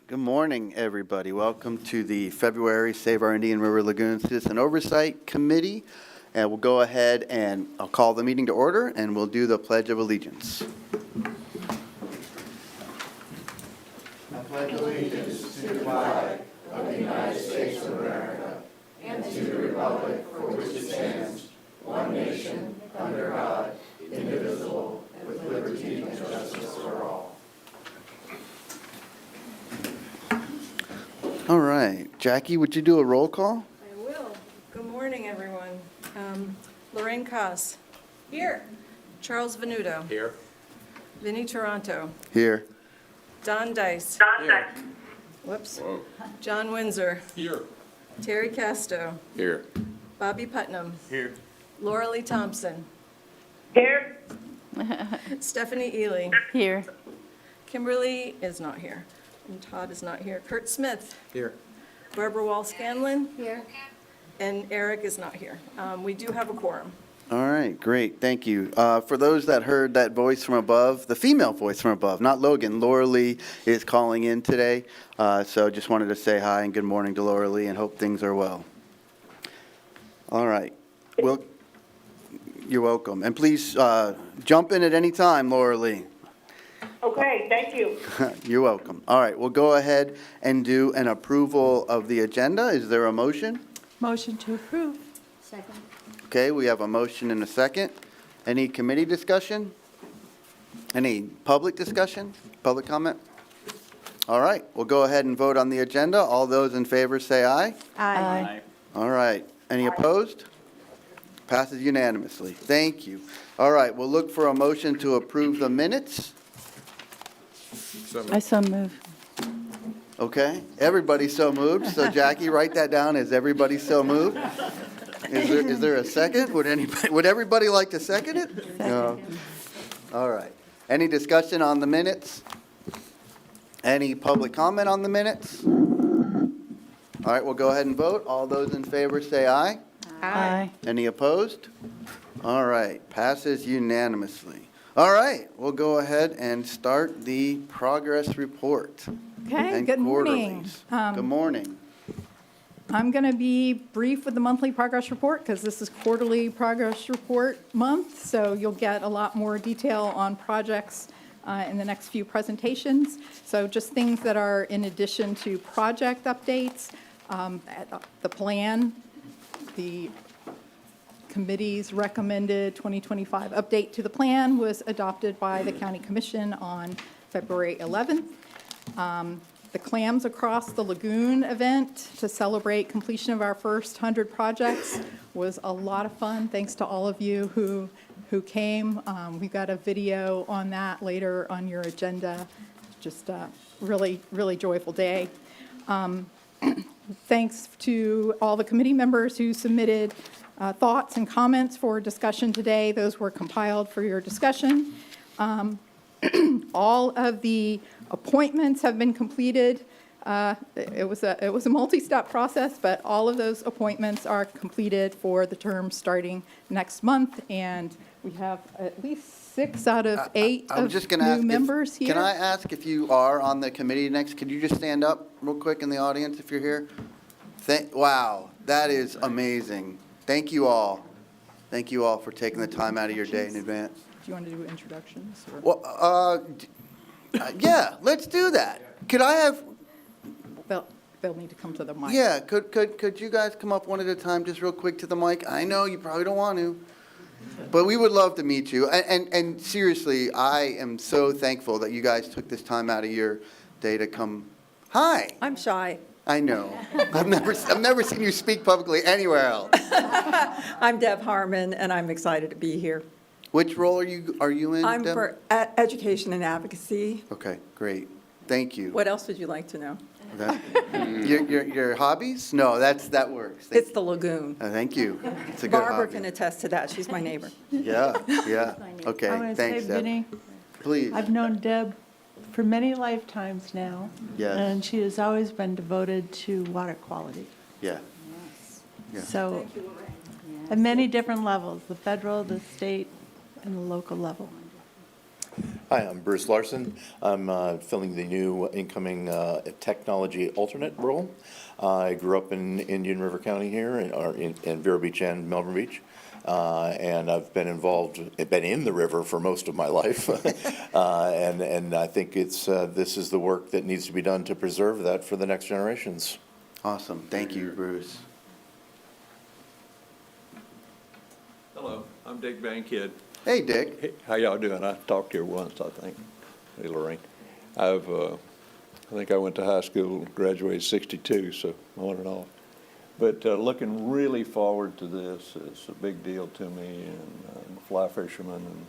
Good morning, everybody. Welcome to the February Save Our Indian River Lagoon Citizen Oversight Committee. And we'll go ahead and I'll call the meeting to order and we'll do the Pledge of Allegiance. I pledge allegiance to the flag of the United States of America and to the republic for which it stands, one nation, under God, indivisible, with liberty and justice for all. All right. Jackie, would you do a roll call? I will. Good morning, everyone. Lorraine Koss. Here. Charles Venuto. Here. Vinnie Toronto. Here. Don Dice. Here. Whoops. John Windsor. Here. Terry Casto. Here. Bobby Putnam. Here. Laura Lee Thompson. Here. Stephanie Ely. Here. Kimberly is not here. And Todd is not here. Kurt Smith. Here. Barbara Wall-Scanlon. Here. And Eric is not here. We do have a quorum. All right, great, thank you. For those that heard that voice from above, the female voice from above, not Logan, Laura Lee is calling in today. So just wanted to say hi and good morning to Laura Lee and hope things are well. All right, well, you're welcome. And please jump in at any time, Laura Lee. Okay, thank you. You're welcome. All right, we'll go ahead and do an approval of the agenda. Is there a motion? Motion to approve. Second. Okay, we have a motion and a second. Any committee discussion? Any public discussion? Public comment? All right, we'll go ahead and vote on the agenda. All those in favor say aye. Aye. All right, any opposed? Passes unanimously. Thank you. All right, we'll look for a motion to approve the minutes. I so move. Okay, everybody so moved. So Jackie, write that down as everybody so moved. Is there a second? Would everybody like to second it? No. All right. Any discussion on the minutes? Any public comment on the minutes? All right, we'll go ahead and vote. All those in favor say aye. Aye. Any opposed? All right, passes unanimously. All right, we'll go ahead and start the progress report. Okay, and good morning. quarterlies. Good morning. I'm going to be brief with the monthly progress report because this is quarterly progress report month, so you'll get a lot more detail on projects in the next few presentations. So just things that are in addition to project updates, the plan, the committee's recommended 2025 update to the plan was adopted by the County Commission on February 11th. The Clams Across the Lagoon event to celebrate completion of our first 100 projects was a lot of fun. Thanks to all of you who came. We've got a video on that later on your agenda. Just a really, really joyful day. Thanks to all the committee members who submitted thoughts and comments for discussion today. Those were compiled for your discussion. All of the appointments have been completed. It was a multi-step process, but all of those appointments are completed for the term starting next month, and we have at least 6 out of 8 I'm just of gonna ask new members here. Can I ask if you are on the committee next? Could you just stand up real quick in the audience if you're here? Wow, that is amazing. Thank you all. Thank you all for taking the time out of your day in advance. Do you want to do introductions? Or? Well, yeah, let's do that. Could I have, They'll need to come to the mic. yeah, could you guys come up one at a time just real quick to the mic? I know you probably don't want to, but we would love to meet you. And seriously, I am so thankful that you guys took this time out of your day to come. Hi. I'm shy. I know. I've never seen you speak publicly anywhere else. I'm Deb Harmon, and I'm excited to be here. Which role are you in, I'm Deb? for education and advocacy. Okay, great. Thank you. What else would you like to know? Your hobbies? No, that works. It's the Lagoon. Thank you. It's a good Barbara hobby. can attest to that. She's my neighbor. Yeah. I Okay, want to thanks, say, Deb. Vinnie, Please. I've known Deb for many lifetimes now. Yes. And she has always been devoted to water quality. Yeah. Yeah. So, at many different levels, the federal, the state, and the local level. Hi, I'm Bruce Larson. I'm filling the new incoming technology alternate role. I grew up in Indian River County here, in Vero Beach and Melbourne Beach. And I've been in the river for most of my life. And I think this is the work that needs to be done to preserve that for the next generations. Awesome. Thank you, Bruce. Hello, I'm Dick Bankhead. Hey, Dick. Hey, how y'all doing? I talked to you once, I think. Hey, Lorraine. I think I went to high school, graduated '62, so on and off. But looking really forward to this. It's a big deal to me, and I'm a fly fisherman,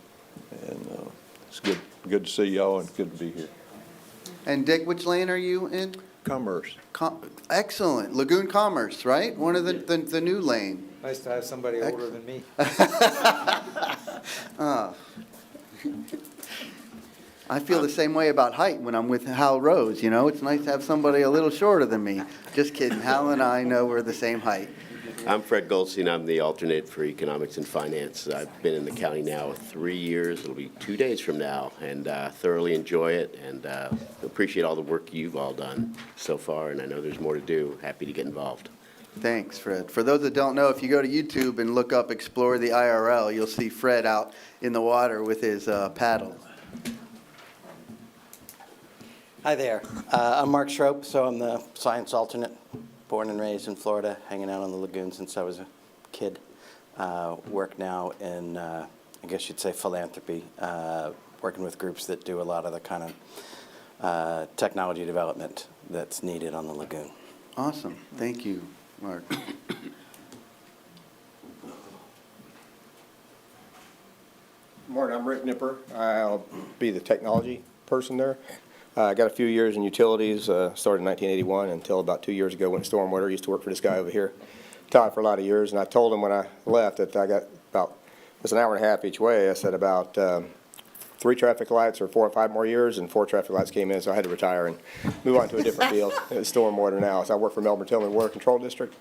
and it's good to see y'all and good to be here. And Dick, which lane are you in? Commerce. Excellent. Lagoon Commerce, right? One of the new lane. Nice to have somebody older than me. I feel the same way about height when I'm with Hal Rose, you know? It's nice to have somebody a little shorter than me. Just kidding. Hal and I know we're the same height. I'm Fred Goldstein. I'm the alternate for economics and finance. I've been in the county now 3 years. It'll be 2 days from now, and thoroughly enjoy it, and appreciate all the work you've all done so far, and I know there's more to do. Happy to get involved. Thanks, Fred. For those that don't know, if you go to YouTube and look up Explore the IRL, you'll see Fred out in the water with his paddle. Hi there. I'm Mark Schroep, so I'm the science alternate, born and raised in Florida, hanging out on the lagoon since I was a kid. Work now in, I guess you'd say, philanthropy, working with groups that do a lot of the kind of technology development that's needed on the lagoon. Awesome. Thank you, Mark. Morning, I'm Rick Nipper. I'll be the technology person there. I got a few years in utilities, started in 1981 until about 2 years ago went stormwater. Used to work for this guy over here, Todd, for a lot of years. And I told him when I left that I got about, it's an hour and a half each way. I said about 3 traffic lights or 4 or 5 more years, and 4 traffic lights came in, so I had to retire and move on to a different field. It's stormwater now. So I work for Melbourne Tillman Water Control District.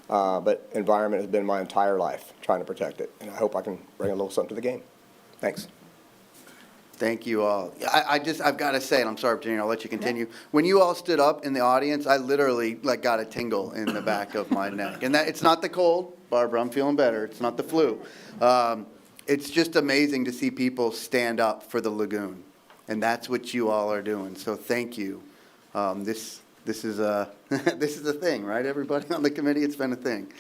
But environment has been my entire life, trying to protect it. And I hope I can bring a little something to the game. Thanks. Thank you all. I've got to say, and I'm sorry, Virginia, I'll let you continue. When you all stood up in the audience, I literally got a tingle in the back of my neck. And that it's not the cold, Barbara, I'm feeling better. It's not the flu. It's just amazing to see people stand up for the lagoon. And that's what you all are doing. So thank you. This is a this is a thing, right, everybody on the committee? It's been a thing.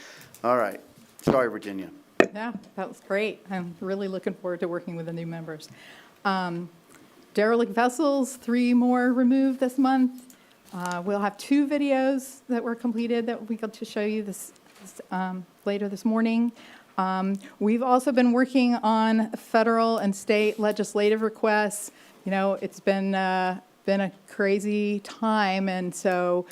All right. Sorry, Virginia. Yeah, that was great. I'm really looking forward to working with the new members. Derelict vessels, 3 more removed this month. We'll have 2 videos that were completed that we got to show you later this morning. We've also been working on federal and state legislative requests. You know, it's been a crazy time, and so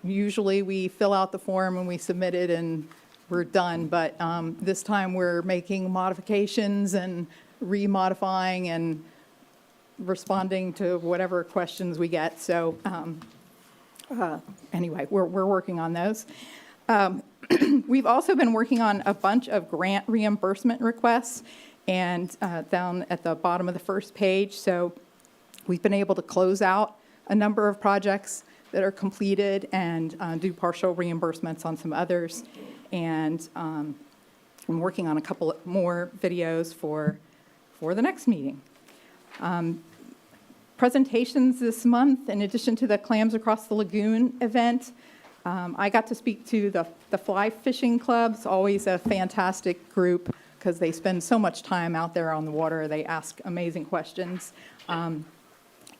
usually we fill out the form and we submit it and we're done. But this time we're making modifications and remodifying and responding to whatever questions we get. So anyway, we're working on those. We've also been working on a bunch of grant reimbursement requests, and down at the bottom of the first page. So we've been able to close out a number of projects that are completed and do partial reimbursements on some others. And I'm working on a couple more videos for the next meeting. Presentations this month, in addition to the Clams Across the Lagoon event, I got to speak to the fly fishing clubs, always a fantastic group because they spend so much time out there on the water. They ask amazing questions. And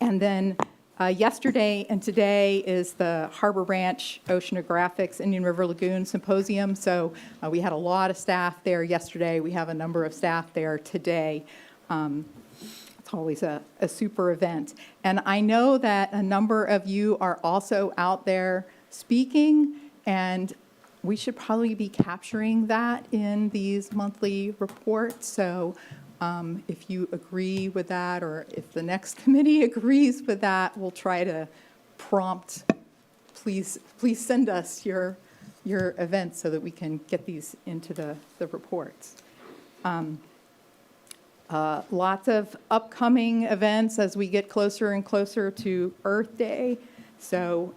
then yesterday and today is the Harbor Branch Oceanographics Indian River Lagoon Symposium. So we had a lot of staff there yesterday. We have a number of staff there today. It's always a super event. And I know that a number of you are also out there speaking, and we should probably be capturing that in these monthly reports. So if you agree with that, or if the next committee agrees with that, we'll try to prompt, please send us your events so that we can get these into the reports. Lots of upcoming events as we get closer and closer to Earth Day. So,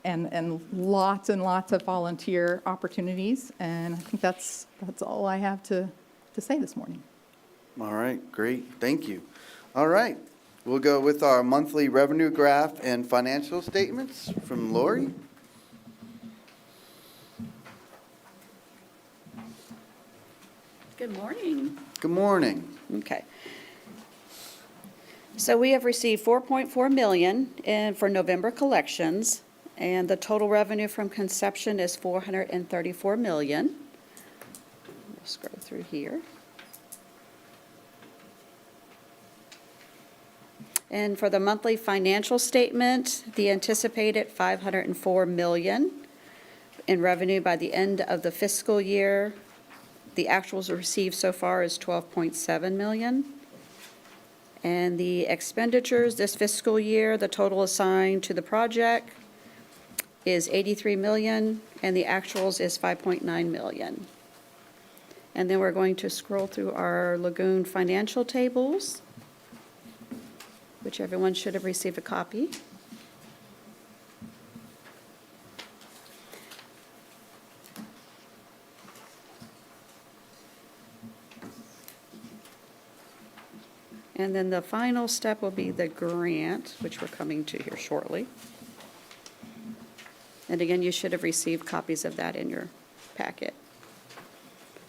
and lots of volunteer opportunities. And I think that's all I have to say this morning. All right, great, thank you. All right, we'll go with our monthly revenue graph and financial statements from Lori. Good morning. Good morning. Okay. So we have received 4.4 million for November collections, and the total revenue from conception is 434 million. We'll scroll through here. And for the monthly financial statement, the anticipated 504 million in revenue by the end of the fiscal year. The actuals received so far is 12.7 million. And the expenditures this fiscal year, the total assigned to the project is 83 million, and the actuals is 5.9 million. And then we're going to scroll through our Lagoon financial tables, which everyone should have received a copy. And then the final step will be the grant, which we're coming to here shortly. And again, you should have received copies of that in your packet.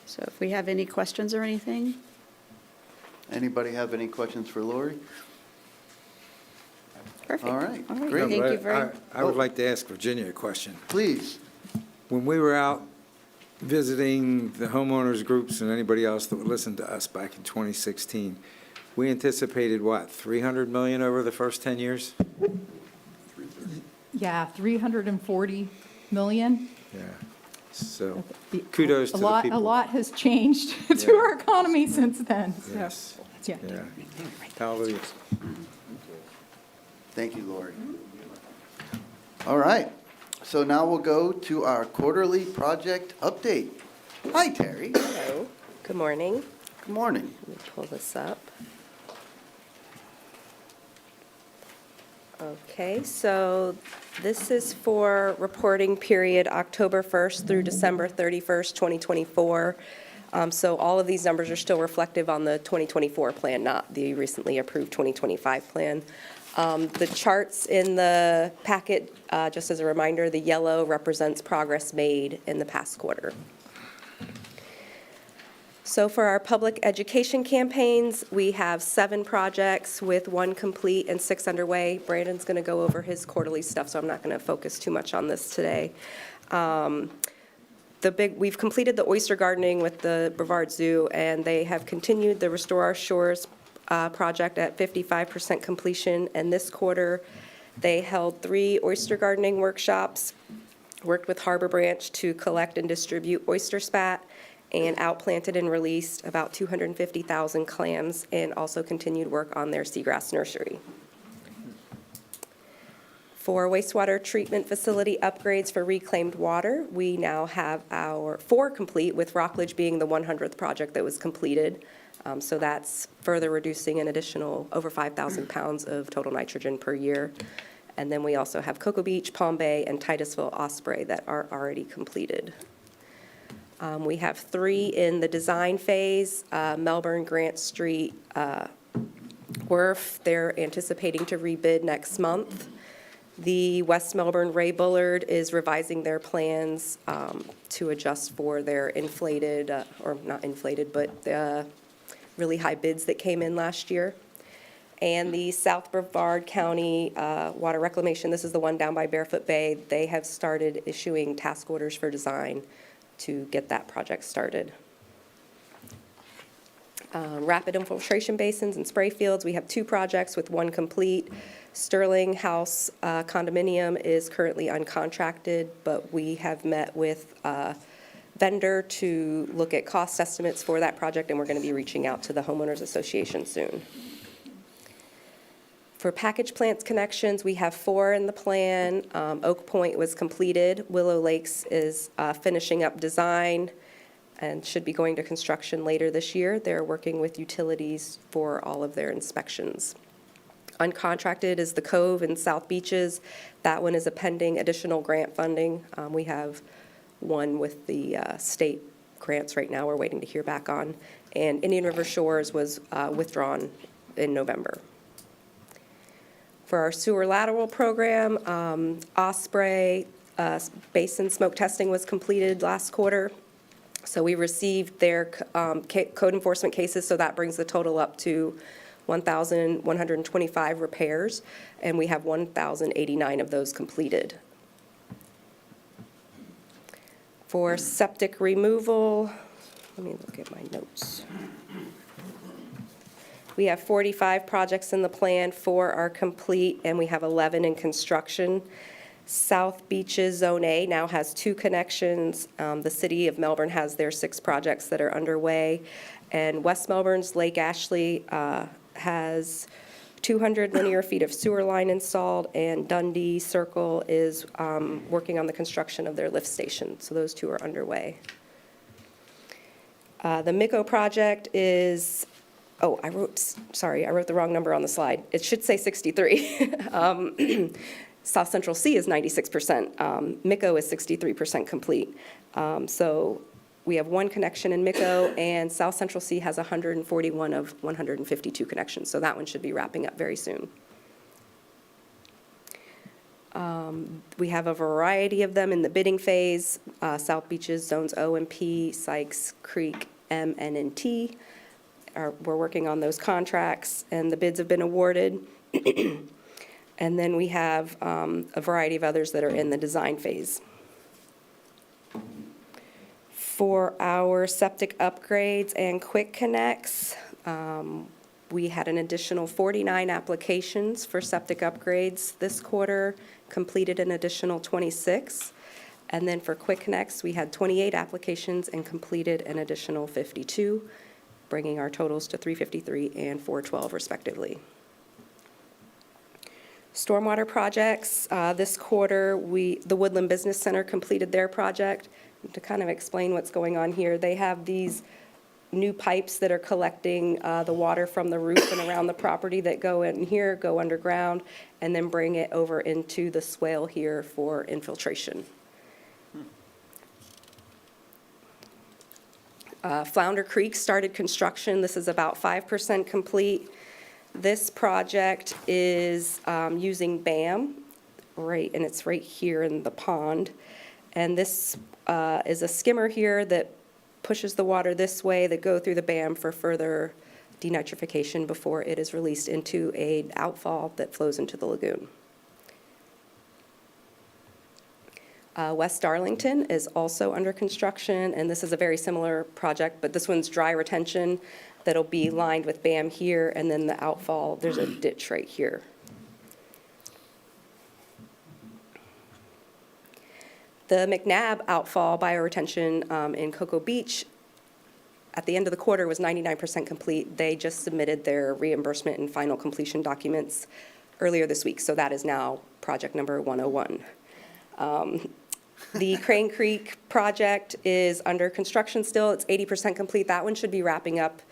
So if we have any questions or anything? Anybody have any questions for Lori? Perfect. All right, All right, great. thank you very much. I would like to ask Virginia a question. Please. When we were out visiting the homeowners groups and anybody else that would listen to us back in 2016, we anticipated what, 300 million over the first 10 years? Yeah, 340 million. Yeah. So kudos to the people. A lot has changed to Yeah. our economy since then. So, Yes. yeah. Yeah. Hallelujah. Thank you, Lori. All right, so now we'll go to our quarterly project update. Hi, Terry. Hello. Good morning. Good morning. Let me pull this up. Okay, so this is for reporting period October 1st through December 31st, 2024. So all of these numbers are still reflective on the 2024 plan, not the recently approved 2025 plan. The charts in the packet, just as a reminder, the yellow represents progress made in the past quarter. So for our public education campaigns, we have 7 projects with 1 complete and 6 underway. Brandon's going to go over his quarterly stuff, so I'm not going to focus too much on this today. We've completed the oyster gardening with the Brevard Zoo, and they have continued the Restore Our Shores project at 55% completion. And this quarter, they held 3 oyster gardening workshops, worked with Harbor Branch to collect and distribute oyster spat, and outplanted and released about 250,000 clams, and also continued work on their seagrass nursery. For wastewater treatment facility upgrades for reclaimed water, we now have our 4 complete, with Rockledge being the 100th project that was completed. So that's further reducing an additional over 5,000 pounds of total nitrogen per year. And then we also have Cocoa Beach, Palm Bay, and Titusville Osprey that are already completed. We have 3 in the design phase. Melbourne, Grant Street, Worth, they're anticipating to rebid next month. The West Melbourne Ray Bullard is revising their plans to adjust for their inflated, or not inflated, but really high bids that came in last year. And the South Brevard County Water Reclamation, this is the one down by Barefoot Bay, they have started issuing task orders for design to get that project started. Rapid infiltration basins and spray fields, we have 2 projects with 1 complete. Sterling House condominium is currently uncontracted, but we have met with a vendor to look at cost estimates for that project, and we're going to be reaching out to the homeowners association soon. For package plants connections, we have 4 in the plan. Oak Point was completed. Willow Lakes is finishing up design. and should be going to construction later this year. They're working with utilities for all of their inspections. Uncontracted is the Cove and South Beaches. That one is a pending additional grant funding. We have one with the state grants right now we're waiting to hear back on. And Indian River Shores was withdrawn in November. For our sewer lateral program, Osprey Basin smoke testing was completed last quarter. So we received their code enforcement cases, so that brings the total up to 1,125 repairs, and we have 1,089 of those completed. For septic removal, let me look at my notes. We have 45 projects in the plan, 4 are complete, and we have 11 in construction. South Beaches Zone A now has 2 connections. The city of Melbourne has their 6 projects that are underway. And West Melbourne's Lake Ashley has 200 linear feet of sewer line installed, and Dundee Circle is working on the construction of their lift station. So those 2 are underway. The MICO project is, I wrote the wrong number on the slide. It should say 63. South Central C is 96%. MICO is 63% complete. So we have 1 connection in MICO, and South Central C has 141 of 152 connections. So that one should be wrapping up very soon. We have a variety of them in the bidding phase. South Beaches Zones O and P, Sykes Creek, M, N, and T. We're working on those contracts, and the bids have been awarded. And then we have a variety of others that are in the design phase. For our septic upgrades and quick connects, we had an additional 49 applications for septic upgrades this quarter, completed an additional 26. And then for quick connects, we had 28 applications and completed an additional 52, bringing our totals to 353 and 412 respectively. Stormwater projects, this quarter, the Woodland Business Center completed their project. To kind of explain what's going on here, they have these new pipes that are collecting the water from the roof and around the property that go in here, go underground, and then bring it over into the swale here for infiltration. Flounder Creek started construction. This is about 5% complete. This project is using BAM, and it's right here in the pond. And this is a skimmer here that pushes the water this way that go through the BAM for further denitrification before it is released into an outfall that flows into the lagoon. West Darlington is also under construction, and this is a very similar project, but this one's dry retention that'll be lined with BAM here, and then the outfall, there's a ditch right here. The McNabb outfall bioretention in Cocoa Beach at the end of the quarter was 99% complete. They just submitted their reimbursement and final completion documents earlier this week, so that is now project number 101. The Crane Creek project is under construction still. It's 80% complete. That one should be wrapping up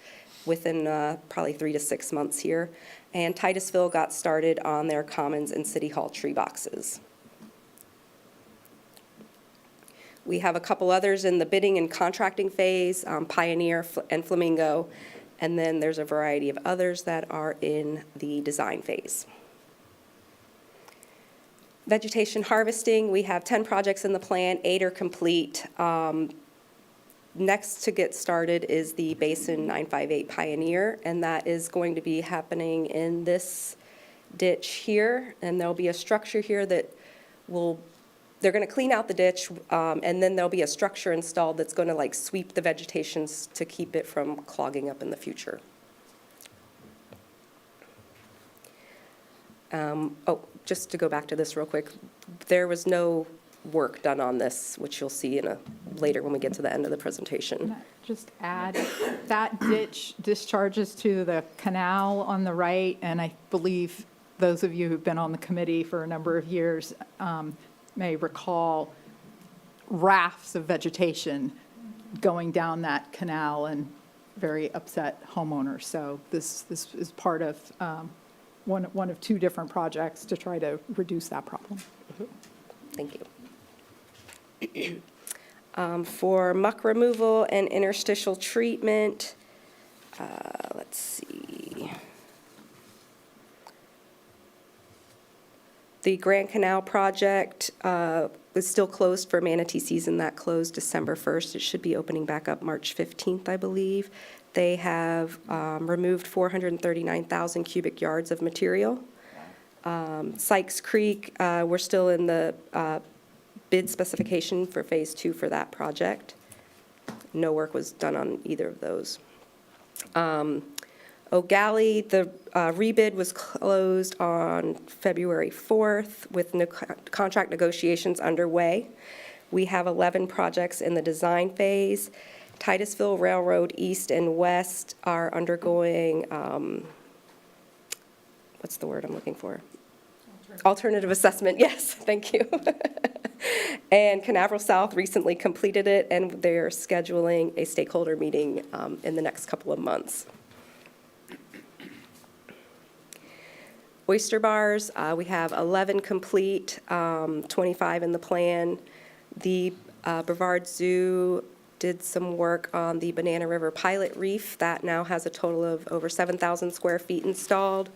within probably 3 to 6 months here. And Titusville got started on their Commons and City Hall tree boxes. We have a couple others in the bidding and contracting phase, Pioneer and Flamingo, and then there's a variety of others that are in the design phase. Vegetation harvesting, we have 10 projects in the plan, 8 are complete. Next to get started is the Basin 958 Pioneer, and that is going to be happening in this ditch here, and there'll be a structure here that they're going to clean out the ditch, and then there'll be a structure installed that's going to like sweep the vegetation to keep it from clogging up in the future. Just to go back to this real quick, there was no work done on this, which you'll see later when we get to the end of the presentation. Just add, that ditch discharges to the canal on the right, and I believe those of you who've been on the committee for a number of years may recall rafts of vegetation going down that canal and very upset homeowners. So this is part of one of two different projects to try to reduce that problem. Thank you. For muck removal and interstitial treatment, let's see. The Grand Canal project is still closed for manatee season. That closed December 1st. It should be opening back up March 15th, I believe. They have removed 439,000 cubic yards of material. Sykes Creek, we're still in the bid specification for Phase 2 for that project. No work was done on either of those. O'Galley, the rebid was closed on February 4th with contract negotiations underway. We have 11 projects in the design phase. Titusville Railroad East and West are undergoing, what's the word I'm looking for? Alternative assessment, yes, thank you. And Canaveral South recently completed it, and they're scheduling a stakeholder meeting in the next couple of months. Oyster bars, we have 11 complete, 25 in the plan. The Brevard Zoo did some work on the Banana River Pilot Reef. That now has a total of over 7,000 square feet installed.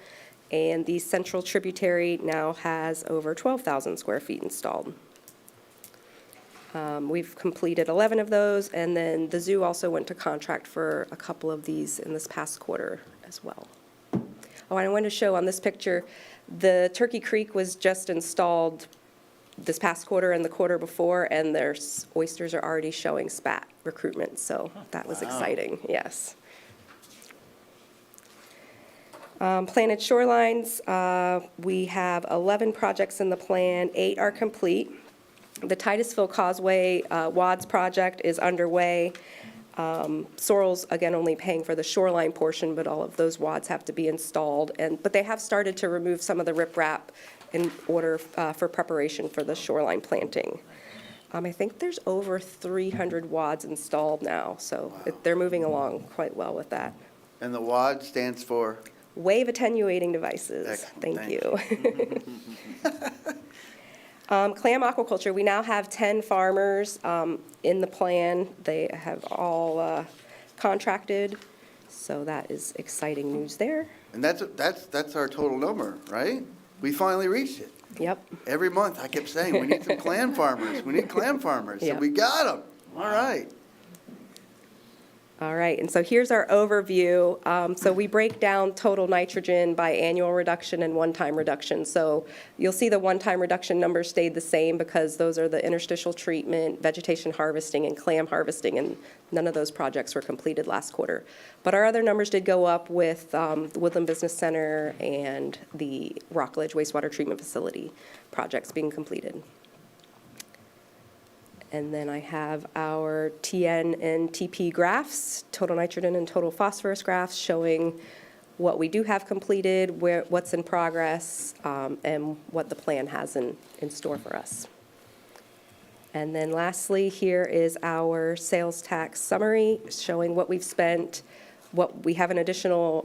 And the Central Tributary now has over 12,000 square feet installed. We've completed 11 of those, and then the zoo also went to contract for a couple of these in this past quarter as well. Oh, I wanted to show on this picture, the Turkey Creek was just installed this past quarter and the quarter before, and their oysters are already showing spat recruitment, so that was exciting, yes. Planted shorelines, we have 11 projects in the plan, 8 are complete. The Titusville Causeway WADS project is underway. Sorrel's, again, only paying for the shoreline portion, but all of those WADs have to be installed. But they have started to remove some of the riprap in order for preparation for the shoreline planting. I think there's over 300 WADs installed now, so they're moving along quite well with that. And the WAD stands for? Wave attenuating devices. Excellent. Thank you. Clam aquaculture, we now have 10 farmers in the plan. They have all contracted, so that is exciting news there. And that's our total number, right? We finally reached it. Yep. Every month I kept saying, we need some clam farmers. We need clam farmers. So Yep. we got them. All right. All right, and so here's our overview. So we break down total nitrogen by annual reduction and one-time reduction. So you'll see the one-time reduction numbers stayed the same because those are the interstitial treatment, vegetation harvesting, and clam harvesting, and none of those projects were completed last quarter. But our other numbers did go up with the Woodland Business Center and the Rockledge Wastewater Treatment Facility projects being completed. And then I have our TN and TP graphs, total nitrogen and total phosphorus graphs, showing what we do have completed, what's in progress, and what the plan has in store for us. And then lastly, here is our sales tax summary, showing what we've spent, what we have an additional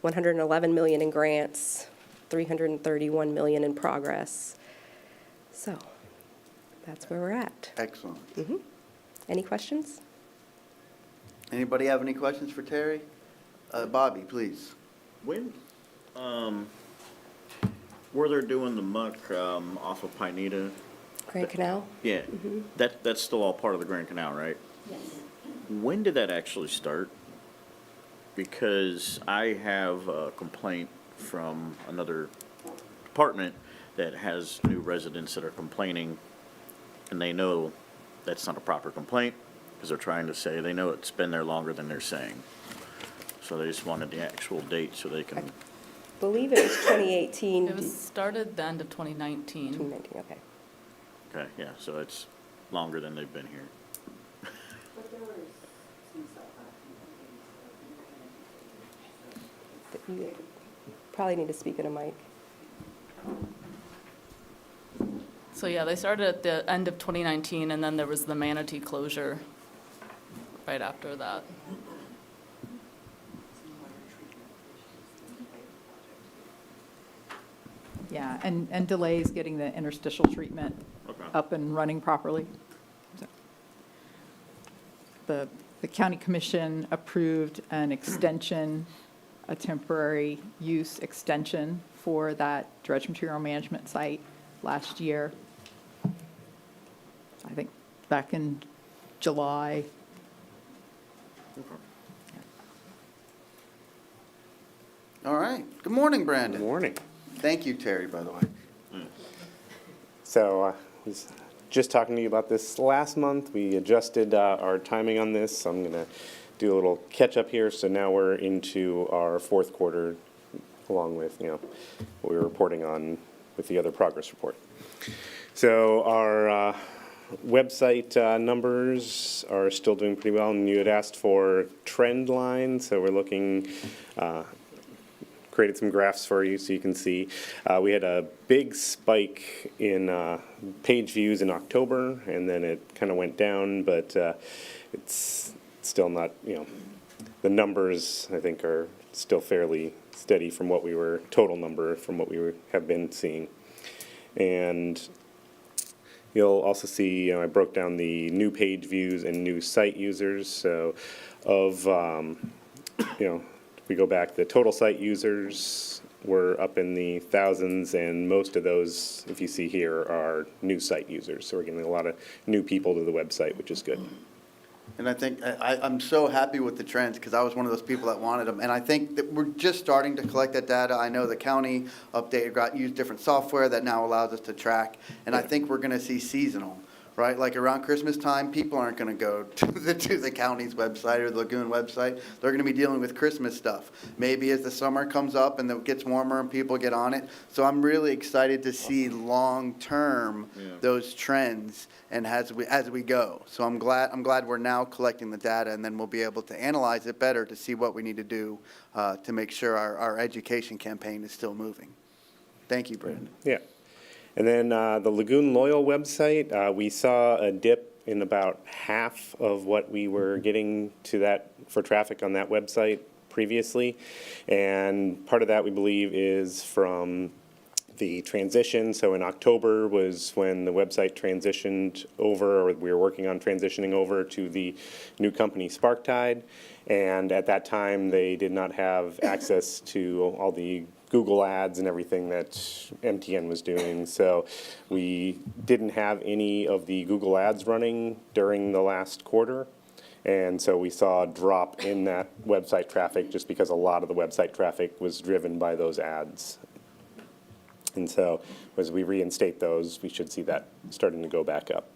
111 million in grants, 331 million in progress. So that's where we're at. Excellent. Mm-hmm. Any questions? Anybody have any questions for Terry? Bobby, please. When, where they're doing the muck off of Pineda? Grand Canal? Yeah, Mm-hmm. that's still all part of the Grand Canal, right? Yes. When did that actually start? Because I have a complaint from another department that has new residents that are complaining, and they know that's not a proper complaint, because they're trying to say, they know it's been there longer than they're saying. So they just wanted the actual date so they can. I believe it was 2018. It was started the end of 2019. 2019, okay. Okay, yeah, so it's longer than they've been here. You probably need to speak in a mic. So yeah, they started at the end of 2019, and then there was the manatee closure right after that. Yeah, and delays getting the interstitial treatment up and running properly. So, the county commission approved an extension, a temporary use extension for that dredge material management site last year. I think back in July. All right. Good morning, Brandon. Good morning. Thank you, Terry, by the way. So I was just talking to you about this last month. We adjusted our timing on this. So I'm going to do a little catch up here. So now we're into our fourth quarter, along with what we were reporting on with the other progress report. So our website numbers are still doing pretty well, and you had asked for trend lines. So we're looking. Created some graphs for you so you can see. We had a big spike in page views in October, and then it kind of went down, but it's still not, the numbers I think are still fairly steady from what we were, total number from what we have been seeing. And you'll also see, I broke down the new page views and new site users. So of, we go back, the total site users were up in the thousands, and most of those, if you see here, are new site users. So we're getting a lot of new people to the website, which is good. And I think I'm so happy with the trends because I was one of those people that wanted them. And I think that we're just starting to collect that data. I know the county used different software that now allows us to track. And I think we're going to see seasonal. Right, like around Christmas time, people aren't going to go to the county's website or the Lagoon website. They're going to be dealing with Christmas stuff. Maybe as the summer comes up and it gets warmer and people get on it. So I'm really excited to see long term those trends and as we go. So I'm glad we're now collecting the data, and then we'll be able to analyze it better to see what we need to do to make sure our education campaign is still moving. Thank you, Brandon. Yeah. And then the Lagoon Loyal website, we saw a dip in about half of what we were getting to that for traffic on that website previously. And part of that, we believe, is from the transition. So in October was when the website transitioned over, or we were working on transitioning over to the new company Sparktide. And at that time, they did not have access to all the Google ads and everything that MTN was doing. So we didn't have any of the Google ads running during the last quarter. And so we saw a drop in that website traffic just because a lot of the website traffic was driven by those ads. And so as we reinstate those, we should see that starting to go back up.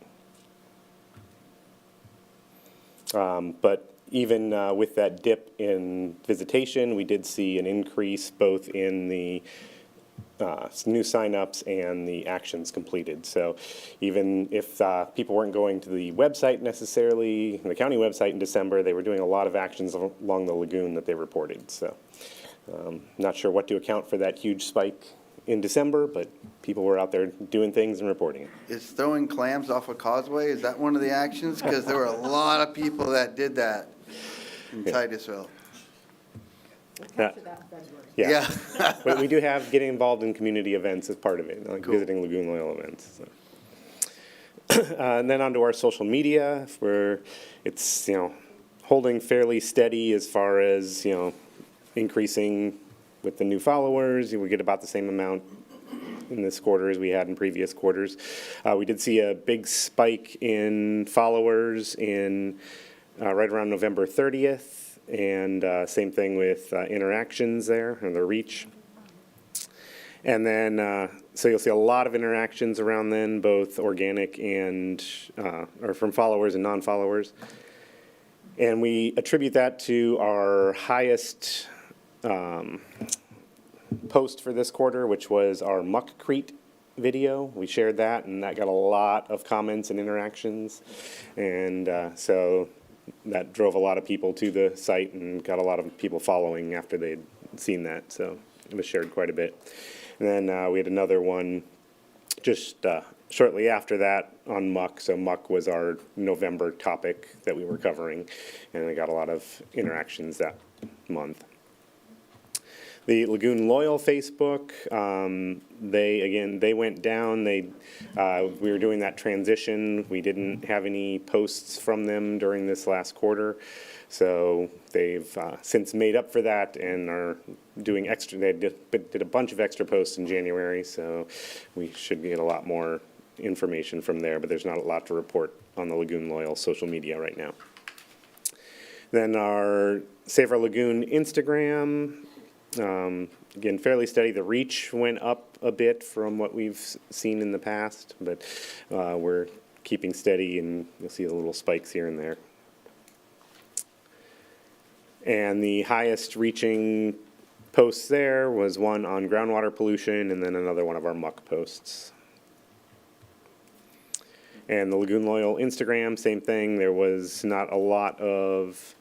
But even with that dip in visitation, we did see an increase both in the new signups and the actions completed. So even if people weren't going to the website necessarily, the county website in December, they were doing a lot of actions along the lagoon that they reported. So not sure what to account for that huge spike in December, but people were out there doing things and reporting it. Is throwing clams off a causeway, is that one of the actions? Because there were a lot of people that did that in Titusville. Yeah. But we do have getting involved in community events as part of it, like visiting Lagoon Loyal events. So. And then onto our social media, where it's holding fairly steady as far as increasing with the new followers. We get about the same amount in this quarter as we had in previous quarters. We did see a big spike in followers in right around November 30th, and same thing with interactions there and the reach. And then, so you'll see a lot of interactions around then, both organic and, or from followers and non-followers. And we attribute that to our highest post for this quarter, which was our Muckcrete video. We shared that, and that got a lot of comments and interactions. And so that drove a lot of people to the site and got a lot of people following after they'd seen that. So it was shared quite a bit. And then we had another one just shortly after that on muck. So muck was our November topic that we were covering, and I got a lot of interactions that month. The Lagoon Loyal Facebook, they went down. We were doing that transition. We didn't have any posts from them during this last quarter. So they've since made up for that and are doing extra. They did a bunch of extra posts in January, so we should get a lot more information from there, but there's not a lot to report on the Lagoon Loyal social media right now. Then our Save Our Lagoon Instagram, again, fairly steady. The reach went up a bit from what we've seen in the past, but we're keeping steady, and you'll see the little spikes here and there. And the highest reaching posts there was one on groundwater pollution and then another one of our muck posts. And the Lagoon Loyal Instagram, same thing. There was not a lot of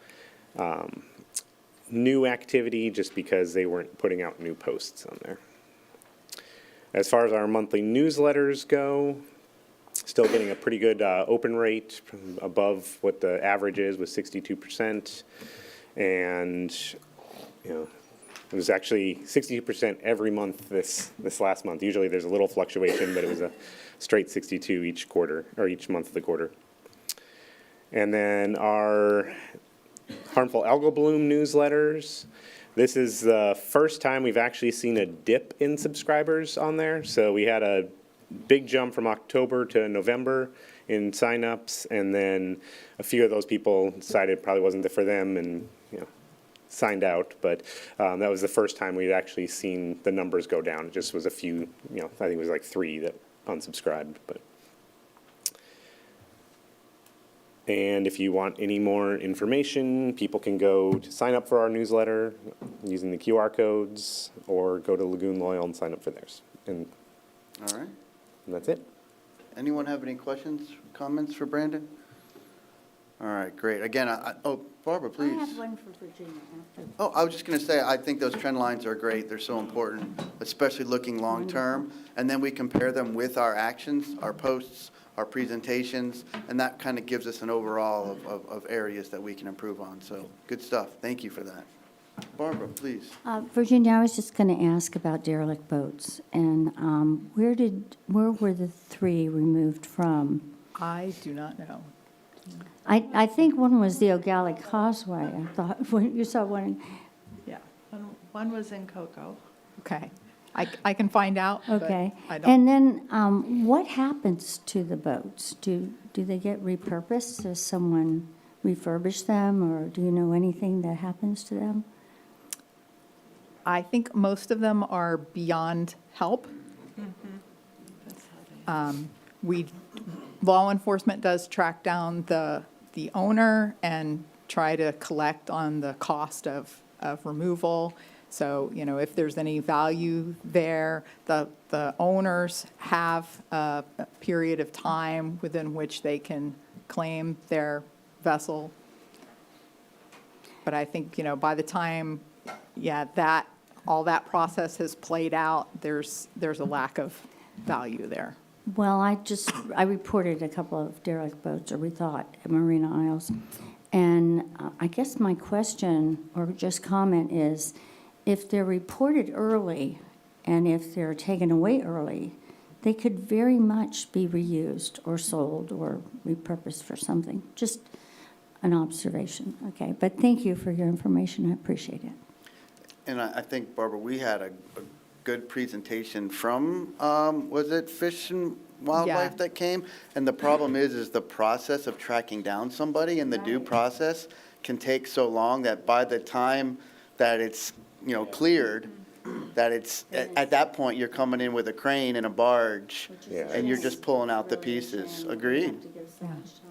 new activity just because they weren't putting out new posts on there. As far as our monthly newsletters go, still getting a pretty good open rate, above what the average is, with 62%. And, you know, it was actually 62% every month this last month. Usually there's a little fluctuation, but it was a straight 62 each quarter, or each month of the quarter. And then our harmful algal bloom newsletters. This is the first time we've actually seen a dip in subscribers on there. So we had a big jump from October to November in signups, and then a few of those people decided it probably wasn't for them and, you know, signed out. But that was the first time we'd actually seen the numbers go down. It just was a few, you know, I think it was like 3 that unsubscribed. But and if you want any more information, people can go to sign up for our newsletter using the QR codes, or go to Lagoon Loyal and sign up for theirs. And All right. and that's it. Anyone have any questions, comments for Brandon? All right, great. Again, oh, Barbara, please. I have one for Virginia after. Oh, I was just going to say, I think those trend lines are great. They're so important, especially looking long-term. And then we compare them with our actions, our posts, our presentations, and that kind of gives us an overall of areas that we can improve on. So good stuff. Thank you for that. Barbara, please. Virginia, I was just going to ask about derelict boats, and where were the 3 removed from? I do not know. I think one was the O'Galley Causeway. I thought when you saw one. Yeah, one was in Cocoa. Okay. I can find out, but Okay. I don't. And then what happens to the boats? Do they get repurposed? Does someone refurbish them, or do you know anything that happens to them? I think most of them are beyond help. Law enforcement does track down the owner and try to collect on the cost of removal. So, you know, if there's any value there, the owners have a period of time within which they can claim their vessel. But I think, you know, by the time, all that process has played out, there's a lack of value there. Well, I reported a couple of derelict boats, or we thought, at Marina Isles. And I guess my question, or just comment, is if they're reported early and if they're taken away early, they could very much be reused or sold or repurposed for something. Just an observation, okay? But thank you for your information. I appreciate it. And I think, Barbara, we had a good presentation from, was it Fish and Wildlife that came? And the problem is the process of tracking down somebody, and the due process can take so long that by the time that it's, you know, cleared, that it's, at that point, you're coming in with a crane and a barge, and you're just pulling out the pieces. Agreed?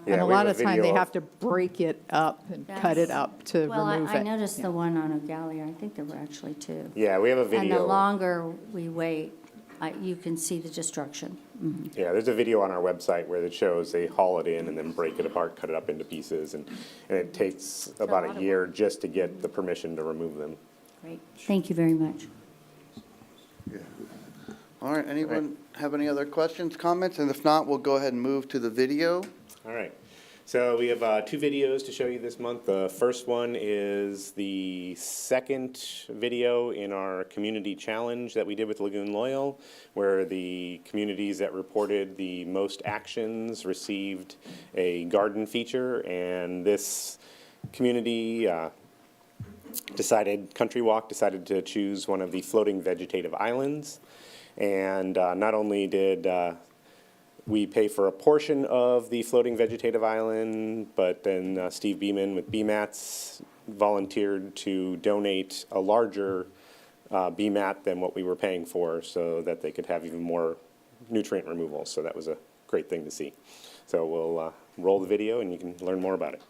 And a lot of time, they have to break it up and cut it up to Well, remove it. I noticed the one on O'Galley. I think there were actually 2. Yeah, we have a video. And the longer we wait, you can see the destruction. Mhm. Yeah, there's a video on our website where it shows they haul it in and then break it apart, cut it up into pieces, and it takes about a year just to get the permission to remove them. Great. Thank you very much. All right, anyone have any other questions, comments? And if not, we'll go ahead and move to the video. All right. So we have 2 videos to show you this month. The first one is the second video in our community challenge that we did with Lagoon Loyal, where the communities that reported the most actions received a garden feature. And this community Country Walk decided to choose one of the floating vegetative islands. And not only did we pay for a portion of the floating vegetative island, but then Steve Beeman with BMATs volunteered to donate a larger BMAT than what we were paying for so that they could have even more nutrient removal. So that was a great thing to see. So we'll roll the video and you can learn more about it.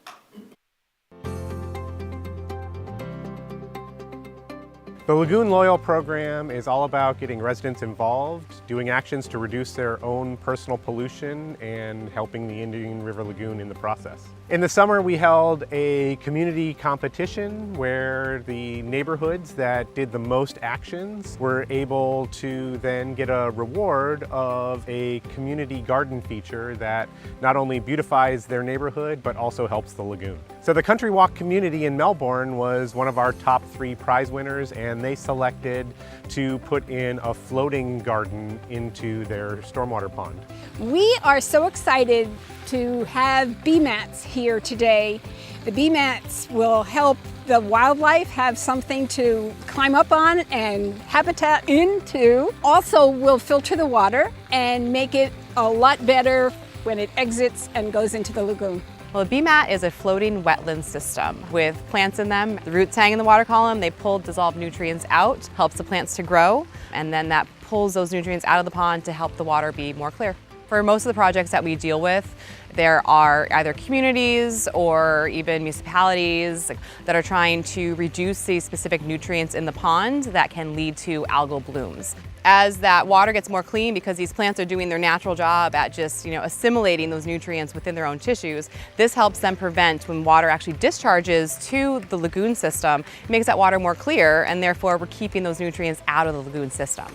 The Lagoon Loyal program is all about getting residents involved, doing actions to reduce their own personal pollution, and helping the Indian River Lagoon in the process. In the summer, we held a community competition where the neighborhoods that did the most actions were able to then get a reward of a community garden feature that not only beautifies their neighborhood, but also helps the lagoon. So the Country Walk community in Melbourne was one of our top 3 prize winners, and they selected to put in a floating garden into their stormwater pond. We are so excited to have BMATs here today. The BMATs will help the wildlife have something to climb up on and habitat into. Also will filter the water and make it a lot better when it exits and goes into the lagoon. Well, a BMAT is a floating wetland system with plants in them. The roots hang in the water column, they pull dissolved nutrients out, helps the plants to grow, and then that pulls those nutrients out of the pond to help the water be more clear. For most of the projects that we deal with, there are either communities or even municipalities that are trying to reduce these specific nutrients in the pond that can lead to algal blooms. As that water gets more clean, because these plants are doing their natural job at just assimilating those nutrients within their own tissues, this helps them prevent when water actually discharges to the lagoon system. It makes that water more clear, and therefore we're keeping those nutrients out of the lagoon system.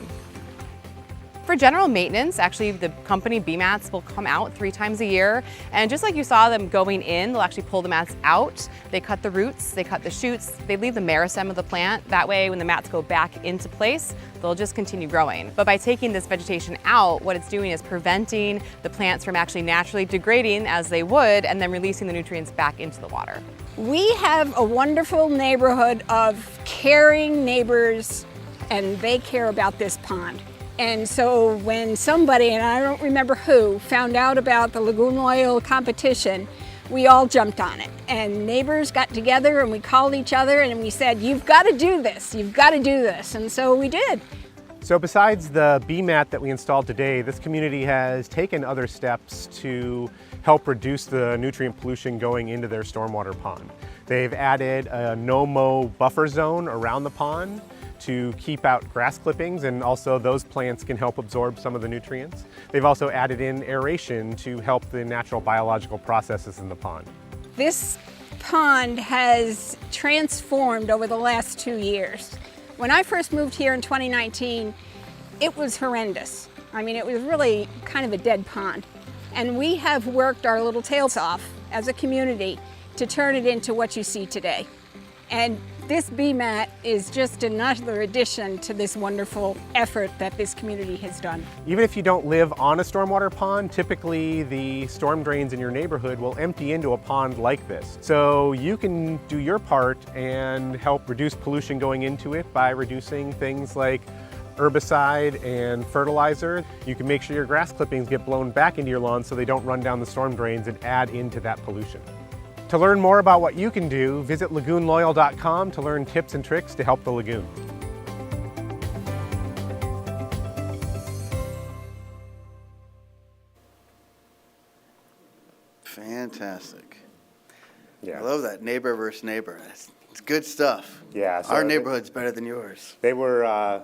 For general maintenance, actually the company BMATs will come out 3 times a year, and just like you saw them going in, they'll actually pull the mats out. They cut the roots, they cut the shoots, they leave the meristem of the plant. That way when the mats go back into place, they'll just continue growing. But by taking this vegetation out, what it's doing is preventing the plants from actually naturally degrading as they would, and then releasing the nutrients back into the water. We have a wonderful neighborhood of caring neighbors, and they care about this pond. And so when somebody, and I don't remember who, found out about the Lagoon Loyal competition, we all jumped on it. And neighbors got together and we called each other and we said, you've got to do this, you've got to do this. And so we did. So besides the BMAT that we installed today, this community has taken other steps to help reduce the nutrient pollution going into their stormwater pond. They've added a no-mow buffer zone around the pond to keep out grass clippings, and also those plants can help absorb some of the nutrients. They've also added in aeration to help the natural biological processes in the pond. This pond has transformed over the last 2 years. When I first moved here in 2019, it was horrendous. I mean, it was really kind of a dead pond. And we have worked our little tails off as a community to turn it into what you see today. And this BMAT is just another addition to this wonderful effort that this community has done. Even if you don't live on a stormwater pond, typically the storm drains in your neighborhood will empty into a pond like this. So you can do your part and help reduce pollution going into it by reducing things like herbicide and fertilizer. You can make sure your grass clippings get blown back into your lawn so they don't run down the storm drains and add into that pollution. To learn more about what you can do, visit lagoonloyal.com to learn tips and tricks to help the lagoon. Fantastic. Yeah. I love that neighbor versus neighbor. It's good stuff. Yeah. So our neighborhood's better than yours. They were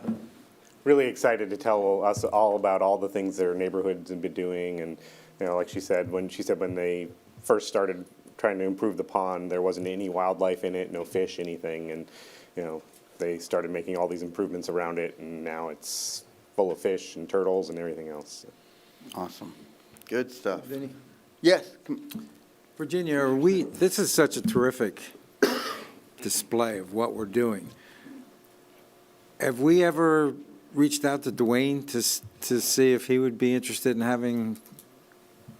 really excited to tell us all about all the things their neighborhoods have been doing, and like she said when they first started trying to improve the pond, there wasn't any wildlife in it, no fish, anything, and they started making all these improvements around it, and now it's full of fish and turtles and everything else. Awesome. Good stuff. Vinny? Yes. Virginia, this is such a terrific display of what we're doing. Have we ever reached out to Dwayne to see if he would be interested in having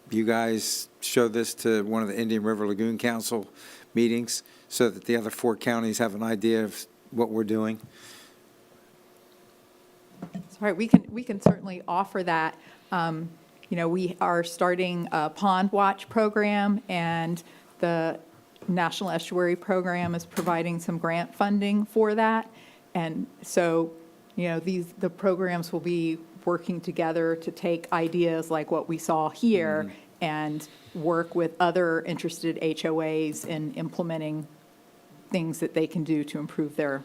you guys show this to one of the Indian River Lagoon Council meetings so that the other 4 counties have an idea of what we're doing? Sorry, we can certainly offer that. We are starting a pond watch program, and the National Estuary Program is providing some grant funding for that. And so, the programs will be working together to take ideas like what we saw here and work with other interested HOAs in implementing things that they can do to improve their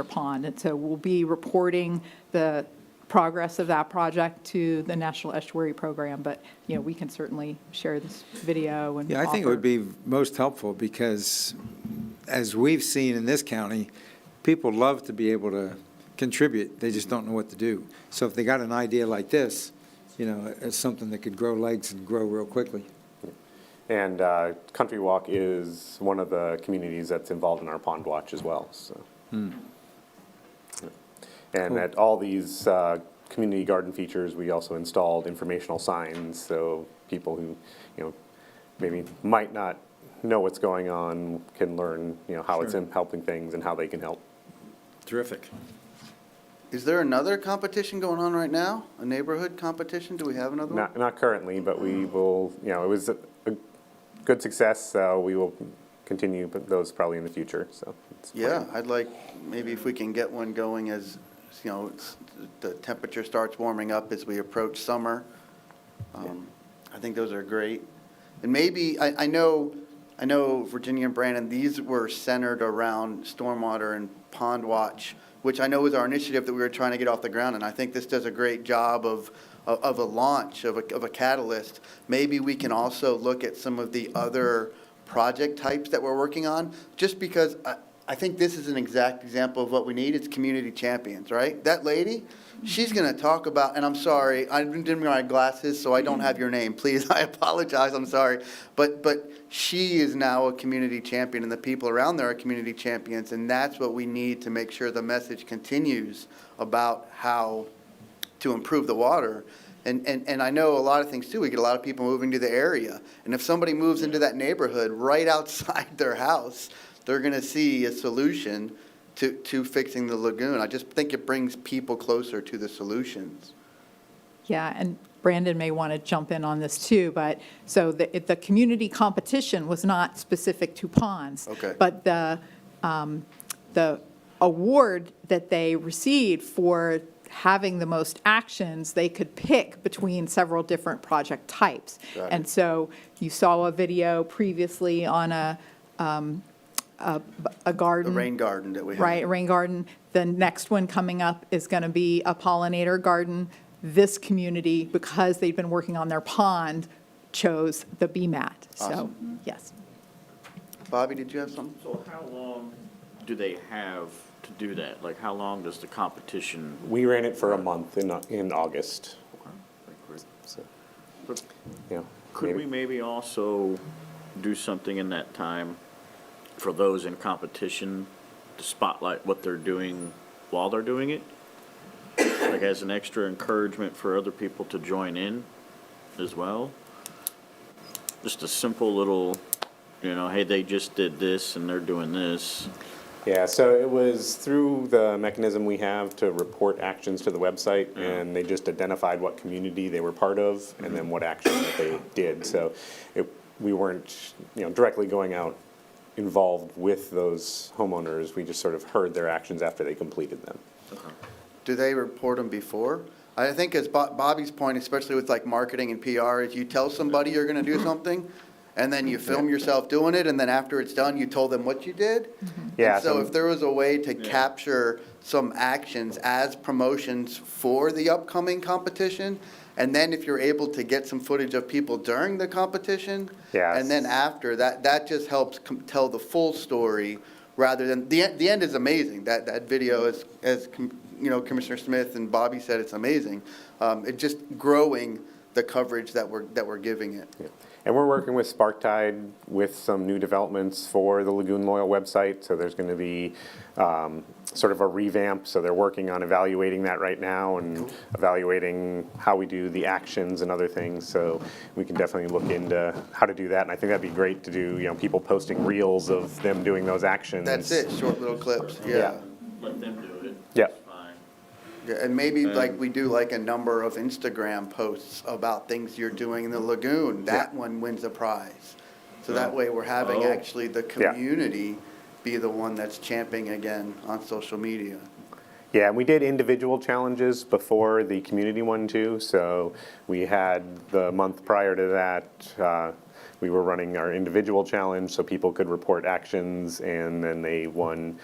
pond. And so we'll be reporting the progress of that project to the National Estuary Program, but, we can certainly share this video and Yeah, I think it offer- would be most helpful because, as we've seen in this county, people love to be able to contribute. They just don't know what to do. So if they got an idea like this, it's something that could grow legs and grow real quickly. And Country Walk is one of the communities that's involved in our pond watch as well. So. And Cool. at all these community garden features, we also installed informational signs, so people who, maybe might not know what's going on can learn, how it's helping things and how they can help. Terrific. Is there another competition going on right now? A neighborhood competition? Do we have another one? Not currently, but we will, it was a good success, so we will continue those probably in the future, so. Yeah, I'd like, maybe if we can get one going as, the temperature starts warming up as we approach summer. I think those are great. And maybe, I know Virginia and Brandon, these were centered around stormwater and pond watch, which I know was our initiative that we were trying to get off the ground. And I think this does a great job of a launch, of a catalyst. Maybe we can also look at some of the other project types that we're working on, just because I think this is an exact example of what we need. It's community champions, right? That lady, she's going to talk about, and I'm sorry, I didn't bring my glasses, so I don't have your name. Please, I apologize, I'm sorry. But she is now a community champion, and the people around there are community champions, and that's what we need to make sure the message continues about how to improve the water. And I know a lot of things too. We get a lot of people moving to the area. And if somebody moves into that neighborhood right outside their house, they're going to see a solution to fixing the lagoon. I just think it brings people closer to the solutions. Yeah, and Brandon may want to jump in on this too, but so the community competition was not specific to ponds. Okay. But the award that they received for having the most actions, they could pick between several different project types. Got it. And so you saw a video previously on a garden. The rain garden that we have. Right, a rain garden. The next one coming up is going to be a pollinator garden. This community, because they've been working on their pond, chose the BMAT. So, Awesome. yes. Bobby, did you have something? So how long do they have to do that? Like, how long does the competition? We ran it for a month in August. So, Could we maybe also do something in that time for those in competition to spotlight what they're doing while they're doing it? Like as an extra encouragement for other people to join in as well? Just a simple little, hey, they just did this and they're doing this. Yeah, so it was through the mechanism we have to report actions to the website, and they just identified what community they were part of and then what action that they did. So we weren't, directly going out involved with those homeowners. We just sort of heard their actions after they completed them. Do they report them before? I think as Bobby's point, especially with like marketing and PR, is you tell somebody you're going to do something, and then you film yourself doing it, and then after it's done, you told them what you did. Yeah. And so if there was a way to capture some actions as promotions for the upcoming competition, and then if you're able to get some footage of people during the competition, and then after, that just helps tell the full story rather than, the end is amazing. That video, as Commissioner Smith and Bobby said, it's amazing. It just growing the coverage that we're giving it. Yeah. And we're working with Sparktide with some new developments for the Lagoon Loyal website. So there's going to be sort of a revamp. So they're working on evaluating that right now and evaluating how we do the actions and other things. So we can definitely look into how to do that. And I think that'd be great to do, people posting reels of them doing those actions. That's it, short little clips, yeah. Let them do it. Yeah. Yeah, and maybe like we do like a number of Instagram posts about things you're doing in the lagoon. That one wins a prize. So that way we're having actually the community be the one that's championing again on social media. Yeah, and we did individual challenges before the community one too. So we had the month prior to that, we were running our individual challenge so people could report actions, and then they won,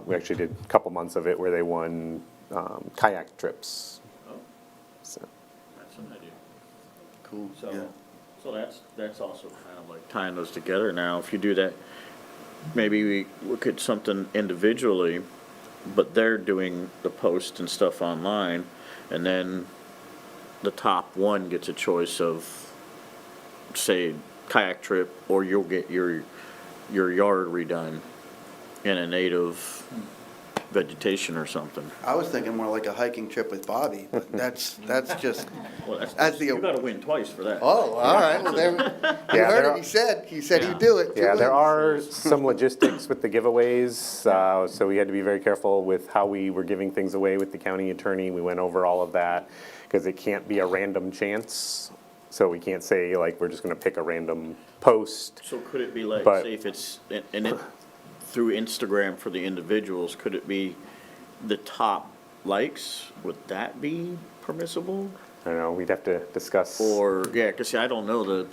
we actually did a couple months of it where they won kayak trips. So. That's an idea. Cool. So that's also kind of like tying those together now. If you do that, maybe we look at something individually, but they're doing the post and stuff online, and then the top one gets a choice of, say, kayak trip, or you'll get your yard redone in a native vegetation or something. I was thinking more like a hiking trip with Bobby, but that's just, Well, you gotta win twice for that. Oh, all right, well, there, you heard him, he said he'd do it. Yeah, there are some logistics with the giveaways, so we had to be very careful with how we were giving things away with the county attorney. We went over all of that, because it can't be a random chance. So we can't say, like, we're just gonna pick a random post. So could it be like, But- say if it's, and it, through Instagram for the individuals, could it be the top likes? Would that be permissible? I don't know, we'd have to discuss. Or, yeah, because I don't know the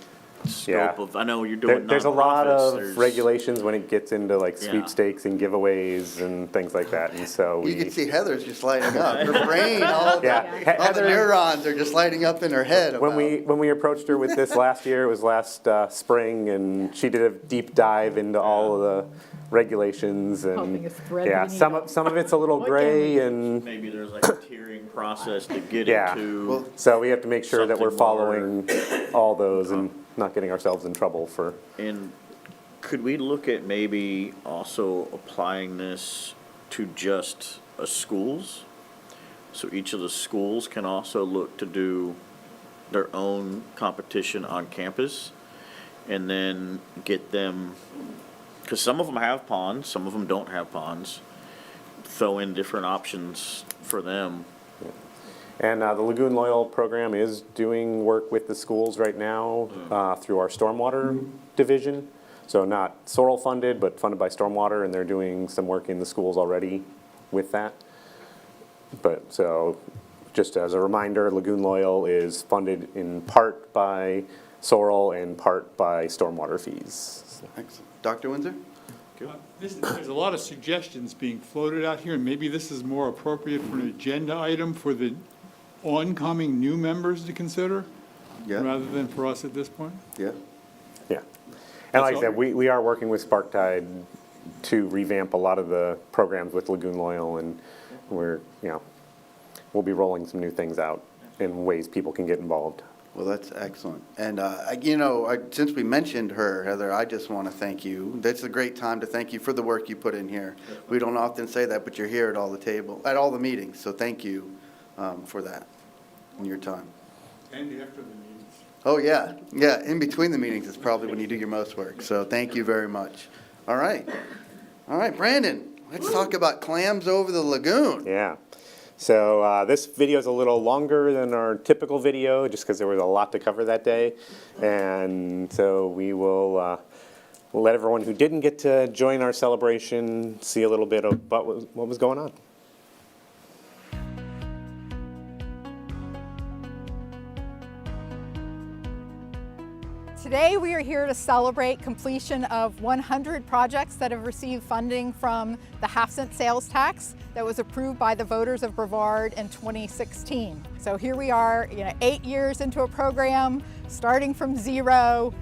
Yeah. scope of, I know you're doing There's a lot nonprofits, of there's- regulations when it gets into like Yeah. sweepstakes and giveaways and things like that, and so You we. can see Heather's just lighting up. Her brain, all the Heather- neurons are just lighting up in her head. When we approached her with this last year, it was last spring, and she did a deep dive into all of the regulations Helping and, us thread yeah, the some of it's a little gray and, Maybe there's like a tiering process to get yeah. into. So we have to make sure that we're something following all those and not getting ourselves in trouble for. And could we look at maybe also applying this to just schools? So each of the schools can also look to do their own competition on campus, and then get them, because some of them have ponds, some of them don't have ponds, throw in different options for them. And the Lagoon Loyal program is doing work with the schools right now through our stormwater division. So not Sorrel funded, but funded by stormwater, and they're doing some work in the schools already with that. But so, just as a reminder, Lagoon Loyal is funded in part by Sorrel and part by stormwater fees. Excellent. Dr. Windsor? There's a lot of suggestions being floated out here, and maybe this is more appropriate for an agenda item for the oncoming new members to consider, rather than for us at this point. Yeah. Yeah. And like I said, we are working with Sparktide to revamp a lot of the programs with Lagoon Loyal, and we're, we'll be rolling some new things out in ways people can get involved. Well, that's excellent. And, since we mentioned her, Heather, I just want to thank you. That's a great time to thank you for the work you put in here. We don't often say that, but you're here at all the meetings. So thank you for that and your time. And after the meetings. Oh, yeah. Yeah, in between the meetings is probably when you do your most work. So thank you very much. All right. All right, Brandon, let's talk about clams over the lagoon. Yeah. So this video is a little longer than our typical video, just because there was a lot to cover that day. And so we will we'll let everyone who didn't get to join our celebration see a little bit about what was going on. Today, we are here to celebrate completion of 100 projects that have received funding from the half-cent sales tax that was approved by the voters of Brevard in 2016. So here we are, 8 years into a program, starting from zero,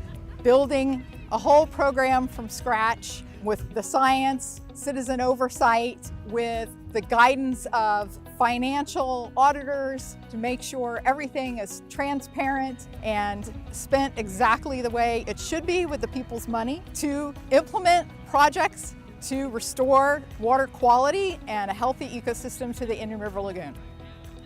building a whole program from scratch with the science, citizen oversight, with the guidance of financial auditors to make sure everything is transparent and spent exactly the way it should be with the people's money, to implement projects to restore water quality and a healthy ecosystem to the Indian River Lagoon.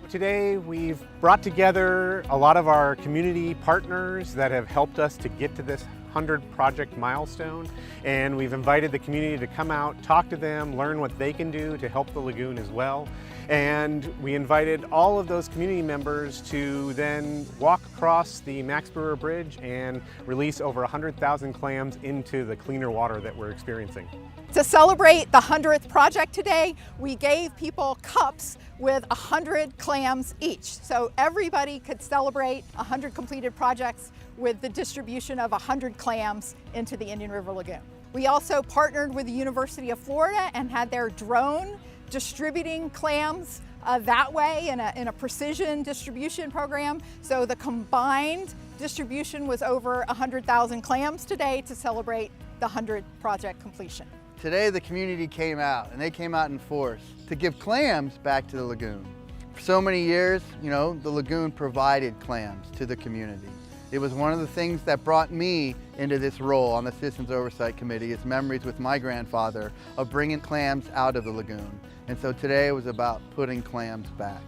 Today we've brought together a lot of our community partners that have helped us to get to this 100 project milestone, and we've invited the community to come out, talk to them, learn what they can do to help the lagoon as well. And we invited all of those community members to then walk across the Max Brewer Bridge and release over 100,000 clams into the cleaner water that we're experiencing. To celebrate the 100th project today, we gave people cups with 100 clams each. So everybody could celebrate 100 completed projects with the distribution of 100 clams into the Indian River Lagoon. We also partnered with the University of Florida and had their drone distributing clams that way in a precision distribution program. So the combined distribution was over 100,000 clams today to celebrate the 100 project completion. Today the community came out, and they came out in force to give clams back to the lagoon. For so many years, you know, the lagoon provided clams to the community. It was one of the things that brought me into this role on the Citizens Oversight Committee, is memories with my grandfather of bringing clams out of the lagoon. And so today it was about putting clams back.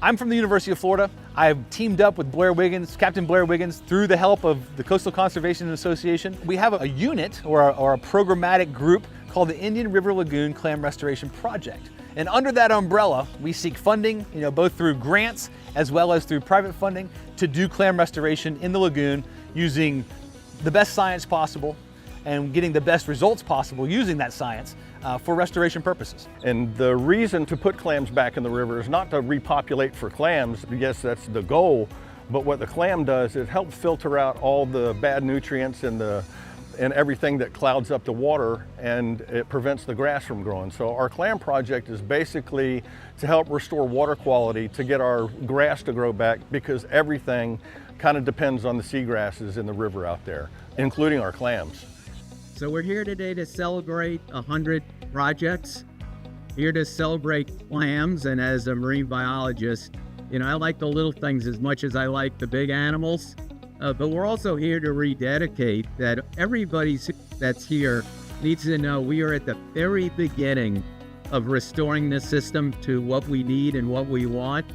I'm from the University of Florida. I've teamed up with Blair Wiggins, Captain Blair Wiggins, through the help of the Coastal Conservation Association. We have a unit or a programmatic group called the Indian River Lagoon Clam Restoration Project. And under that umbrella, we seek funding, both through grants as well as through private funding to do clam restoration in the lagoon using the best science possible and getting the best results possible using that science for restoration purposes. And the reason to put clams back in the river is not to repopulate for clams. Yes, that's the goal, but what the clam does, it helps filter out all the bad nutrients and everything that clouds up the water, and it prevents the grass from growing. So our clam project is basically to help restore water quality, to get our grass to grow back, because everything kind of depends on the seagrasses in the river out there, including our clams. So we're here today to celebrate 100 projects, here to celebrate clams, and as a marine biologist, I like the little things as much as I like the big animals. But we're also here to rededicate that everybody that's here needs to know we are at the very beginning of restoring the system to what we need and what we want.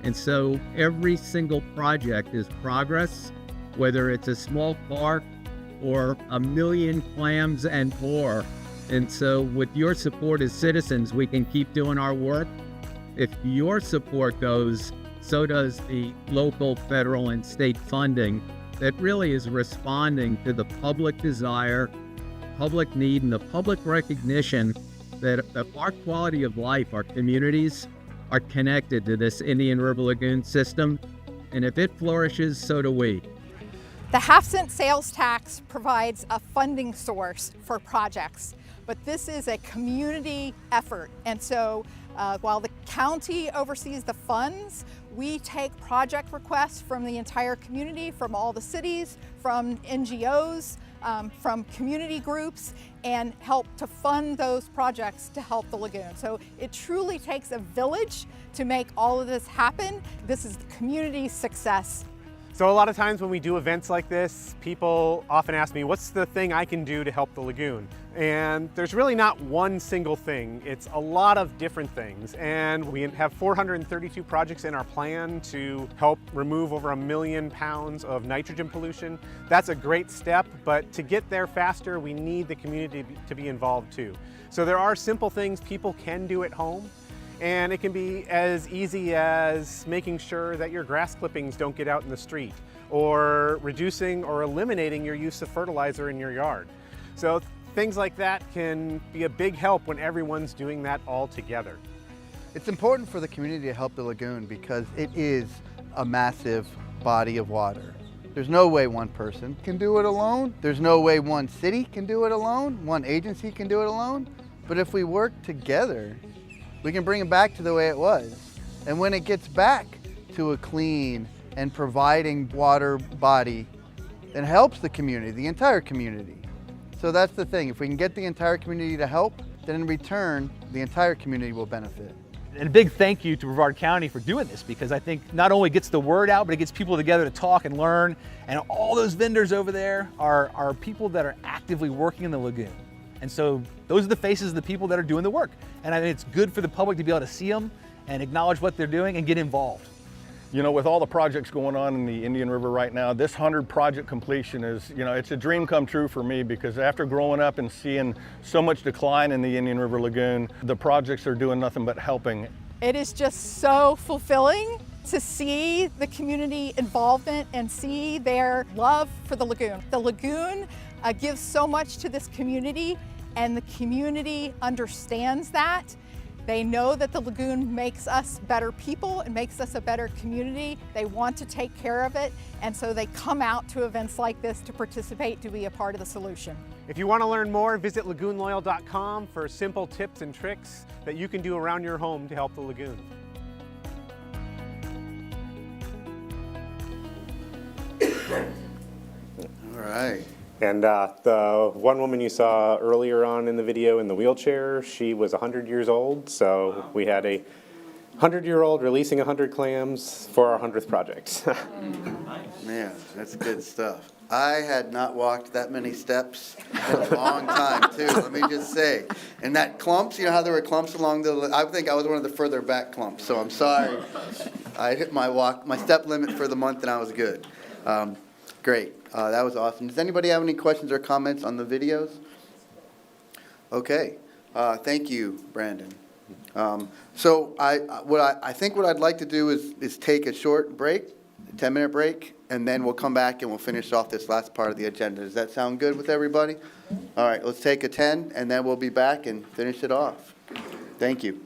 And so every single project is progress, whether it's a small park or 1 million clams and more. And so with your support as citizens, we can keep doing our work. If your support goes, so does the local, federal, and state funding that really is responding to the public desire, public need, and the public recognition that our quality of life, our communities, are connected to this Indian River Lagoon system. And if it flourishes, so do we. The half-cent sales tax provides a funding source for projects, but this is a community effort. And so while the county oversees the funds, we take project requests from the entire community, from all the cities, from NGOs, from community groups, and help to fund those projects to help the lagoon. So it truly takes a village to make all of this happen. This is the community's success. So a lot of times when we do events like this, people often ask me, what's the thing I can do to help the lagoon? And there's really not one single thing. It's a lot of different things. And we have 432 projects in our plan to help remove over 1 million pounds of nitrogen pollution. That's a great step, but to get there faster, we need the community to be involved too. So there are simple things people can do at home. And it can be as easy as making sure that your grass clippings don't get out in the street, or reducing or eliminating your use of fertilizer in your yard. So things like that can be a big help when everyone's doing that all together. It's important for the community to help the lagoon because it is a massive body of water. There's no way one person can do it alone. There's no way one city can do it alone. One agency can do it alone. But if we work together, we can bring it back to the way it was. And when it gets back to a clean and providing water body, it helps the community, the entire community. So that's the thing. If we can get the entire community to help, then in return, the entire community will benefit. And a big thank you to Brevard County for doing this, because I think not only gets the word out, but it gets people together to talk and learn. And all those vendors over there are people that are actively working in the lagoon. And so those are the faces of the people that are doing the work. And I mean, it's good for the public to be able to see them and acknowledge what they're doing and get involved. You know, with all the projects going on in the Indian River right now, this 100 project completion is, you know, it's a dream come true for me, because after growing up and seeing so much decline in the Indian River Lagoon, the projects are doing nothing but helping. It is just so fulfilling to see the community involvement and see their love for the lagoon. The lagoon gives so much to this community, and the community understands that. They know that the lagoon makes us better people and makes us a better community. They want to take care of it, and so they come out to events like this to participate, to be a part of the solution. If you want to learn more, visit lagoonloyal.com for simple tips and tricks that you can do around your home to help the lagoon. All right. And the one woman you saw earlier on in the video in the wheelchair, she was 100 years old. So we had a 100-year-old releasing 100 clams for our 100th project. Man, that's good stuff. I had not walked that many steps in a long time, too, let me just say. And that clumps, you know how there were clumps along the, I think I was one of the further back clumps, so I'm sorry. I hit my step limit for the month and I was good. Great, that was awesome. Does anybody have any questions or comments on the videos? Okay, thank you, Brandon. So I think what I'd like to do is take a short break, a 10-minute break, and then we'll come back and we'll finish off this last part of the agenda. Does that sound good with everybody? All right, let's take a 10, and then we'll be back and finish it off. Thank you.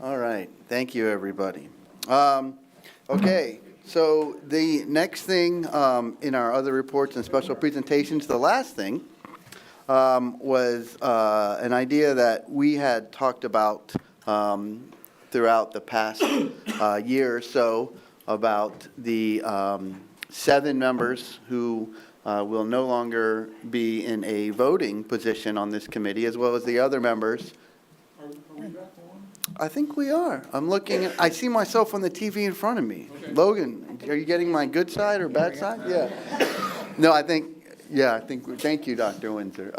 All right, thank you, everybody. Okay, so the next thing in our other reports and special presentations, the last thing was an idea that we had talked about throughout the past year or so about the 7 members who will no longer be in a voting position on this committee, as well as the other members. Are we back on? I think we are. I'm looking, I see myself on the TV in front of me. Okay. Logan, are you getting my good side or bad side? Yeah. No, I think, thank you, Dr. Windsor.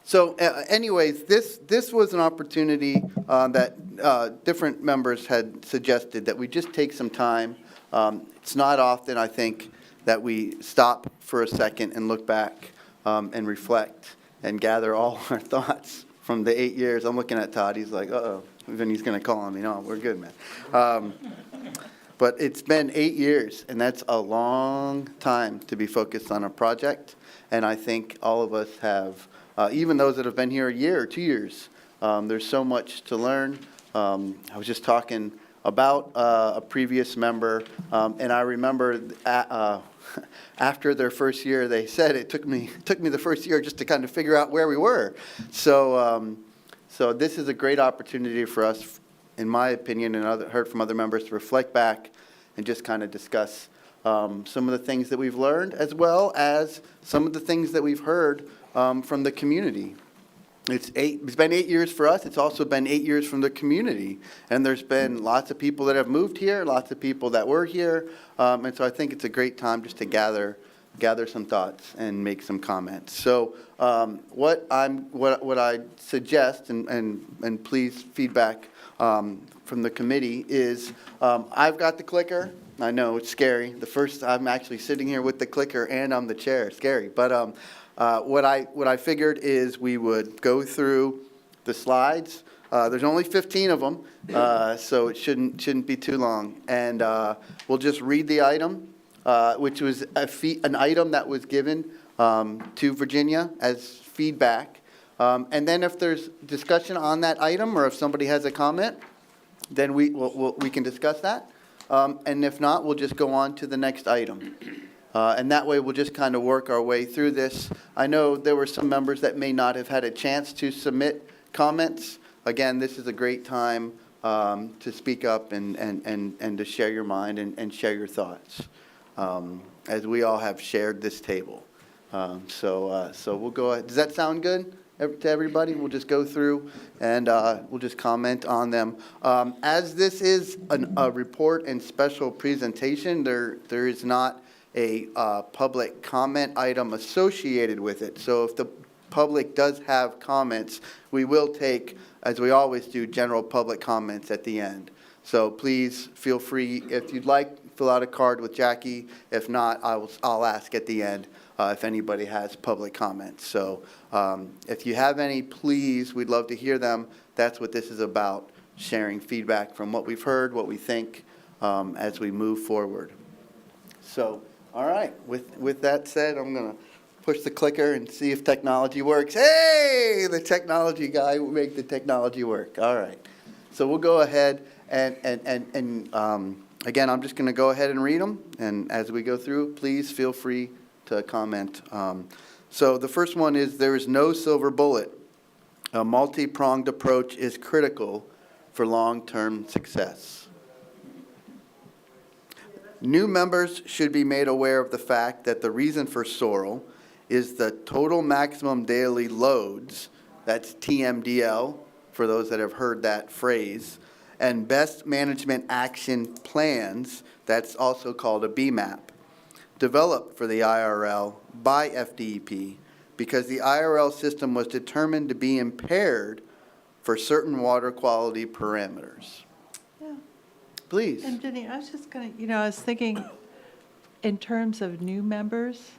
So anyways, this was an opportunity that different members had suggested that we just take some time. It's not often, I think, that we stop for a second and look back and reflect and gather all our thoughts from the 8 years. I'm looking at Todd. He's like, uh-oh. Then he's going to call on me. No, we're good, man. But it's been 8 years, and that's a long time to be focused on a project. And I think all of us have, even those that have been here a year or 2 years, there's so much to learn. I was just talking about a previous member, and I remember after their first year, they said it took me the first year just to kind of figure out where we were. So this is a great opportunity for us, in my opinion, and heard from other members, to reflect back and just kind of discuss some of the things that we've learned, as well as some of the things that we've heard from the community. It's been 8 years for us. It's also been 8 years from the community. And there's been lots of people that have moved here, lots of people that were here. And so I think it's a great time just to gather some thoughts and make some comments. So what I suggest, and please feedback from the committee, is I've got the clicker. I know it's scary. I'm actually sitting here with the clicker and I'm the chair. Scary. But what I figured is we would go through the slides. There's only 15 of them, so it shouldn't be too long. And we'll just read the item, which was an item that was given to Virginia as feedback. And then if there's discussion on that item, or if somebody has a comment, then we can discuss that. And if not, we'll just go on to the next item. And that way we'll just kind of work our way through this. I know there were some members that may not have had a chance to submit comments. Again, this is a great time to speak up and to share your mind and share your thoughts, as we all have shared this table. So we'll go ahead. Does that sound good to everybody? We'll just go through and we'll just comment on them. As this is a report and special presentation, there is not a public comment item associated with it. So if the public does have comments, we will take, as we always do, general public comments at the end. So please feel free, if you'd like, fill out a card with Jackie. If not, I'll ask at the end if anybody has public comments. So if you have any, please, we'd love to hear them. That's what this is about, sharing feedback from what we've heard, what we think, as we move forward. So, all right, with that said, I'm going to push the clicker and see if technology works. Hey, the technology guy will make the technology work. All right. So we'll go ahead and again, I'm just going to go ahead and read them. And as we go through, please feel free to comment. So the first one is, there is no silver bullet. A multi-pronged approach is critical for long-term success. New members should be made aware of the fact that the reason for SORL is the total maximum daily loads, that's TMDL, for those that have heard that phrase, and best management action plans, that's also called a BMAP, developed for the IRL by FDEP because the IRL system was determined to be impaired for certain water quality parameters. Please. And Jenny, I was just going to, I was thinking in terms of new members,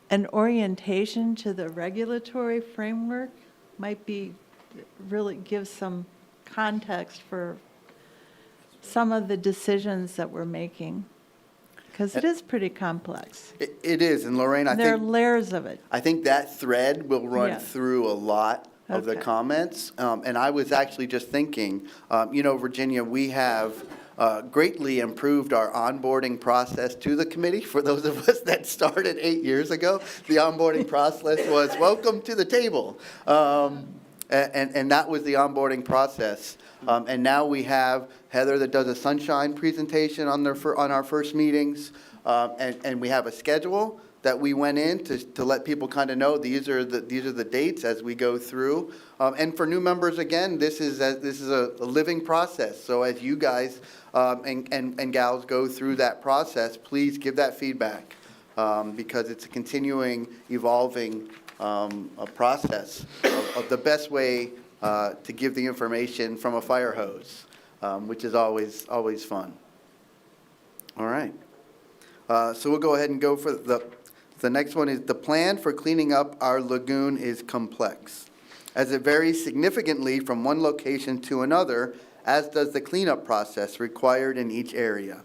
an orientation to the regulatory framework might be, really give some context for some of the decisions that we're making, because it is pretty complex. It is, and Lorraine, I think there are layers of it. I think that thread will run through a lot of the Okay. comments. And I was actually just thinking, Virginia, we have greatly improved our onboarding process to the committee. For those of us that started 8 years ago, the onboarding process was, welcome to the table. And that was the onboarding process. And now we have Heather that does a sunshine presentation on our first meetings. And we have a schedule that we went in to let people kind of know these are the dates as we go through. And for new members, again, this is a living process. So as you guys and gals go through that process, please give that feedback, because it's a continuing, evolving a process of the best way to give the information from a fire hose, which is always fun. All right. So we'll go ahead and go for the next one. Is the plan for cleaning up our lagoon is complex, as it varies significantly from one location to another, as does the cleanup process required in each area.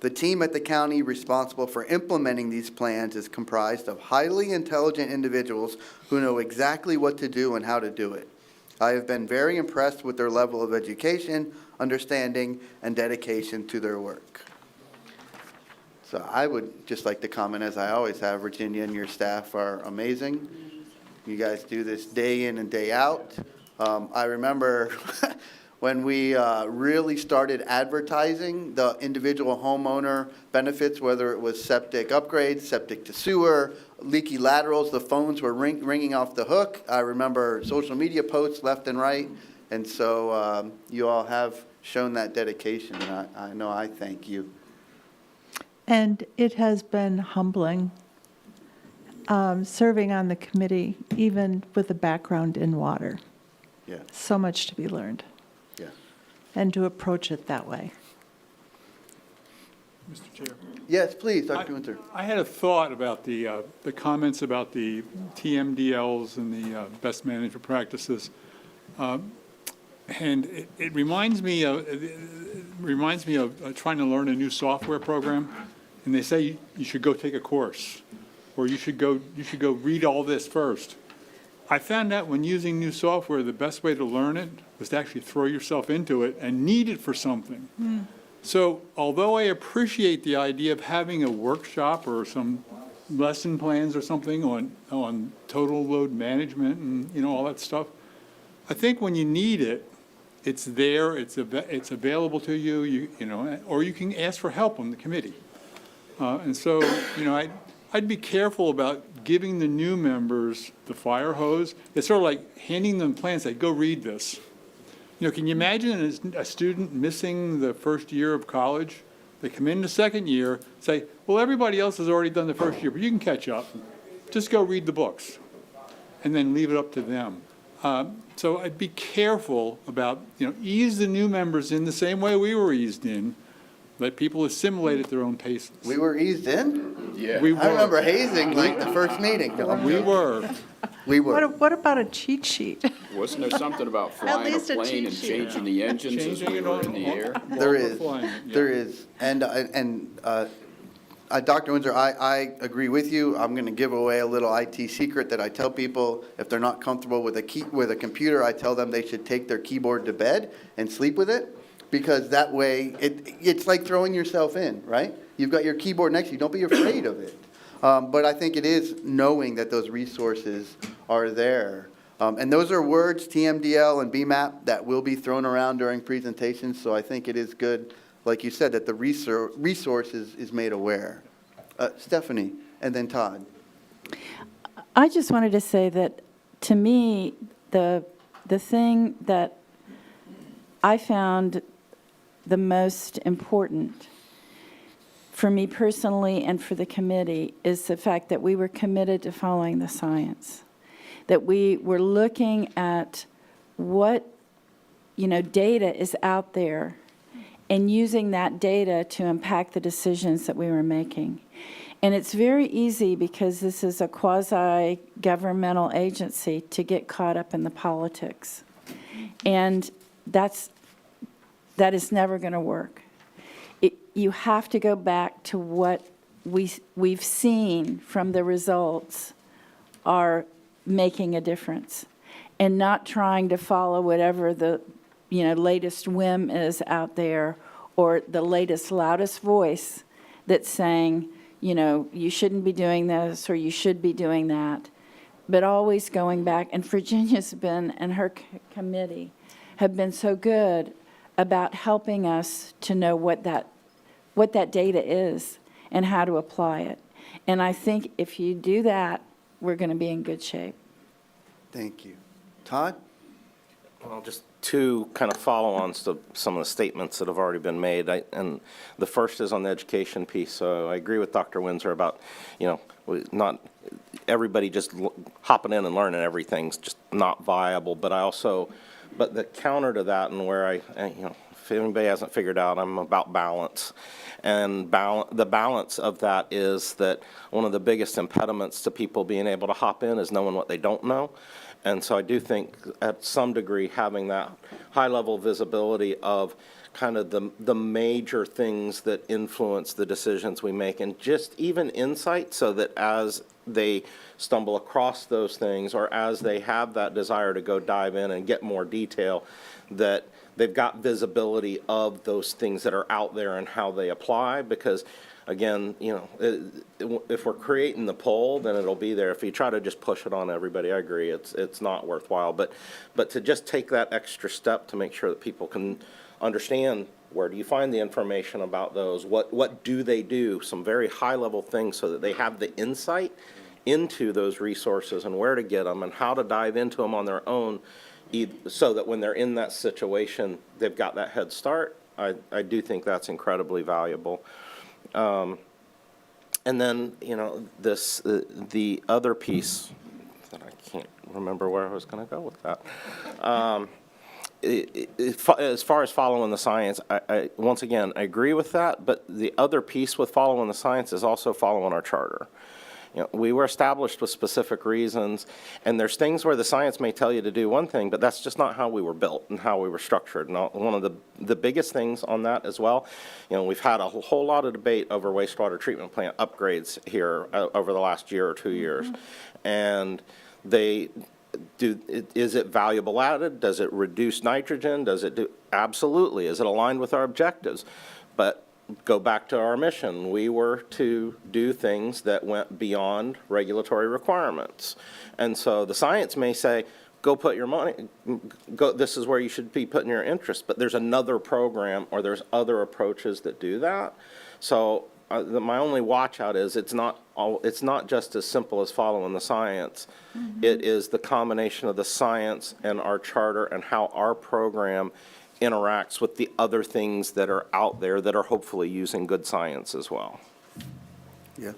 The team at the county responsible for implementing these plans is comprised of highly intelligent individuals who know exactly what to do and how to do it. I have been very impressed with their level of education, understanding, and dedication to their work. So I would just like to comment, as I always have, Virginia and your staff are amazing. You guys do this day in and day out. I remember when we really started advertising the individual homeowner benefits, whether it was septic upgrades, septic to sewer, leaky laterals, the phones were ringing off the hook. I remember social media posts left and right. And so you all have shown that dedication, and I know I thank you. And it has been humbling serving on the committee, even with a background in water. Yeah. So much to be learned. Yeah. And to approach it that way. Mr. Chair. Yes, please, Dr. Winter. I had a thought about the comments about the TMDLs and the best management practices. And it reminds me of trying to learn a new software program, and they say you should go take a course, or you should go read all this first. I found out when using new software, the best way to learn it was to actually throw yourself into it and need it for something. So although I appreciate the idea of having a workshop or some lesson plans or something on total load management and all that stuff, I think when you need it, it's there, it's available to you, or you can ask for help on the committee. And so, I'd be careful about giving the new members the fire hose. It's sort of like handing them plans, say, go read this. Can you imagine a student missing the first year of college? They come in the second year, say, well, everybody else has already done the first year, but you can catch up. Just go read the books, and then leave it up to them. So I'd be careful about, ease the new members in the same way we were eased in. Let people assimilate at their own paces. We were eased in? Yeah. We were. I remember hazing like the first meeting. We were. We were. What about a cheat sheet? Wasn't there something about flying a least a plane cheat and sheet. changing the engines as we were in the air? There is. And Dr. Windsor, I agree with you. I'm going to give away a little IT secret that I tell people if they're not comfortable with a computer, I tell them they should take their keyboard to bed and sleep with it, because that way it's like throwing yourself in, right? You've got your keyboard next to you. Don't be afraid of it. But I think it is knowing that those resources are there. And those are words, TMDL and BMAP, that will be thrown around during presentations. So I think it is good, like you said, that the resources is made aware. Stephanie, and then Todd. I just wanted to say that, to me, the thing that I found the most important for me personally and for the committee is the fact that we were committed to following the science, that we were looking at what, data is out there and using that data to impact the decisions that we were making. And it's very easy, because this is a quasi-governmental agency, to get caught up in the politics. And that is never going to work. You have to go back to what we've seen from the results are making a difference. and not trying to follow whatever the, latest whim is out there, or the latest, loudest voice that's saying, you shouldn't be doing this or you should be doing that, but always going back. And Virginia's been, and her committee have been so good about helping us to know what that data is and how to apply it. And I think if you do that, we're going to be in good shape. Thank you. Todd? Well, just two kind of follow-ons to some of the statements that have already been made. And the first is on the education piece. So I agree with Dr. Windsor about, not everybody just hopping in and learning everything's just not viable. But the counter to that, and where if anybody hasn't figured out, I'm about balance. And the balance of that is that one of the biggest impediments to people being able to hop in is knowing what they don't know. And so I do think at some degree having that high-level visibility of kind of the major things that influence the decisions we make, and just even insight, so that as they stumble across those things, or as they have that desire to go dive in and get more detail, that they've got visibility of those things that are out there and how they apply. Because again, if we're creating the poll, then it'll be there. If you try to just push it on everybody, I agree, it's not worthwhile. But to just take that extra step to make sure that people can understand, where do you find the information about those? What do they do? Some very high-level things, so that they have the insight into those resources and where to get them and how to dive into them on their own, so that when they're in that situation, they've got that head start. I do think that's incredibly valuable. And then, the other piece that I can't remember where I was going to go with that. As far as following the science, I once again, I agree with that, but the other piece with following the science is also following our charter. We were established with specific reasons, and there's things where the science may tell you to do one thing, but that's just not how we were built and how we were structured. And one of the biggest things on that as well, we've had a whole lot of debate over wastewater treatment plant upgrades here over the last year or 2 years. And is it valuable added? Does it reduce nitrogen? Does it do? Absolutely. Is it aligned with our objectives? But go back to our mission. We were to do things that went beyond regulatory requirements. And so the science may say, go put your money, this is where you should be putting your interest. But there's another program, or there's other approaches that do that. So my only watch out is it's not just as simple as following the science. It is the combination of the science and our charter and how our program interacts with the other things that are out there that are hopefully using good science as well. Yeah.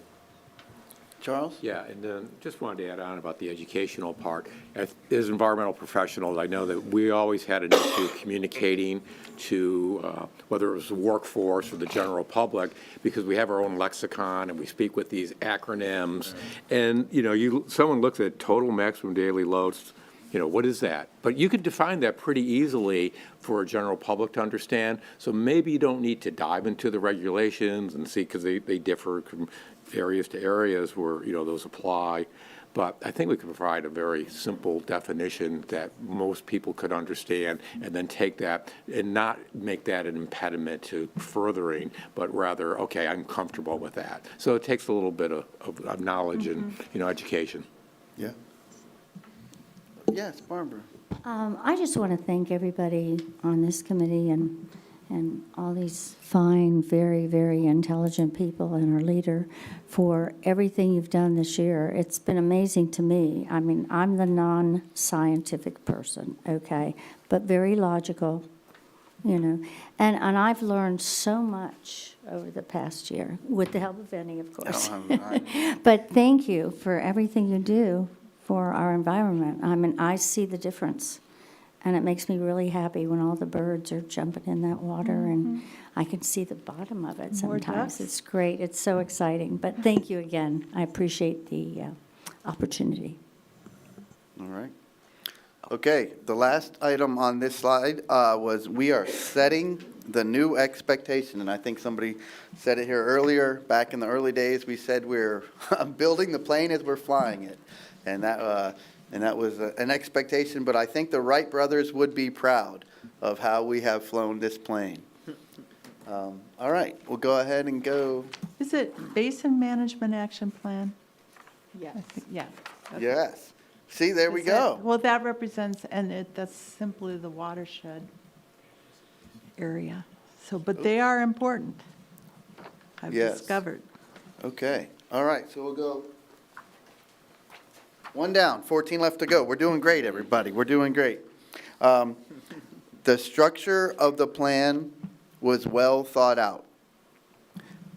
Charles? Yeah, and then just wanted to add on about the educational part. As environmental professionals, I know that we always had an issue communicating to whether it was the workforce or the general public, because we have our own lexicon and we speak with these acronyms. Right. And someone looks at total maximum daily loads. What is that? But you can define that pretty easily for a general public to understand. So maybe you don't need to dive into the regulations and see, because they differ from areas to areas where, those apply. But I think we can provide a very simple definition that most people could understand, and then take that and not make that an impediment to furthering, but rather, okay, I'm comfortable with that. So it takes a little bit of knowledge and, education. Yeah. Yes, Barbara. I just want to thank everybody on this committee and all these fine, very, very intelligent people and our leader for everything you've done this year. It's been amazing to me. I mean, I'm the non-scientific person, okay, but very logical, and I've learned so much over the past year, with the help of Benny, of course. But thank you for everything you do for our environment. I mean, I see the difference, and it makes me really happy when all the birds are jumping in that water, and I can see the bottom of it sometimes. It's great. It's so exciting. But thank you again. I appreciate the opportunity. All right. Okay, the last item on this slide was we are setting the new expectation, and I think somebody said it here earlier. Back in the early days, we said we're building the plane as we're flying it. And that And that was an expectation, but I think the Wright brothers would be proud of how we have flown this plane. All right, we'll go ahead and go. Is it Basin Management Action Plan? Yes. Yeah. okay. Yes. See, there we Is that- go. Well, that represents, and that's simply the watershed area. So, but they are important, I've Yes. discovered. Okay, all right, so we'll go one down, 14 left to go. We're doing great, everybody, we're doing great. The structure of the plan was well thought out.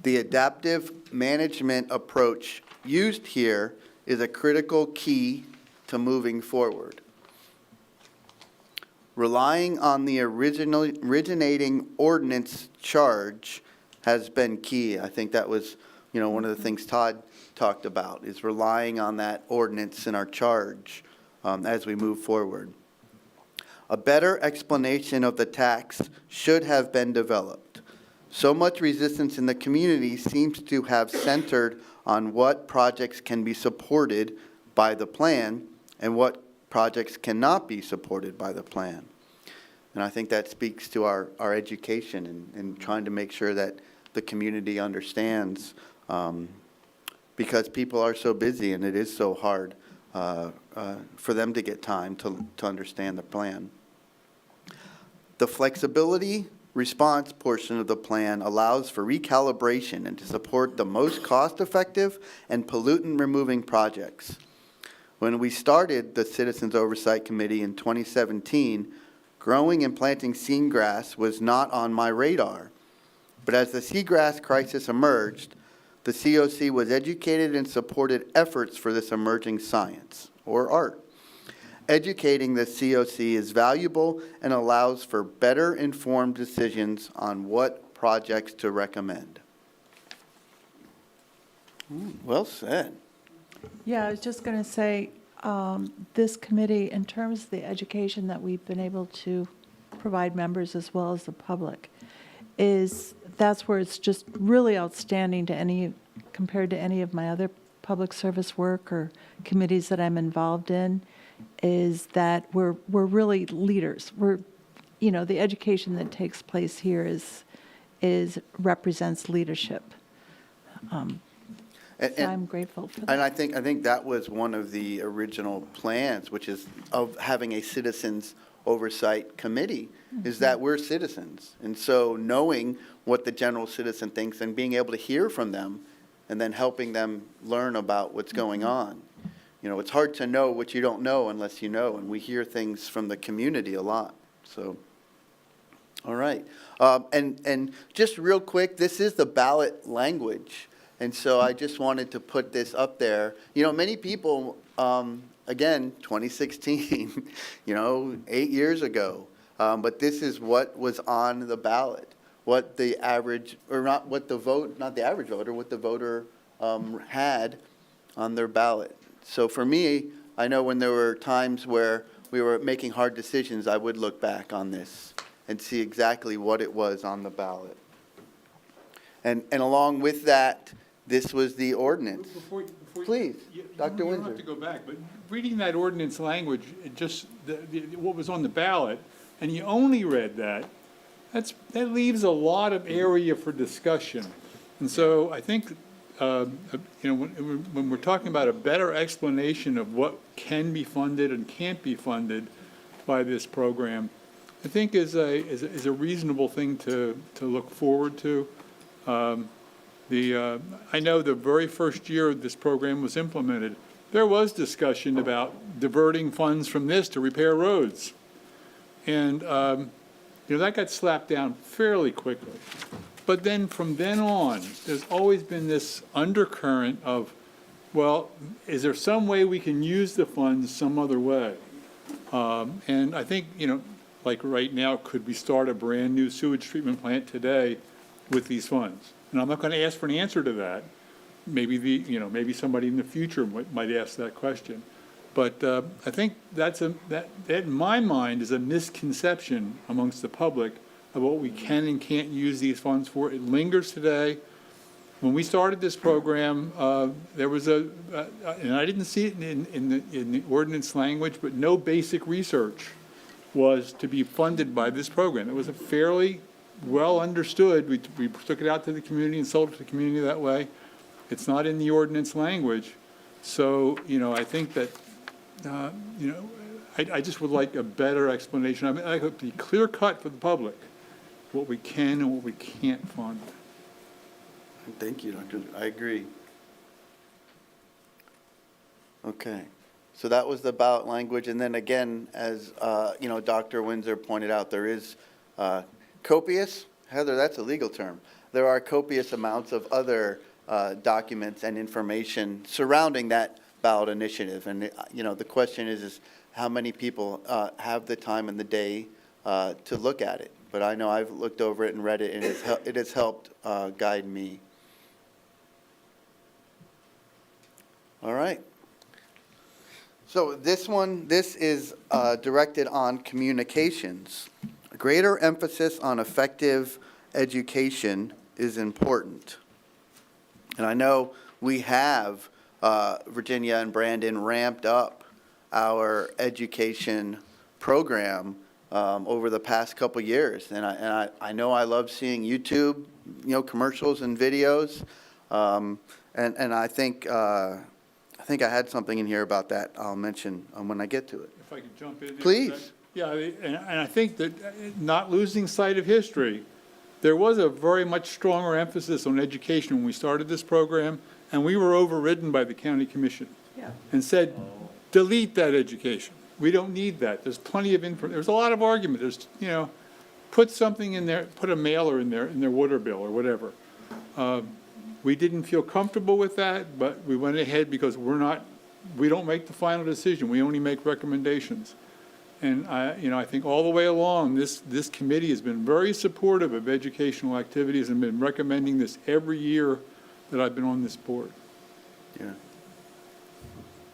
The adaptive management approach used here is a critical key to moving forward. Relying on the originating ordinance charge has been key. I think that was, one of the things Todd talked about, is relying on that ordinance in our charge as we move forward. A better explanation of the tax should have been developed. So much resistance in the community seems to have centered on what projects can be supported by the plan and what projects cannot be supported by the plan. And I think that speaks to our education and trying to make sure that the community understands, because people are so busy and it is so hard for them to get time to understand the plan. The flexibility response portion of the plan allows for recalibration and to support the most cost-effective and pollutant-removing projects. When we started the Citizens Oversight Committee in 2017, growing and planting seagrass was not on my radar. But as the seagrass crisis emerged, the COC was educated and supported efforts for this emerging science, or art. Educating the COC is valuable and allows for better informed decisions on what projects to recommend. Well said. Yeah, I was just going to say, this committee, in terms of the education that we've been able to provide members as well as the public, that's where it's just really outstanding compared to any of my other public service work or committees that I'm involved in, is that we're really leaders. The education that takes place here represents leadership. So I'm grateful for that. And I think that was one of the original plans, which is of having a citizens oversight committee, is that we're citizens. And so knowing what the general citizen thinks and being able to hear from them and then helping them learn about what's going on. It's hard to know what you don't know unless you know, and we hear things from the community a lot. So, all right. And just real quick, this is the ballot language. And so I just wanted to put this up there. Many people, again, 2016, 8 years ago, but this is what was on the ballot, what the average, or not what the vote, not the average voter, what the voter had on their ballot. So for me, I know when there were times where we were making hard decisions, I would look back on this and see exactly what it was on the ballot. And along with that, this was the ordinance. Please, Dr. Windsor. You don't have to go back, but reading that ordinance language, what was on the ballot, and you only read that leaves a lot of area for discussion. And so I think, when we're talking about a better explanation of what can be funded and can't be funded by this program, I think is a reasonable thing to look forward to. I know the very first year this program was implemented, there was discussion about diverting funds from this to repair roads. And, that got slapped down fairly quickly. But then from then on, there's always been this undercurrent of, well, is there some way we can use the funds some other way? And I think, like right now, could we start a brand new sewage treatment plant today with these funds? And I'm not going to ask for an answer to that. Maybe maybe somebody in the future might ask that question. But I think that in my mind is a misconception amongst the public of what we can and can't use these funds for. It lingers today. when we started this program, there was and I didn't see it in the ordinance language, but no basic research was to be funded by this program. It was a fairly well understood. We took it out to the community and sold it to the community that way. It's not in the ordinance language. So, I think that, I just would like a better explanation. I mean, I hope to be clear cut for the public, what we can and what we can't fund. Thank you, Doctor. I agree. Okay. So that was the ballot language. And then again, as, Dr. Windsor pointed out, there is copious, Heather, that's a legal term. There are copious amounts of other documents and information surrounding that ballot initiative. And, the question is how many people have the time in the day to look at it. But I know I've looked over it and read it, and it has helped guide me. All right. So this is directed on communications. A greater emphasis on effective education is important. And I know we have, Virginia and Brandon, ramped up our education program over the past couple years. And I know I love seeing YouTube, commercials and videos. And I think I had something in here about that I'll mention when I get to it. If I could jump in there. Please. Yeah, and I think that not losing sight of history, there was a very much stronger emphasis on education when we started this program, and we were overridden by the county commission. Yeah. And said, delete that education. We don't need that. There's plenty of information. There's a lot of argument. There's, put something in there, put a mailer in their water bill or whatever. We didn't feel comfortable with that, but we went ahead because we don't make the final decision. We only make recommendations. And I think all the way along, this committee has been very supportive of educational activities and been recommending this every year that I've been on this board. Yeah.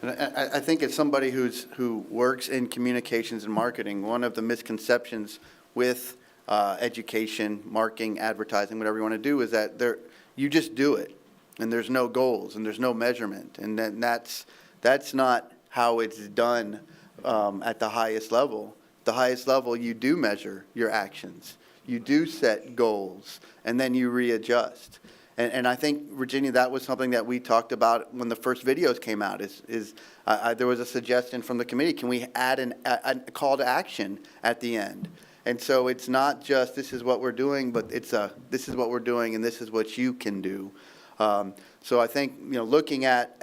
And I think as somebody who works in communications and marketing, one of the misconceptions with education, marketing, advertising, whatever you want to do, is that you just do it, and there's no goals, and there's no measurement, and then that's not how it's done at the highest level. The highest level, you do measure your actions, you do set goals, and then you readjust. And I think, Virginia, that was something that we talked about when the first videos came out. There was a suggestion from the committee: can we add a call to action at the end? And so it's not just this is what we're doing, but it's this is what we're doing, and this is what you can do. So I think looking at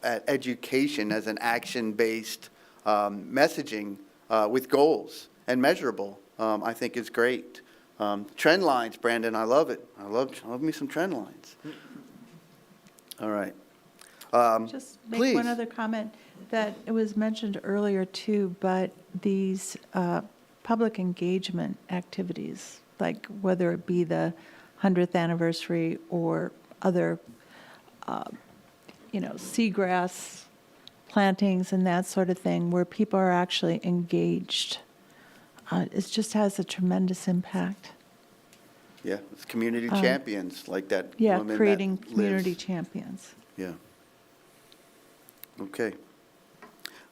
education as an action-based messaging with goals and measurable, I think is great. Trend lines, Brandon, I love it. I love me some trend lines. All right. Just make please. one other comment that it was mentioned earlier too, but these public engagement activities, like whether it be the 100th anniversary or other, seagrass plantings and that sort of thing, where people are actually engaged. It just has a tremendous impact. Yeah, it's community champions like that. Yeah, woman creating that community lives. champions. Yeah. Okay.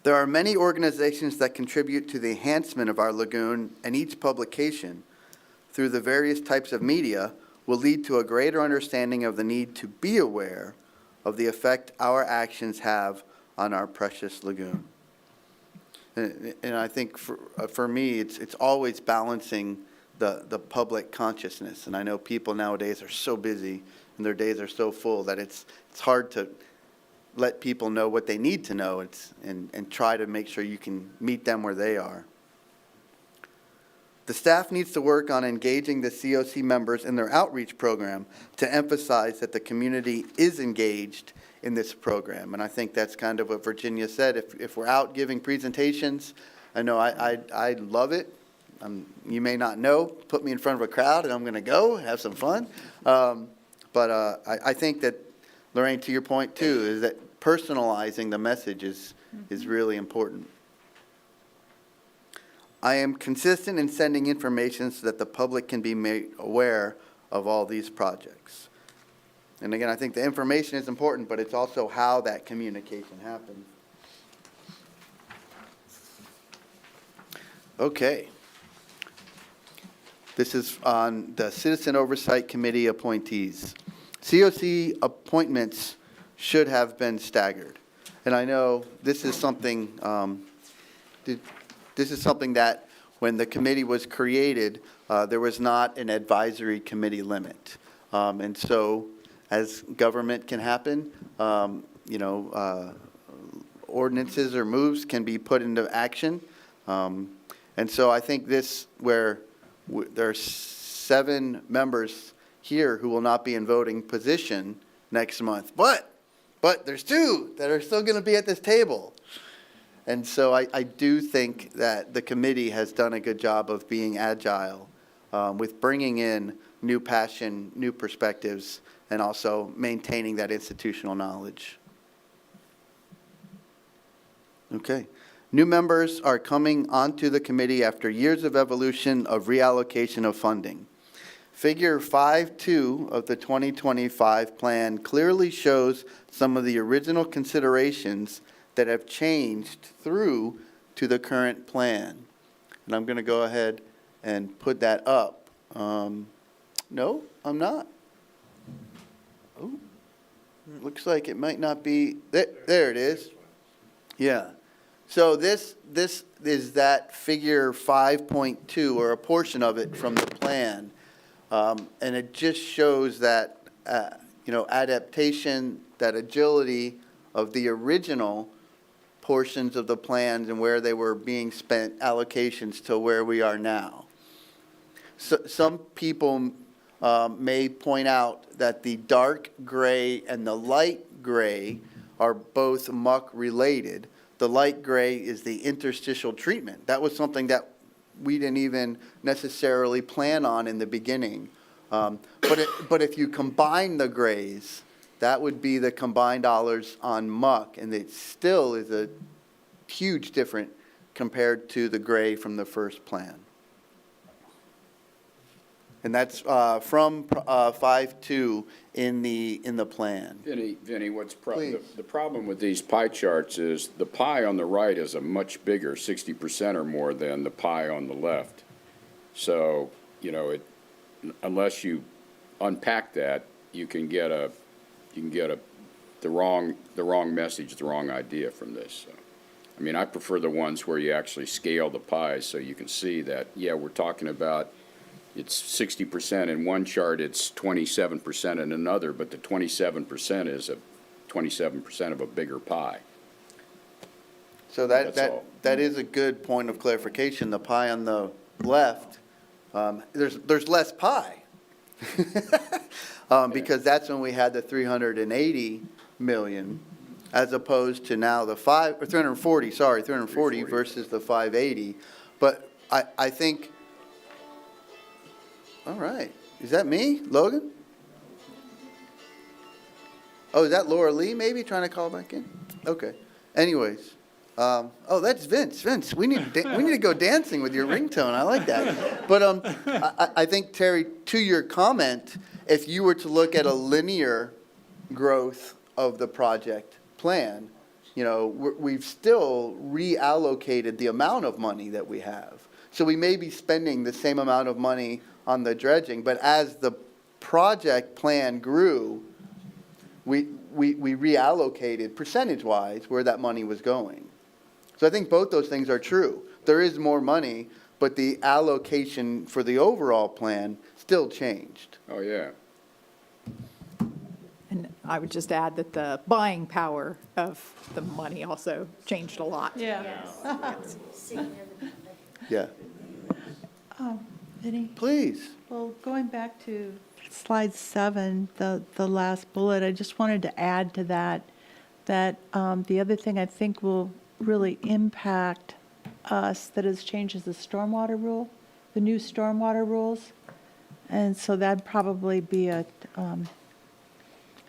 There are many organizations that contribute to the enhancement of our lagoon, and each publication, through the various types of media, will lead to a greater understanding of the need to be aware of the effect our actions have on our precious lagoon. And I think for me, it's always balancing the public consciousness. And I know people nowadays are so busy and their days are so full that it's hard to let people know what they need to know and try to make sure you can meet them where they are. The staff needs to work on engaging the COC members in their outreach program to emphasize that the community is engaged in this program. And I think that's kind of what Virginia said. If we're out giving presentations, I know I love it. You may not know, put me in front of a crowd and I'm going to go have some fun. But I think that, Lorraine, to your point too, is that personalizing the message is really important. I am consistent in sending information so that the public can be made aware of all these projects. And again, I think the information is important, but it's also how that communication happens. Okay. This is on the Citizen Oversight Committee appointees. COC appointments should have been staggered. And I know this is something, that when the committee was created, there was not an advisory committee limit. And so as government can happen, ordinances or moves can be put into action. And so I think this, where there are 7 members here who will not be in voting position next month, but there's 2 that are still going to be at this table. And so I do think that the committee has done a good job of being agile with bringing in new passion, new perspectives, and also maintaining that institutional knowledge. Okay. New members are coming onto the committee after years of evolution of reallocation of funding. Figure 5.2 of the 2025 plan clearly shows some of the original considerations that have changed through to the current plan. And I'm going to go ahead and put that up. No, I'm not. Oh, looks like it might not be. There it is. Yeah. So this is that figure 5.2, or a portion of it from the plan. And it just shows that, adaptation, that agility of the original portions of the plans and where they were being spent, allocations to where we are now. So, some people may point out that the dark gray and the light gray are both muck related. The light gray is the interstitial treatment. That was something that we didn't even necessarily plan on in the beginning. But if you combine the grays, that would be the combined dollars on muck, and it still is a huge difference compared to the gray from the first plan. And that's from 5.2 in the plan. Vinny, the problem with these pie charts is the pie on the right is a much bigger, 60% or more, than the pie on the left. So, unless you unpack that, you can get the wrong message, the wrong idea from this. So, I prefer the ones where you actually scale the pies so you can see that, yeah, we're talking about it's 60% in one chart, it's 27% in another, but the 27% is 27% of a bigger pie. So that is a good point of clarification. The pie on the left, there's less pie. Because that's when we had the 380 million, as opposed to now the 340 versus the 580. But I think, all right, is that me, Logan? Oh, is that Laura Lee maybe trying to call back in? Okay. Anyways, that's Vince. Vince, we need to go dancing with your ringtone. I like that. But I think, Terry, to your comment, if you were to look at a linear growth of the project plan, we've still reallocated the amount of money that we have. So we may be spending the same amount of money on the dredging, but as the project plan grew, we reallocated percentage-wise where that money was going. So I think both those things are true. There is more money, but the allocation for the overall plan still changed. Oh, yeah. And I would just add that the buying power of the money also changed a lot. Yeah. Yeah. Vinny? Please. Well, going back to slide 7, the last bullet, I just wanted to add to that the other thing I think will really impact us that has changed is the stormwater rule, the new stormwater rules. And so that'd probably be an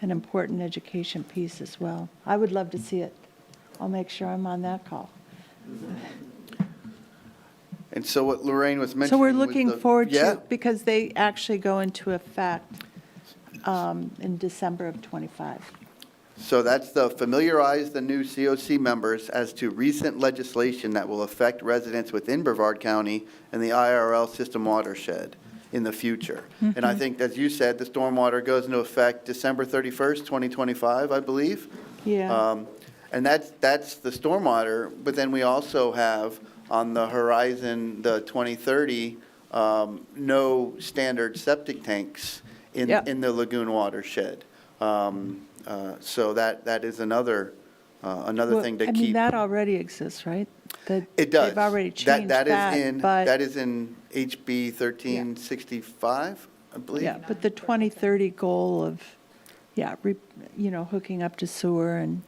important education piece as well. I would love to see it. I'll make sure I'm on that call. And so what Lorraine was mentioning. So we're looking forward to, because they actually go into effect in December of '25. So that's the familiarize the new COC members as to recent legislation that will affect residents within Brevard County and the IRL system watershed in the future. And I think, as you said, the stormwater goes into effect December 31st, 2025, I believe. Yeah. And that's the stormwater, but then we also have on the horizon, the 2030, no standard septic tanks in the Lagoon watershed. So that is another thing to I keep. mean, that already exists, right? It does. They've already changed that, but. That is in HB 1365, I believe. Yeah, but the 2030 goal of, hooking up to sewer and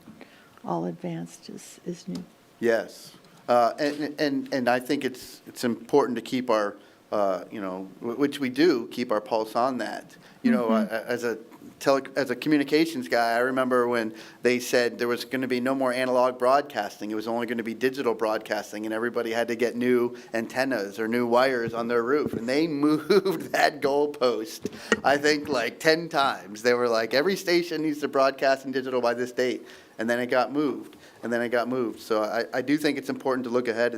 all advanced is new. Yes. And I think it's important to keep our, which we do, keep our pulse on that. As a communications guy, I remember when they said there was going to be no more analog broadcasting. It was only going to be digital broadcasting, and everybody had to get new antennas or new wires on their roof. And they moved that goalpost, I think, like 10 times. They were like, every station needs to broadcast in digital by this date. And then it got moved, So I do think it's important to look ahead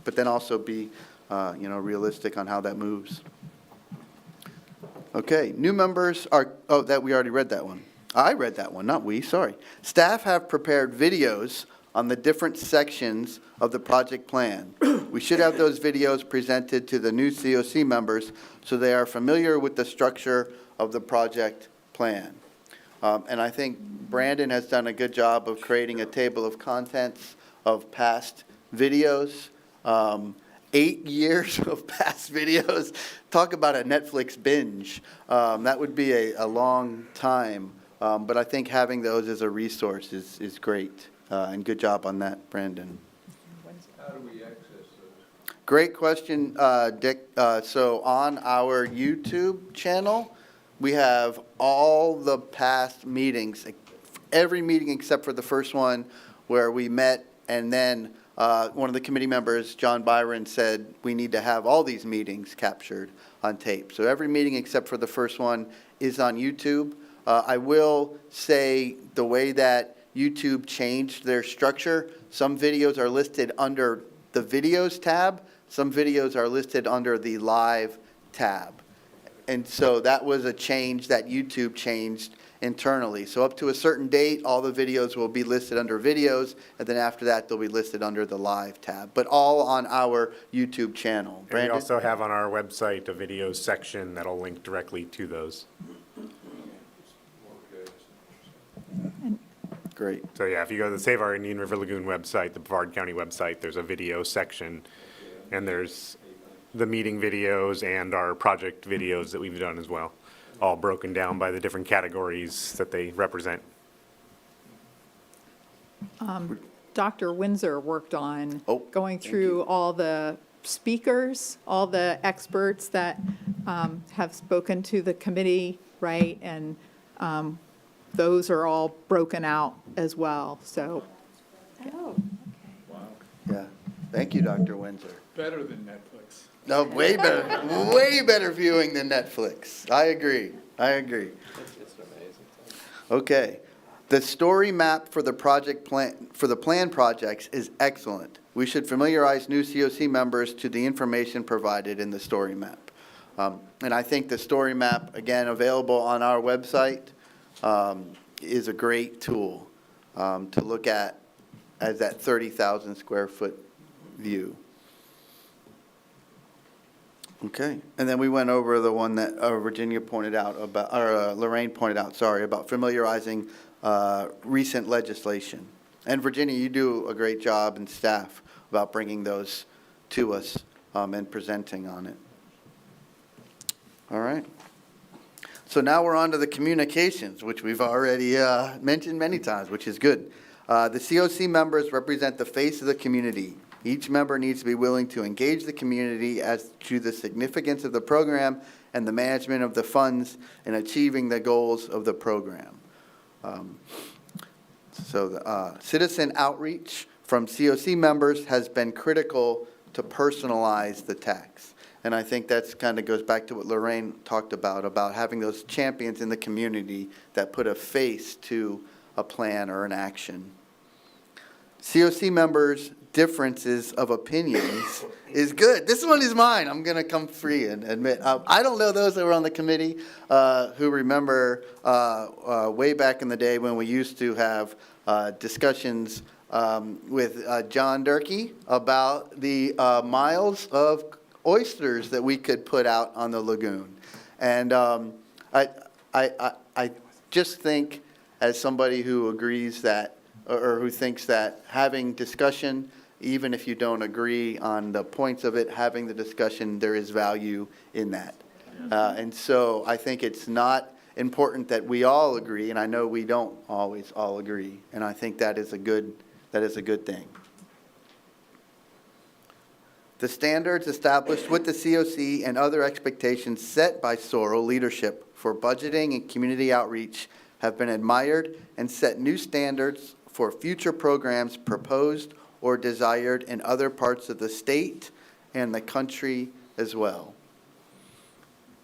but then also be, realistic on how that moves. Okay, new members are, we already read that one. I read that one, not we, sorry. Staff have prepared videos on the different sections of the project plan. We should have those videos presented to the new COC members so they are familiar with the structure of the project plan. And I think Brandon has done a good job of creating a table of contents of past videos. 8 years of past videos. Talk about a Netflix binge. That would be a long time. But I think having those as a resource is great. And good job on that, Brandon. How do we access those? Great question, Dick. So on our YouTube channel, we have all the past meetings, every meeting except for the first one where we met, and then one of the committee members, John Byron, said we need to have all these meetings captured on tape. So every meeting except for the first one is on YouTube. I will say the way that YouTube changed their structure, some videos are listed under the videos tab, some videos are listed under the live tab. And so that was a change that YouTube changed internally. So up to a certain date, all the videos will be listed under videos, and then after that, they'll be listed under the live tab, but all on our YouTube channel. And we Brandon? also have on our website a videos section that'll link directly to those. Great. So yeah, if you go to the Save Our Indian River Lagoon website, the Brevard County website, there's a video section, and there's the meeting videos and our project videos that we've done as well, all broken down by the different categories that they represent. Dr. Windsor worked on going through all the speakers, all the experts that have spoken to the committee, right? And those are all broken out as well, so. Yeah. Thank you, Dr. Windsor. Better than Netflix. No, way better viewing than Netflix. I agree. It's amazing. Okay. The story map for the plan projects is excellent. We should familiarize new COC members to the information provided in the story map. And I think the story map, again, available on our website, is a great tool to look at as that 30,000 square foot view. Okay, and then we went over the one that Virginia pointed out about, or Lorraine pointed out, sorry, about familiarizing recent legislation. And Virginia, you do a great job, and staff, about bringing those to us and presenting on it. All right. So now we're on to the communications, which we've already mentioned many times, which is good. The COC members represent the face of the community. Each member needs to be willing to engage the community as to the significance of the program and the management of the funds in achieving the goals of the program. Citizen outreach from COC members has been critical to personalize the tax. And I think that's kind of goes back to what Lorraine talked about having those champions in the community that put a face to a plan or an action. COC members' differences of opinions is good. This one is mine. I'm going to come free and admit. I don't know those that were on the committee who remember way back in the day when we used to have discussions with John Durkee about the miles of oysters that we could put out on the lagoon. And I just think, as somebody who agrees that, or who thinks that having discussion, even if you don't agree on the points of it, having the discussion, there is value in that. And so I think it's not important that we all agree, and I know we don't always all agree, and I think that is a good thing. The standards established with the COC and other expectations set by Sorrel leadership for budgeting and community outreach have been admired and set new standards for future programs proposed or desired in other parts of the state and the country as well.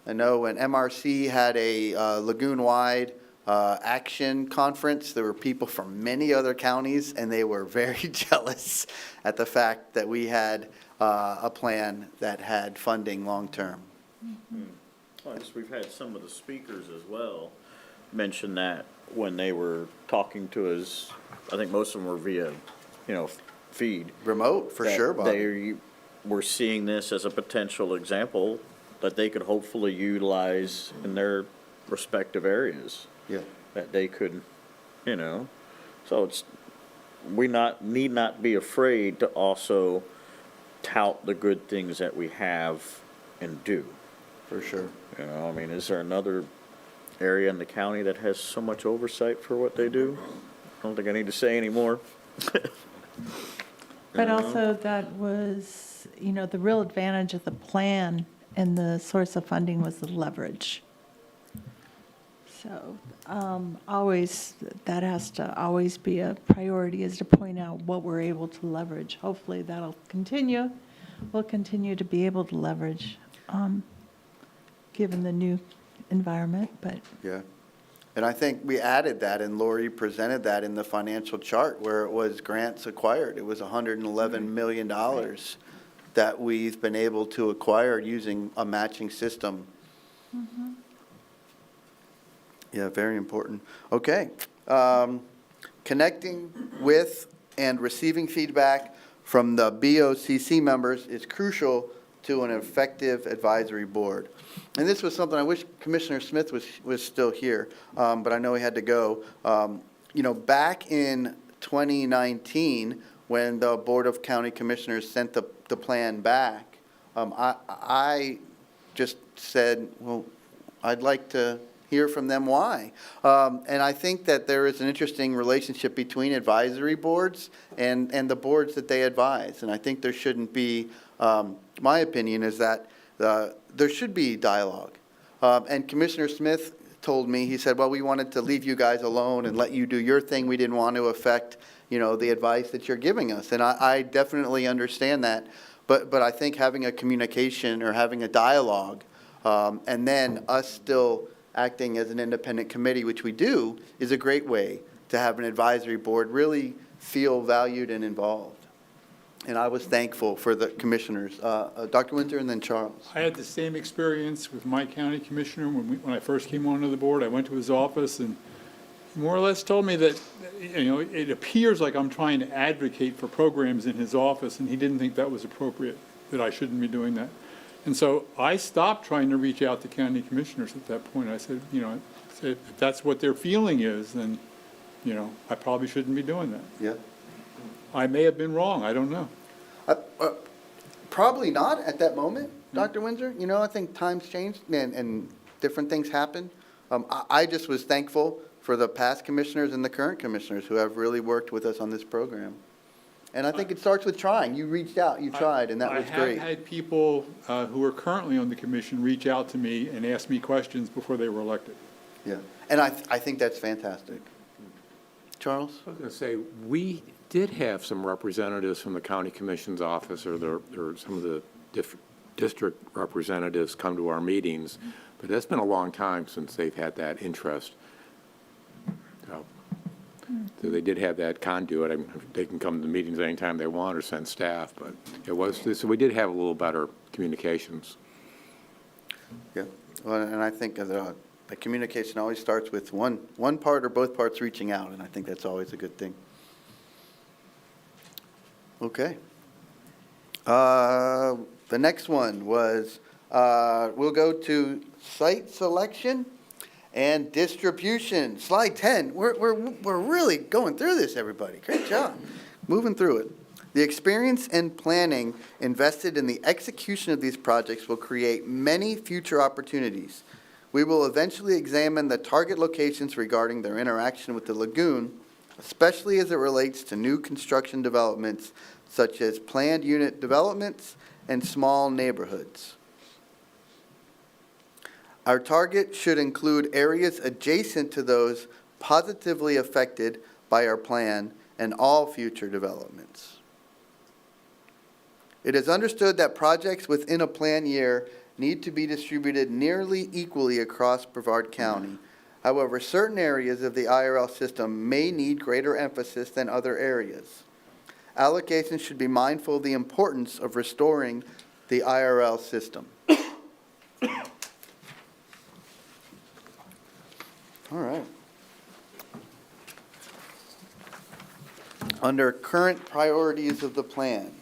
I know when MRC had a lagoon-wide action conference, there were people from many other counties, and they were very jealous at the fact that we had a plan that had funding long-term. Well, we've had some of the speakers as well mention that when they were talking to us. I think most of them were via, feed. Remote, for sure, Bob. They were seeing this as a potential example that they could hopefully utilize in their respective areas. Yeah. That they could, so we need not be afraid to also tout the good things that we have and do. For sure. Is there another area in the county that has so much oversight for what they do? I don't think I need to say any more. But also that was, the real advantage of the plan and the source of funding was the leverage. So always, that has to always be a priority, is to point out what we're able to leverage. Hopefully that'll continue. We'll continue to be able to leverage given the new environment, but. Yeah. And I think we added that, and Lori presented that in the financial chart where it was grants acquired. It was $111 million that we've been able to acquire using a matching system. Mm-hmm. Yeah, very important. Okay. Connecting with and receiving feedback from the BOCC members is crucial to an effective advisory board. And this was something I wish Commissioner Smith was still here, but I know he had to go. Back in 2019, when the Board of County Commissioners sent the plan back, I just said, well, I'd like to hear from them why. And I think that there is an interesting relationship between advisory boards and the boards that they advise. And I think there shouldn't be, my opinion is that there should be dialogue. And Commissioner Smith told me, he said, well, we wanted to leave you guys alone and let you do your thing. We didn't want to affect, the advice that you're giving us. And I definitely understand that. But I think having a communication or having a dialogue, and then us still acting as an independent committee, which we do, is a great way to have an advisory board really feel valued and involved. And I was thankful for the commissioners. Dr. Winter and then Charles. I had the same experience with my county commissioner when I first came onto the board. I went to his office and he more or less told me that, it appears like I'm trying to advocate for programs in his office, and he didn't think that was appropriate, that I shouldn't be doing that. And so I stopped trying to reach out to county commissioners at that point. I said, if that's what their feeling is, then, I probably shouldn't be doing that. Yeah. I may have been wrong. I don't know. Probably not at that moment, Dr. Windsor. I think times changed and different things happen. I just was thankful for the past commissioners and the current commissioners who have really worked with us on this program. And I think it starts with trying. You reached out, you tried, and that was great. I have had people who are currently on the commission reach out to me and ask me questions before they were elected. Yeah, and I think that's fantastic. Charles? I was going to say, we did have some representatives from the county commission's office or some of the district representatives come to our meetings, but that's been a long time since they've had that interest. So they did have that conduit. I mean, they can come to the meetings anytime they want or send staff, but so we did have a little better communications. Yeah, well, and I think the communication always starts with one part or both parts reaching out, and I think that's always a good thing. Okay. The next one was, we'll go to site selection and distribution. Slide 10. We're really going through this, everybody. Great job. Moving through it. The experience and planning invested in the execution of these projects will create many future opportunities. We will eventually examine the target locations regarding their interaction with the lagoon, especially as it relates to new construction developments such as planned unit developments and small neighborhoods. Our target should include areas adjacent to those positively affected by our plan and all future developments. It is understood that projects within a plan year need to be distributed nearly equally across Brevard County. However, certain areas of the IRL system may need greater emphasis than other areas. Allocations should be mindful of the importance of restoring the IRL system. All right. Under current priorities of the plan,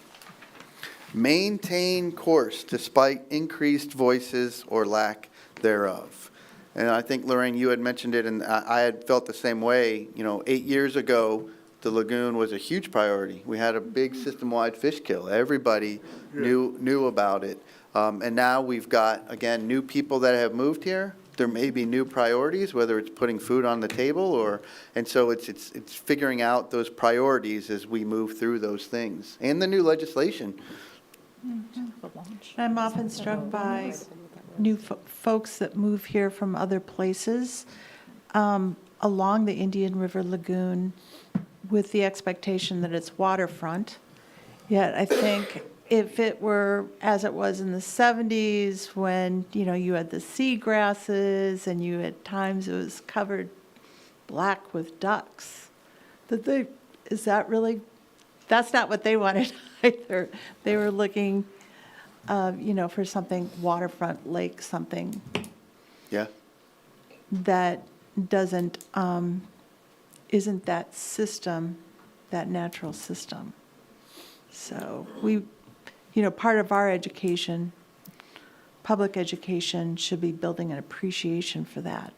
maintain course despite increased voices or lack thereof. And I think, Lorraine, you had mentioned it, and I had felt the same way. 8 years ago, the lagoon was a huge priority. We had a big system-wide fish kill. Everybody knew about it. And now we've got, again, new people that have moved here. There may be new priorities, whether it's putting food on the table and so it's figuring out those priorities as we move through those things. And the new legislation. I'm often struck by new folks that move here from other places along the Indian River Lagoon with the expectation that it's waterfront. Yet I think if it were as it was in the 70s when, you had the seagrasses and you had times it was covered black with ducks, that's not what they wanted either. They were looking, for something waterfront lake, something that isn't that system, that natural system. So part of our education, public education, should be building an appreciation for that.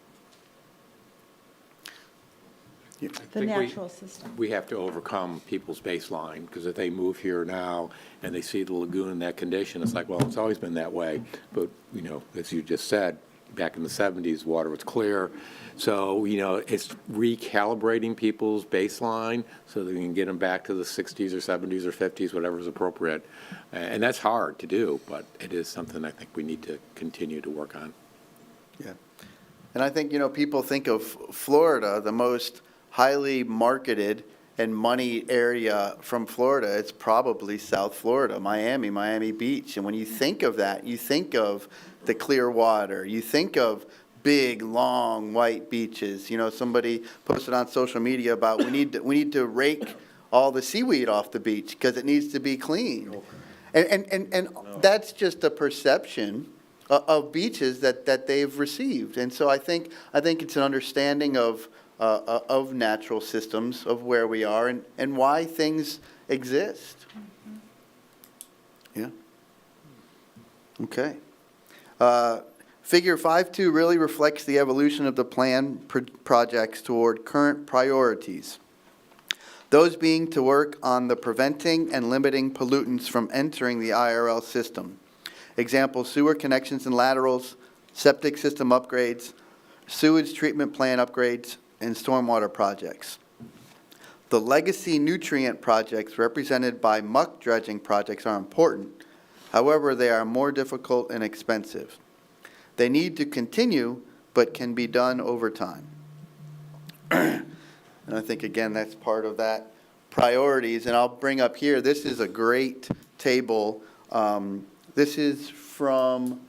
The natural system. We have to overcome people's baseline, because if they move here now and they see the lagoon in that condition, it's like, well, it's always been that way. But, as you just said, back in the 70s, water was clear. So, it's recalibrating people's baseline so that we can get them back to the 60s or 70s or 50s, whatever is appropriate. And that's hard to do, but it is something I think we need to continue to work on. Yeah. And I think, people think of Florida, the most highly marketed and money area from Florida. It's probably South Florida, Miami Beach. And when you think of that, you think of the clear water. You think of big, long, white beaches. Somebody posted on social media about we need to rake all the seaweed off the beach because it needs to be clean. And that's just a perception of beaches that they've received. And so I think it's an understanding of natural systems, of where we are and why things exist. Yeah. Okay. Figure 5.2 really reflects the evolution of the plan projects toward current priorities. Those being to work on the preventing and limiting pollutants from entering the IRL system. Example, sewer connections and laterals, septic system upgrades, sewage treatment plant upgrades, and stormwater projects. The legacy nutrient projects represented by muck dredging projects are important. However, they are more difficult and expensive. They need to continue, but can be done over time. And I think, again, that's part of that priorities. And I'll bring up here, this is a great table This is from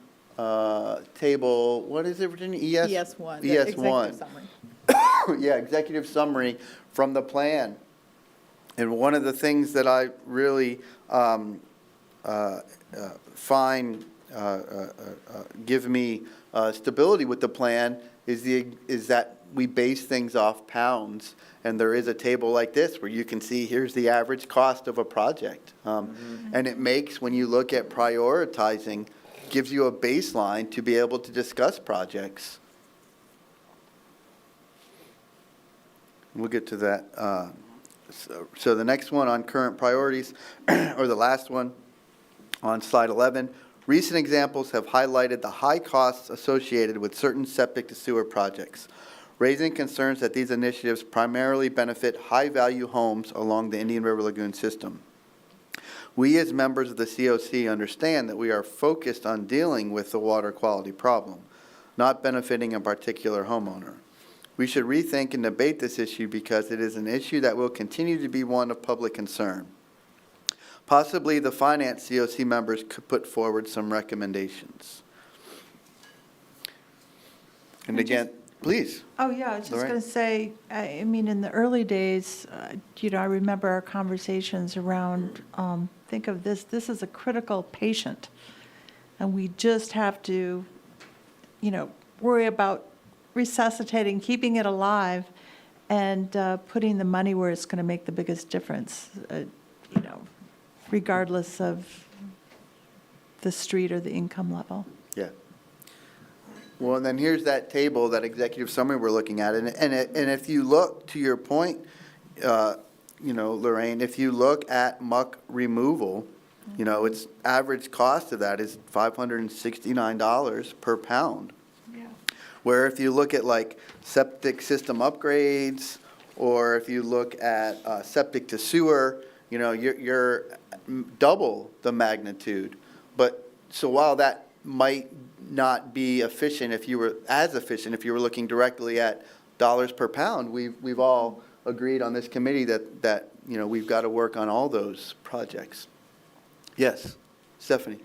table, what is it, Virginia? ES1, the ES1. executive summary. Yeah, executive summary from the plan. And one of the things that I really find give me stability with the plan is that we base things off pounds. And there is a table like this where you can see here's the average cost of a project. And it makes, when you look at prioritizing, gives you a baseline to be able to discuss projects. We'll get to that. So the next one on current priorities, or the last one on slide 11, recent examples have highlighted the high costs associated with certain septic to sewer projects, raising concerns that these initiatives primarily benefit high-value homes along the Indian River Lagoon system. We as members of the COC understand that we are focused on dealing with the water quality problem, not benefiting a particular homeowner. We should rethink and debate this issue because it is an issue that will continue to be one of public concern. Possibly the finance COC members could put forward some recommendations. And again, please. Oh, yeah, I was just Lorraine. going to say, I mean, in the early days, I remember our conversations around, think of this is a critical patient, and we just have to, worry about resuscitating, keeping it alive, and putting the money where it's going to make the biggest difference, regardless of the street or the income level. Yeah. Well, and then here's that table, that executive summary we're looking at. And if you look, to your point, Lorraine, if you look at muck removal, its average cost of that is $569 per pound. Yeah. Where if you look at like septic system upgrades, or if you look at septic to sewer, you're double the magnitude. But so while that might not be efficient if you were looking directly at dollars per pound, we've all agreed on this committee that we've got to work on all those projects. Yes, Stephanie.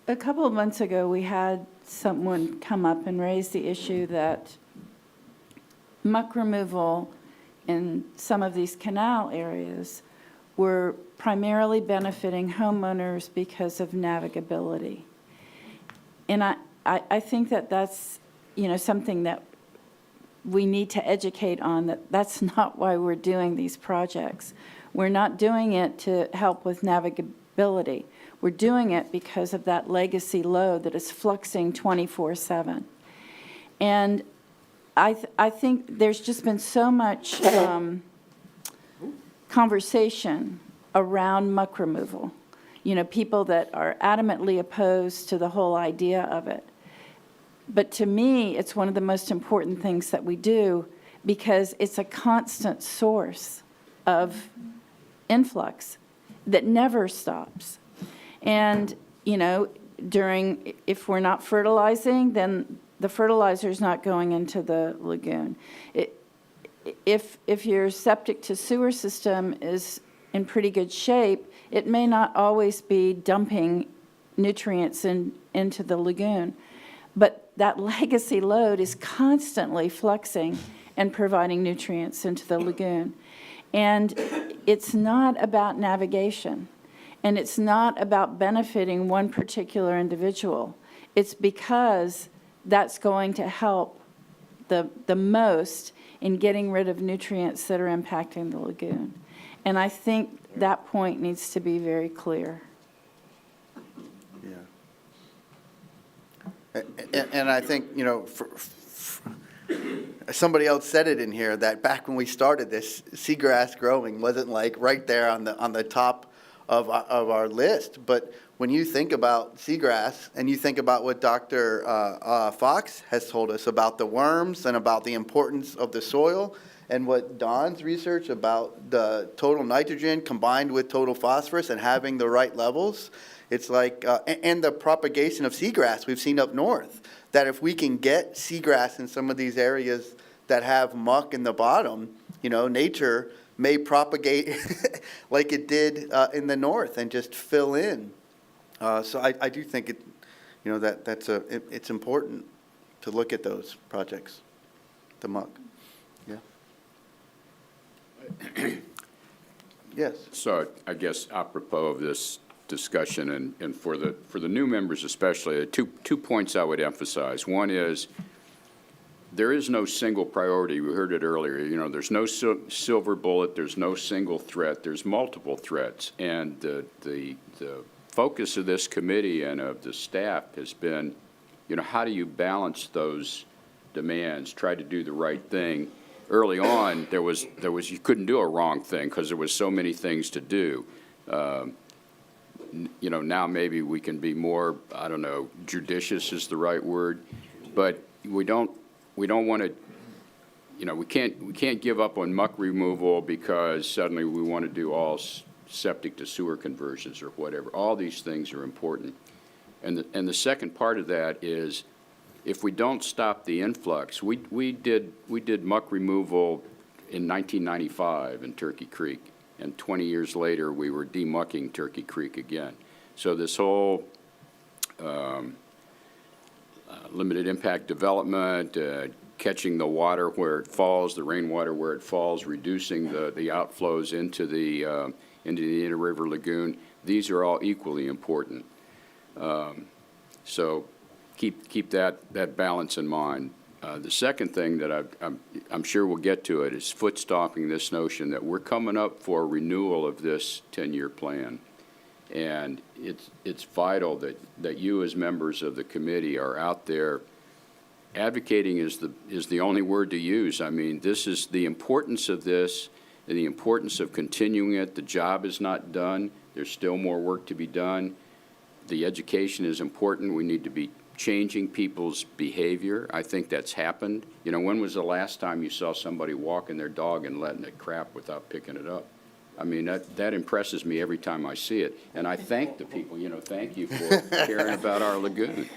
A couple of months ago, we had someone come up and raise the issue that muck removal in some of these canal areas were primarily benefiting homeowners because of navigability. And I think that that's, something that we need to educate on, that that's not why we're doing these projects. We're not doing it to help with navigability. We're doing it because of that legacy load that is fluxing 24/7. And I think there's just been so much conversation around muck removal. People that are adamantly opposed to the whole idea of it. But to me, it's one of the most important things that we do because it's a constant source of influx that never stops. And, if we're not fertilizing, then the fertilizer's not going into the lagoon. If your septic to sewer system is in pretty good shape, it may not always be dumping nutrients into the lagoon. But that legacy load is constantly fluxing and providing nutrients into the lagoon. And it's not about navigation, and it's not about benefiting one particular individual. It's because that's going to help the most in getting rid of nutrients that are impacting the lagoon. And I think that point needs to be very clear. Yeah. And I think, somebody else said it in here, that back when we started this, seagrass growing wasn't like right there on the top of our list. But when you think about seagrass and you think about what Dr. Fox has told us about the worms and about the importance of the soil, and what Don's research about the total nitrogen combined with total phosphorus and having the right levels, it's like, and the propagation of seagrass we've seen up north, that if we can get seagrass in some of these areas that have muck in the bottom, nature may propagate like it did in the north and just fill in. So I do think it, you know, it's important to look at those projects, the muck. Yeah. Yes. So I guess apropos of this discussion and for the new members especially, two points I would emphasize. One is there is no single priority. We heard it earlier. You know, there's no silver bullet. There's no single threat. There's multiple threats. And the focus of this committee and of the staff has been, you know, how do you balance those demands, try to do the right thing. Early on, there was you couldn't do a wrong thing because there was so many things to do. You know, now maybe we can be more, I don't know, judicious is the right word, but we don't want to, you know, we can't give up on muck removal because suddenly we want to do all septic to sewer conversions or whatever. All these things are important. And the second part of that is if we don't stop the influx, we did muck removal in 1995 in Turkey Creek, and 20 years later we were demucking Turkey Creek again. So this whole limited impact development, catching the water where it falls, the rainwater where it falls, reducing the outflows into the inter-river lagoon, these are all equally important. So keep that balance in mind. The second thing that I'm sure we'll get to it is foot stomping this notion that we're coming up for a renewal of this 10-year plan. And it's vital that you as members of the committee are out there. Advocating is the only word to use. I mean, this is the importance of this and the importance of continuing it. The job is not done. There's still more work to be done. The education is important. We need to be changing people's behavior. I think that's happened. You know, when was the last time you saw somebody walking their dog and letting it crap without picking it up? I mean, that impresses me every time I see it. And I thank the people, you know, thank you for caring about our lagoon.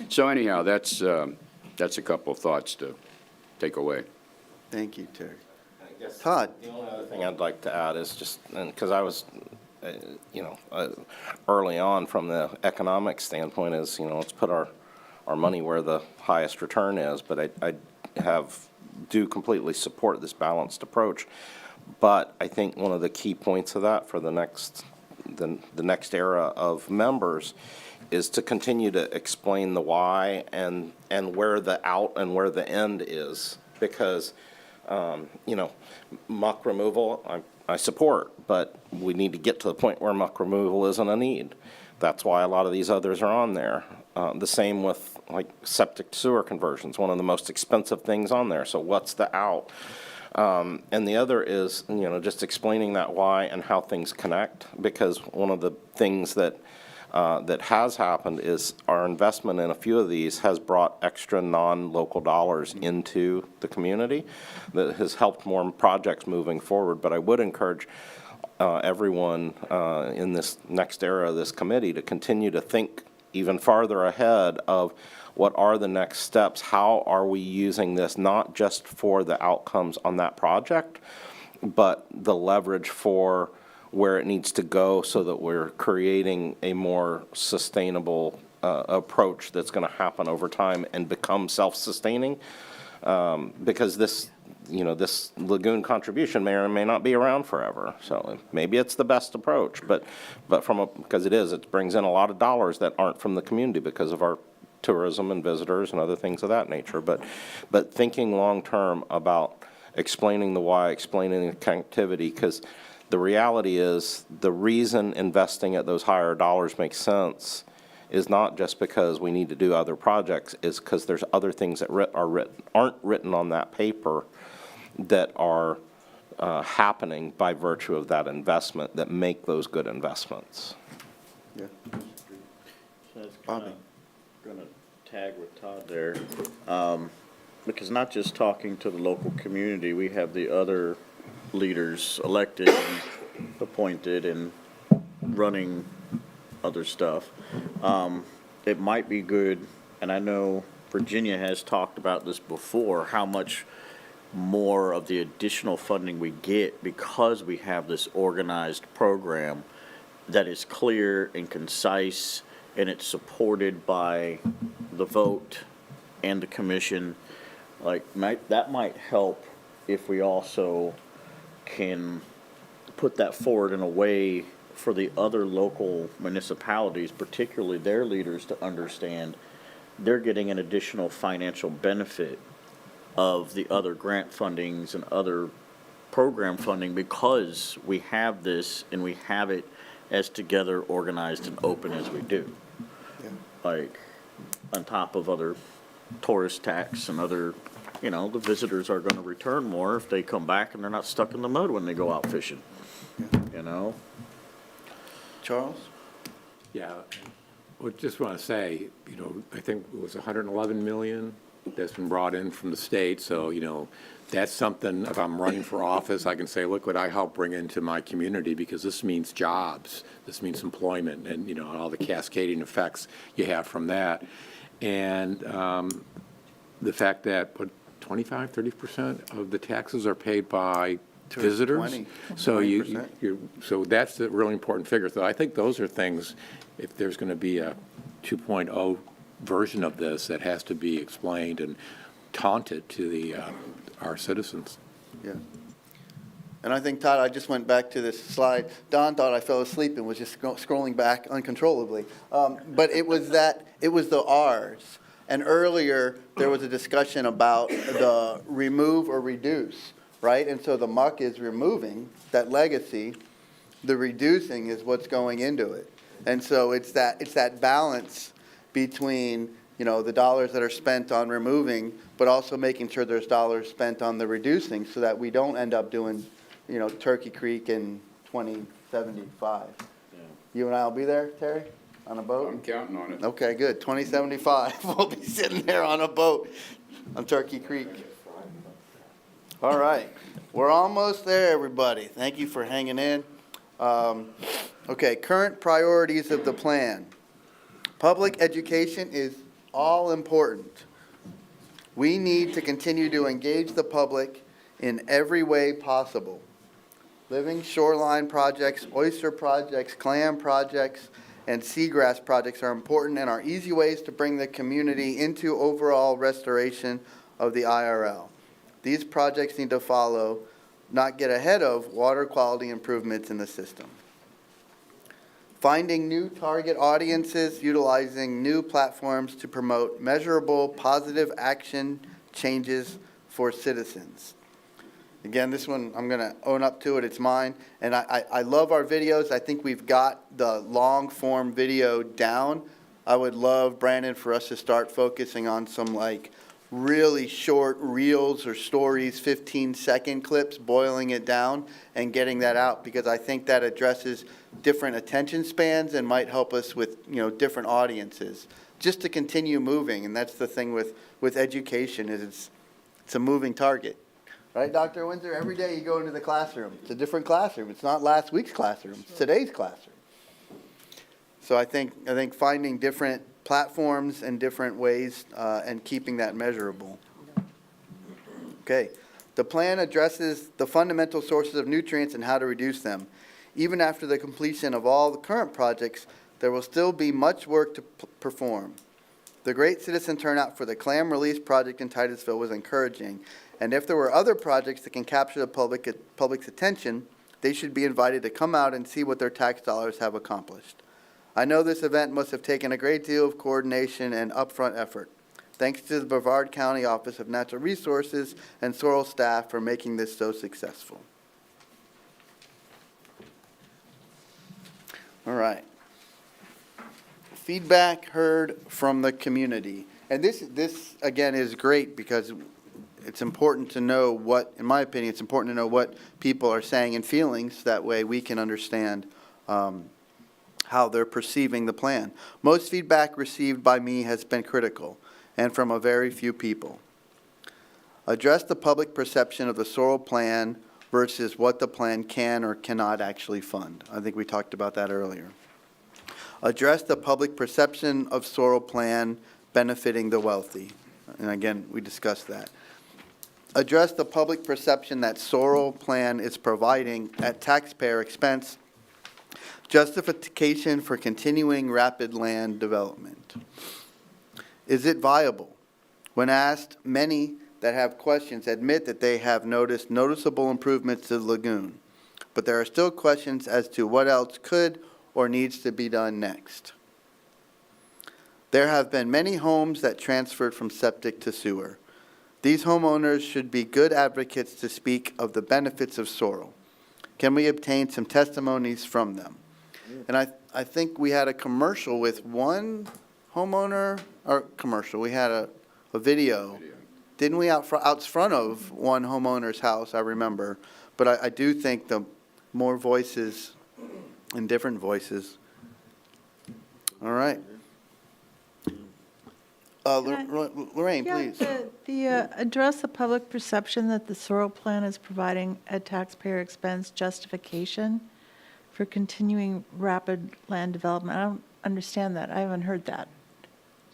So anyhow, that's a couple of thoughts to take away. Thank you, Terry. I guess Todd. The only other thing I'd like to add is just, because I was, you know, early on from the economic standpoint is, you know, let's put our money where the highest return is. But I do completely support this balanced approach. But I think one of the key points of that for the next era of members is to continue to explain the why and where the out and where the end is. Because, you know, muck removal, I support, but we need to get to the point where muck removal isn't a need. That's why a lot of these others are on there. The same with like septic sewer conversions, one of the most expensive things on there. So what's the out? And the other is, you know, just explaining that why and how things connect, because one of the things that has happened is our investment in a few of these has brought extra non-local dollars into the community that has helped more projects moving forward. But I would encourage everyone in this next era of this committee to continue to think even farther ahead of what are the next steps, how are we using this not just for the outcomes on that project, but the leverage for where it needs to go so that we're creating a more sustainable approach that's going to happen over time and become self-sustaining, because this, you know, this lagoon contribution may or may not be around forever. So maybe it's the best approach, but because it brings in a lot of dollars that aren't from the community because of our tourism and visitors and other things of that nature. But thinking long-term about explaining the why, explaining the connectivity, because the reality is the reason investing at those higher dollars makes sense is not just because we need to do other projects, is because there's other things that aren't written on that paper that are happening by virtue of that investment that make those good investments. Yeah. So that's going to tag with Todd there, because not just talking to the local community, we have the other leaders elected and appointed and running other stuff. It might be good, and I know Virginia has talked about this before, how much more of the additional funding we get because we have this organized program that is clear and concise, and it's supported by the vote and the commission. Like, that might help if we also can put that forward in a way for the other local municipalities, particularly their leaders, to understand they're getting an additional financial benefit of the other grant fundings and other program funding because we have this and we have it as together, organized, and open as we do. Yeah. Like, on top of other tourist tax and other, you know, the visitors are gonna return more if they come back and they're not stuck in the mud when they go out fishing, you know? Charles? Yeah, I just want to say, you know, I think it was 111 million that's been brought in from the state, so, you know, that's something, if I'm running for office, I can say, look what I helped bring into my community, because this means jobs, this means employment, and, you know, all the cascading effects you have from that. And the fact that, 25-30% of the taxes are paid by visitors. 20%. So that's a really important figure. So I think those are things, if there's going to be a 2.0 version of this, that has to be explained and taunted to our citizens. Yeah. And I think, Todd, I just went back to this slide. Don thought I fell asleep and was just scrolling back uncontrollably. But it was the R's. And earlier, there was a discussion about the remove or reduce, right? And so the muck is removing that legacy. The reducing is what's going into it. And so it's that balance between, you know, the dollars that are spent on removing, but also making sure there's dollars spent on the reducing so that we don't end up doing, you know, Turkey Creek in 2075. Yeah. You and I will be there, Terry, on a boat? I'm counting on it. Okay, good. 2075, we'll be sitting there on a boat on Turkey Creek. All right, we're almost there, everybody. Thank you for hanging in. Okay, current priorities of the plan. Public education is all important. We need to continue to engage the public in every way possible. Living shoreline projects, oyster projects, clam projects, and seagrass projects are important and are easy ways to bring the community into overall restoration of the IRL. These projects need to follow, not get ahead of, water quality improvements in the system. Finding new target audiences, utilizing new platforms to promote measurable positive action changes for citizens. Again, this one, I'm going to own up to it. It's mine. And I love our videos. I think we've got the long form video down. I would love, Brandon, for us to start focusing on some like really short reels or stories, 15-second clips, boiling it down and getting that out, because I think that addresses different attention spans and might help us with, you know, different audiences just to continue moving. And that's the thing with education, is it's a moving target. Right, Dr. Windsor? Every day you go into the classroom. It's a different classroom. It's not last week's classroom. It's today's classroom. So I think finding different platforms and different ways and keeping that measurable. Okay. The plan addresses the fundamental sources of nutrients and how to reduce them. Even after the completion of all the current projects, there will still be much work to perform. The great citizen turnout for the clam release project in Titusville was encouraging. And if there were other projects that can capture the public's attention, they should be invited to come out and see what their tax dollars have accomplished. I know this event must have taken a great deal of coordination and upfront effort. Thanks to the Brevard County Office of Natural Resources and Sorrel staff for making this so successful. All right. Feedback heard from the community. And this again is great because it's important to know what, in my opinion, it's important to know what people are saying and feeling, so that way we can understand how they're perceiving the plan. Most feedback received by me has been critical, and from a very few people. Address the public perception of the Sorrel plan versus what the plan can or cannot actually fund. I think we talked about that earlier. Address the public perception of Sorrel plan benefiting the wealthy. And again, we discussed that. address the public perception that Sorrel Plan is providing at taxpayer expense justification for continuing rapid land development. Is it viable? When asked, many that have questions admit that they have noticed noticeable improvements to the lagoon, but there are still questions as to what else could or needs to be done next. There have been many homes that transferred from septic to sewer. These homeowners should be good advocates to speak of the benefits of Sorrel. Can we obtain some testimonies from them? And I think we had a commercial with one homeowner, or commercial, we had a video. Didn't we out front of one homeowner's house, I remember. But I do think the more voices and different voices. All right. Lorraine, please. Address the public perception that the Sorrel Plan is providing a taxpayer expense justification for continuing rapid land development. I don't understand that. I haven't heard that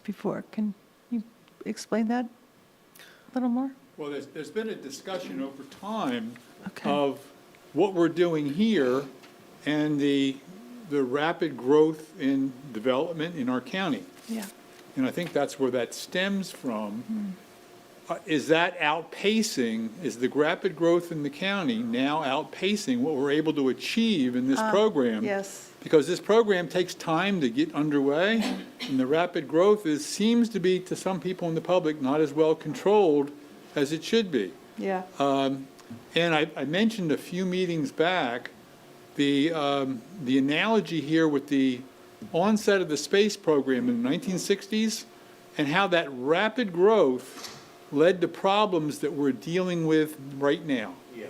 before. Can you explain that a little more? Well, there's been a discussion over time of what we're doing here and the rapid growth in development in our county. Yeah. And I think that's where that stems from. Is that outpacing, is the rapid growth in the county now outpacing what we're able to achieve in this program? Yes. Because this program takes time to get underway, and the rapid growth seems to be, to some people in the public, not as well controlled as it should be. Yeah. And I mentioned a few meetings back, the analogy here with the onset of the space program in the 1960s and how that rapid growth led to problems that we're dealing with right now. Yeah.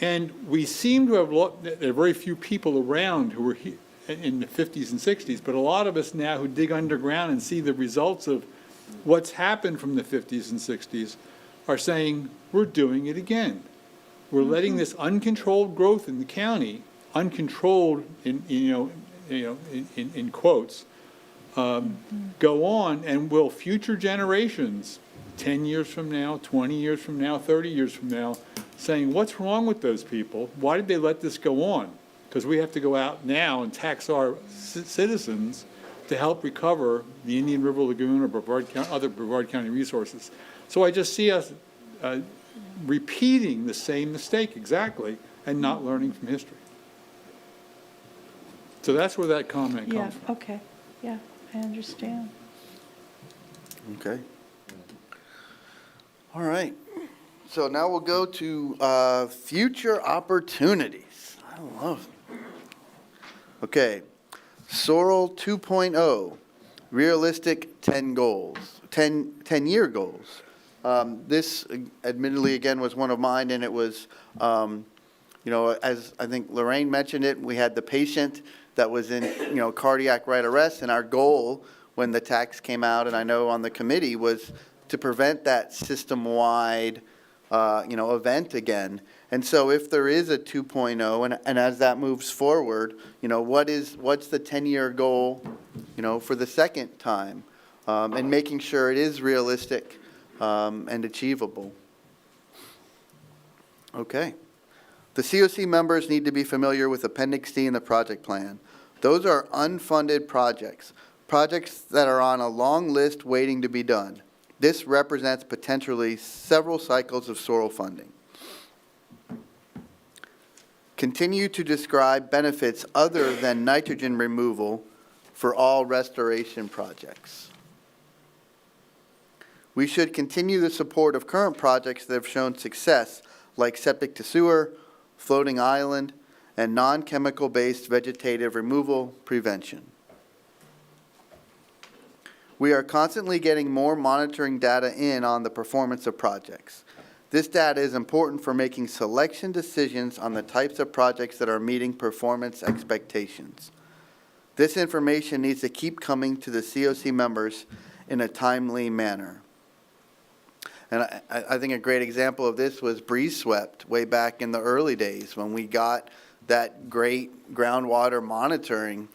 And we seem to have, there are very few people around who were here in the 50s and 60s, but a lot of us now who dig underground and see the results of what's happened from the 50s and 60s are saying, we're doing it again. We're letting this uncontrolled growth in the county, uncontrolled in quotes, go on, and will future generations, 10 years from now, 20 years from now, 30 years from now, saying, what's wrong with those people? Why did they let this go on? Because we have to go out now and tax our citizens to help recover the Indian River Lagoon or other Brevard County resources. So I just see us repeating the same mistake exactly and not learning from history. So that's where that comment comes from. Okay. Yeah, I understand. Okay. All right. So now we'll go to future opportunities. I love it. Okay. Sorrel 2.0, realistic 10 goals, 10-year goals. This, admittedly, again, was one of mine, and it was, as I think Lorraine mentioned it, we had the patient that was in, cardiac right arrest, and our goal when the tax came out, and I know on the committee, was to prevent that system-wide, event again. And so if there is a 2.0, and as that moves forward, what's the 10-year goal, for the second time, and making sure it is realistic and achievable. Okay. The COC members need to be familiar with Appendix D in the project plan. Those are unfunded projects that are on a long list waiting to be done. This represents potentially several cycles of Sorrel funding. Continue to describe benefits other than nitrogen removal for all restoration projects. We should continue the support of current projects that have shown success, like septic to sewer, floating island, and non-chemical based vegetative removal prevention. We are constantly getting more monitoring data in on the performance of projects. This data is important for making selection decisions on the types of projects that are meeting performance expectations. This information needs to keep coming to the COC members in a timely manner. And I think a great example of this was Breeze Swept way back in the early days when we got that great groundwater monitoring,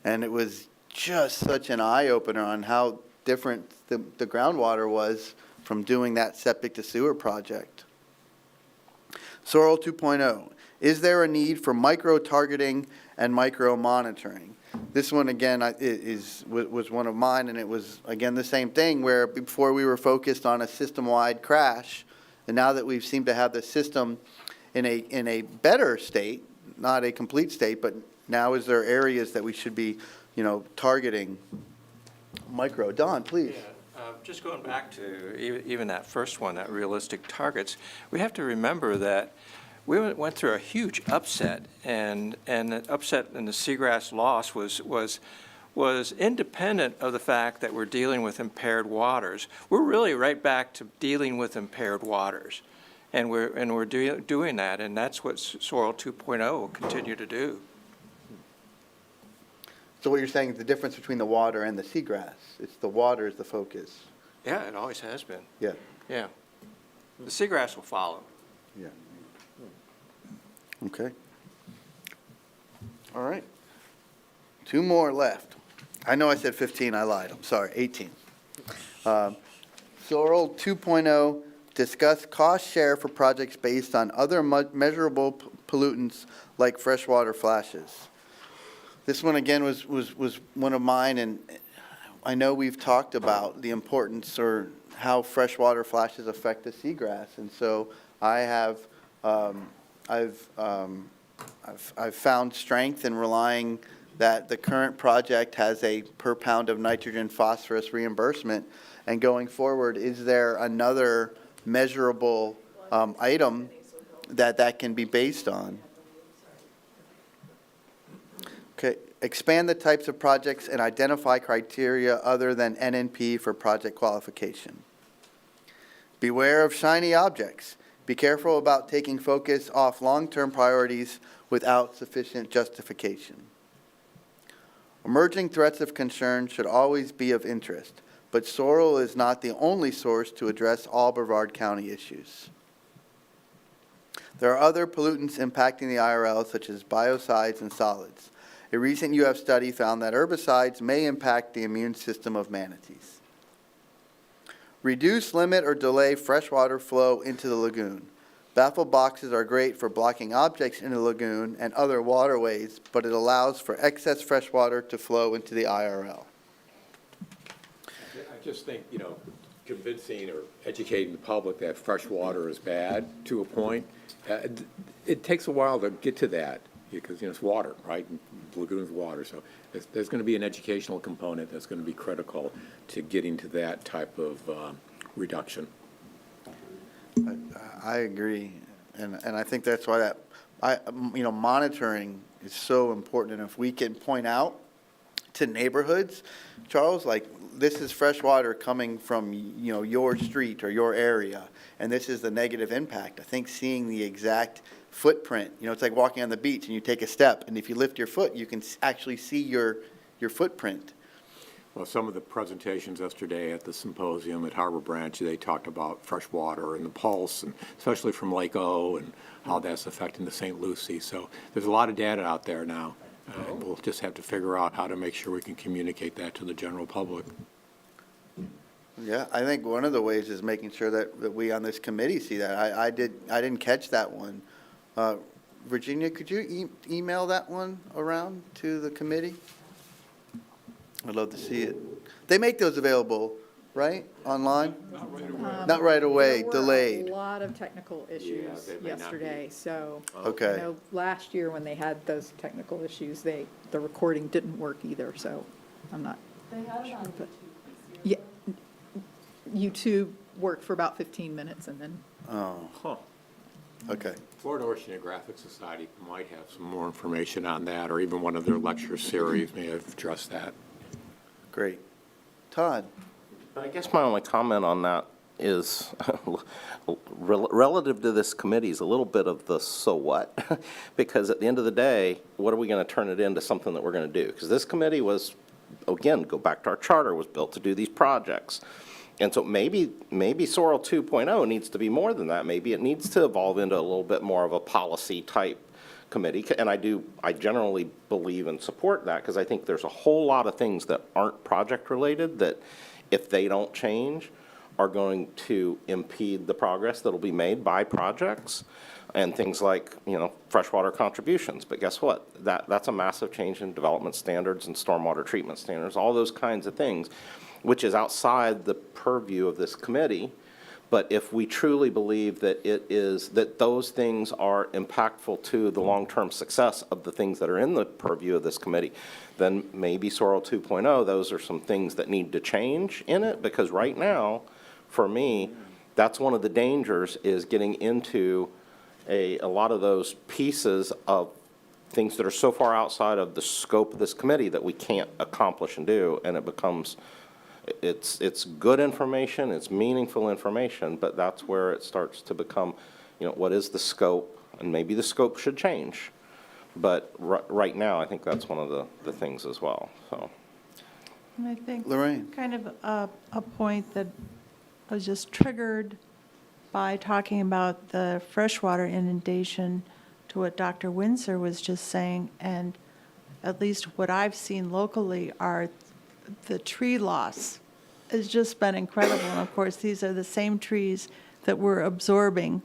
and it was just such an eye-opener on how different the groundwater was from doing that septic to sewer project. Soil 2.0, is there a need for micro-targeting and micro-monitoring? This one, again, was one of mine, and it was, again, the same thing, where before we were focused on a system-wide crash, and now that we've seemed to have the system in a better state, not a complete state, but now is there areas that we should be, targeting micro? Don, please. Just going back to even that first one, that realistic targets, we have to remember that we went through a huge upset, and the upset in the seagrass loss was independent of the fact that we're dealing with impaired waters. We're really right back to dealing with impaired waters, and we're doing that, and that's what Soil 2.0 will continue to do. So what you're saying is the difference between the water and the seagrass, it's the water is the focus. Yeah, it always has been. Yeah. Yeah. The seagrass will follow. Yeah. Okay. All right. 2 more left. I know I said 15, I lied, I'm sorry, 18. Soil 2.0, discuss cost share for projects based on other measurable pollutants like freshwater flashes. This one, again, was one of mine, and I know we've talked about the importance or how freshwater flashes affect the seagrass, and so I have, I've found strength in relying that the current project has a per pound of nitrogen phosphorus reimbursement, and going forward, is there another measurable item that can be based on? Okay, expand the types of projects and identify criteria other than NNP for project qualification. Beware of shiny objects. Be careful about taking focus off long-term priorities without sufficient justification. Emerging threats of concern should always be of interest, but soil is not the only source to address all Brevard County issues. There are other pollutants impacting the IRL, such as biocides and solids. A recent UF study found that herbicides may impact the immune system of manatees. Reduce, limit, or delay freshwater flow into the lagoon. Baffle boxes are great for blocking objects in the lagoon and other waterways, but it allows for excess freshwater to flow into the IRL. I just think, convincing or educating the public that fresh water is bad to a point, it takes a while to get to that because, it's water, right? The lagoon's water. So there's going to be an educational component that's going to be critical to getting to that type of reduction. I agree, and I think that's why monitoring is so important. And if we can point out to neighborhoods, Charles, like this is fresh water coming from your street or your area, and this is the negative impact. I think seeing the exact footprint, it's like walking on the beach and you take a step, and if you lift your foot, you can actually see your footprint. Well, some of the presentations yesterday at the symposium at Harbor Branch, they talked about fresh water and the pulse, and especially from Lake O, and how that's affecting the St. Lucie. So there's a lot of data out there now. We'll just have to figure out how to make sure we can communicate that to the general public. Yeah, I think one of the ways is making sure that we on this committee see that. I didn't catch that one. Virginia, could you email that one around to the committee? I'd love to see it. They make those available, right, online? Not right away, delayed. There were a lot of technical issues yesterday, so. Okay. I know last year when they had those technical issues, the recording didn't work either, so I'm not. They had it on YouTube. Yeah, YouTube worked for about 15 minutes and then. Oh. Huh. Okay. Florida Oceanographic Society might have some more information on that, or even one of their lecture series may have addressed that. Great. Todd? I guess my only comment on that is relative to this committee is a little bit of the so what, because at the end of the day, what are we going to turn it into something that we're going to do? Because this committee was, again, go back to our charter, was built to do these projects. And so maybe Soil 2.0 needs to be more than that. Maybe it needs to evolve into a little bit more of a policy type committee. And I generally believe and support that because I think there's a whole lot of things that aren't project related that if they don't change are going to impede the progress that'll be made by projects and things like, freshwater contributions. But guess what? That's a massive change in development standards and stormwater treatment standards, all those kinds of things, which is outside the purview of this committee. But if we truly believe that that those things are impactful to the long-term success of the things that are in the purview of this committee, then maybe Sorrel 2.0, those are some things that need to change in it, because right now, for me, that's one of the dangers, is getting into a lot of those pieces of things that are so far outside of the scope of this committee that we can't accomplish and do, and it becomes, it's good information, it's meaningful information, but that's where it starts to become, what is the scope, and maybe the scope should change. But right now, I think that's one of the things as well, so. And I think Lorraine. kind of a point that was just triggered by talking about the freshwater inundation to what Dr. Windsor was just saying, and at least what I've seen locally are the tree loss has just been incredible. And of course, these are the same trees that were absorbing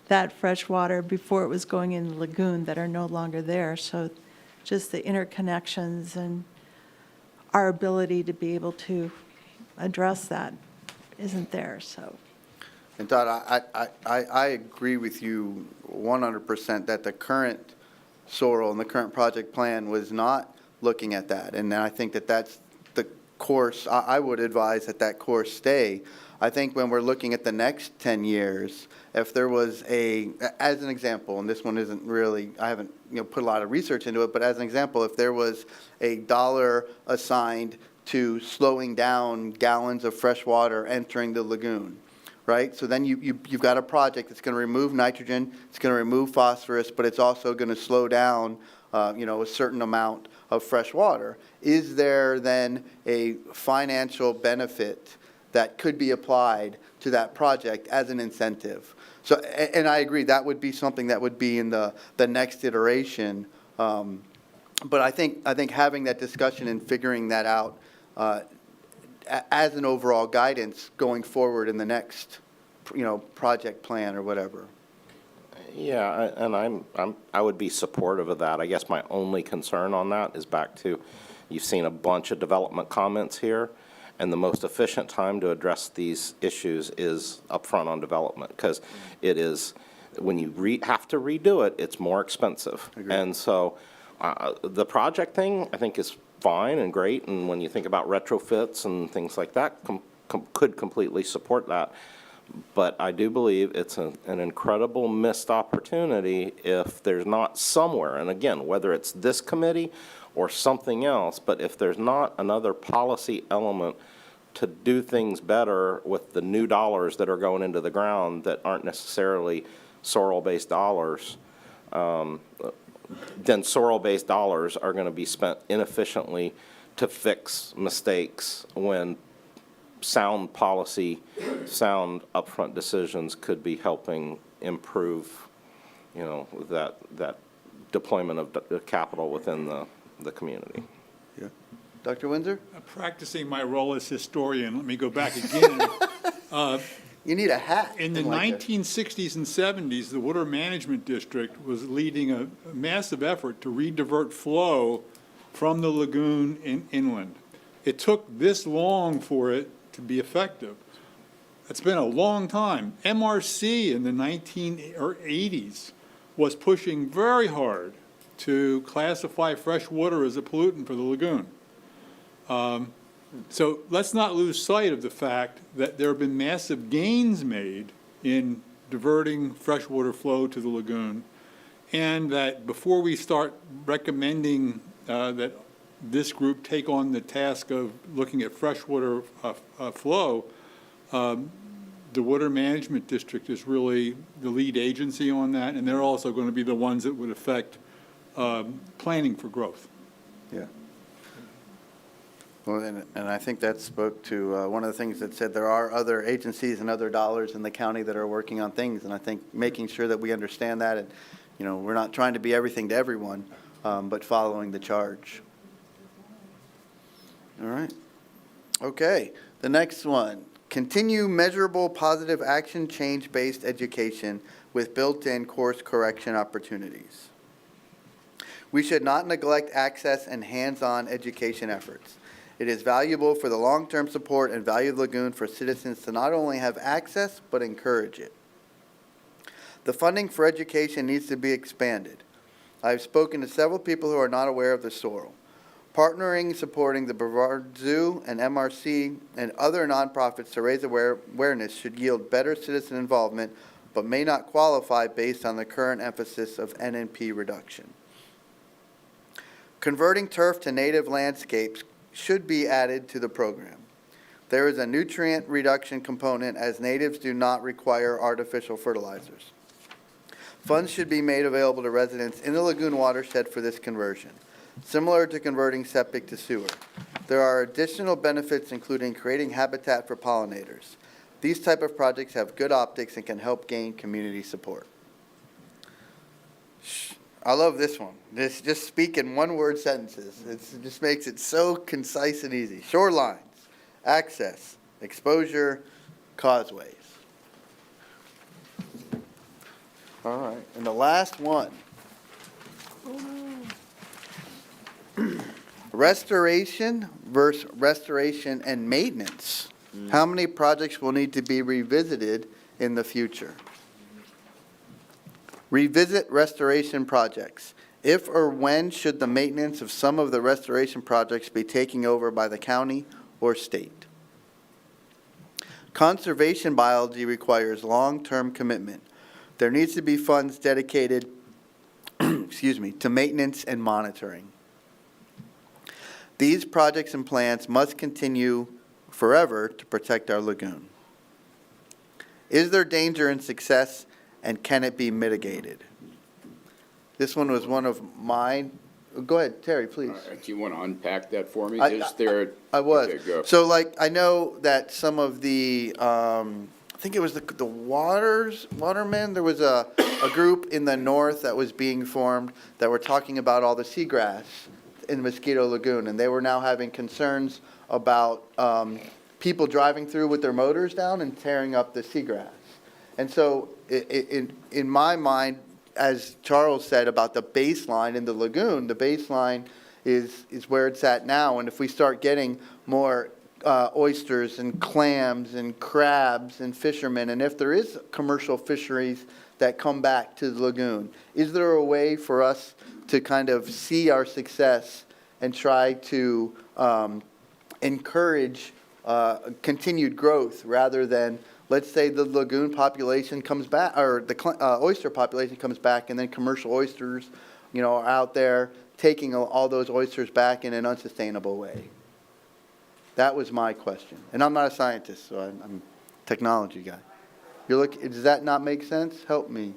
that fresh water before it was going in the lagoon that are no longer there. So just the interconnections and our ability to be able to address that isn't there, so. And Todd, I agree with you 100% that the current Sorrel and the current project plan was not looking at that. And I think that that's the course, I would advise that course stay. I think when we're looking at the next 10 years, if there was as an example, and this one isn't really, I haven't put a lot of research into it, but as an example, if there was a dollar assigned to slowing down gallons of fresh water entering the lagoon, right? So then you've got a project that's going to remove nitrogen, it's going to remove phosphorus, but it's also going to slow down, a certain amount of fresh water. Is there then a financial benefit that could be applied to that project as an incentive? So, and I agree, that would be something that would be in the next iteration. But I think having that discussion and figuring that out as an overall guidance going forward in the next, project plan or whatever. Yeah, and I would be supportive of that. I guess my only concern on that is back to, you've seen a bunch of development comments here, and the most efficient time to address these issues is upfront on development, because it is, when you have to redo it, it's more expensive. Agreed. And so the project thing, I think, is fine and great, and when you think about retrofits and things like that, could completely support that. But I do believe it's an incredible missed opportunity if there's not somewhere, and again, whether it's this committee or something else, but if there's not another policy element to do things better with the new dollars that are going into the ground that aren't necessarily Sorrel-based dollars, then Sorrel-based dollars are going to be spent inefficiently to fix mistakes when sound policy, sound upfront decisions could be helping improve, that deployment of capital within the community. Yeah. Dr. Windsor? Practicing my role as historian, let me go back again. You need a hat. In the 1960s and 70s, the Water Management District was leading a massive effort to redivert flow from the lagoon inland. It took this long for it to be effective. It's been a long time. MRC in the 1980s was pushing very hard to classify fresh water as a pollutant for the lagoon. So let's not lose sight of the fact that there have been massive gains made in diverting freshwater flow to the lagoon, and that before we start recommending that this group take on the task of looking at freshwater flow, the Water Management District is really the lead agency on that, and they're also going to be the ones that would affect planning for growth. Yeah. Well, and I think that spoke to one of the things that said there are other agencies and other dollars in the county that are working on things, and I think making sure that we understand that, and we're not trying to be everything to everyone, but following the charge. All right. Okay. The next one, Continue measurable positive action change-based education with built-in course correction opportunities. We should not neglect access and hands-on education efforts. It is valuable for the long-term support and value of Lagoon for citizens to not only have access, but encourage it. The funding for education needs to be expanded. I have spoken to several people who are not aware of the SORL. Partnering, supporting the Brevard Zoo and MRC and other nonprofits to raise awareness should yield better citizen involvement, but may not qualify based on the current emphasis of NNP reduction. Converting turf to native landscapes should be added to the program. There is a nutrient reduction component as natives do not require artificial fertilizers. Funds should be made available to residents in the Lagoon watershed for this conversion, similar to converting septic to sewer. There are additional benefits, including creating habitat for pollinators. These type of projects have good optics and can help gain community support. I love this one. This just speak in one-word sentences. It just makes it so concise and easy. Shorelines, access, exposure, causeways. All right, and the last one. Restoration versus restoration and maintenance. How many projects will need to be revisited in the future? Revisit restoration projects. If or when should the maintenance of some of the restoration projects be taken over by the county or state? Conservation biology requires long-term commitment. There needs to be funds dedicated to maintenance and monitoring. These projects and plans must continue forever to protect our lagoon. Is there danger in success, and can it be mitigated? This one was one of mine. Go ahead, Terry, please. Do you want to unpack that for me? I was. Okay, go. So I know that some of the, I think it was the watermen, there was a group in the north that was being formed that were talking about all the seagrass in Mosquito Lagoon, and they were now having concerns about people driving through with their motors down and tearing up the seagrass. And so in my mind, as Charles said about the baseline in the lagoon, the baseline is where it's at now. And if we start getting more oysters and clams and crabs and fishermen, and if there is commercial fisheries that come back to the lagoon, is there a way for us to kind of see our success and try to encourage continued growth rather than, let's say the lagoon population comes back, or the oyster population comes back, and then commercial oysters, are out there taking all those oysters back in an unsustainable way. That was my question. And I'm not a scientist, so I'm a technology guy. Does that not make sense? Help me.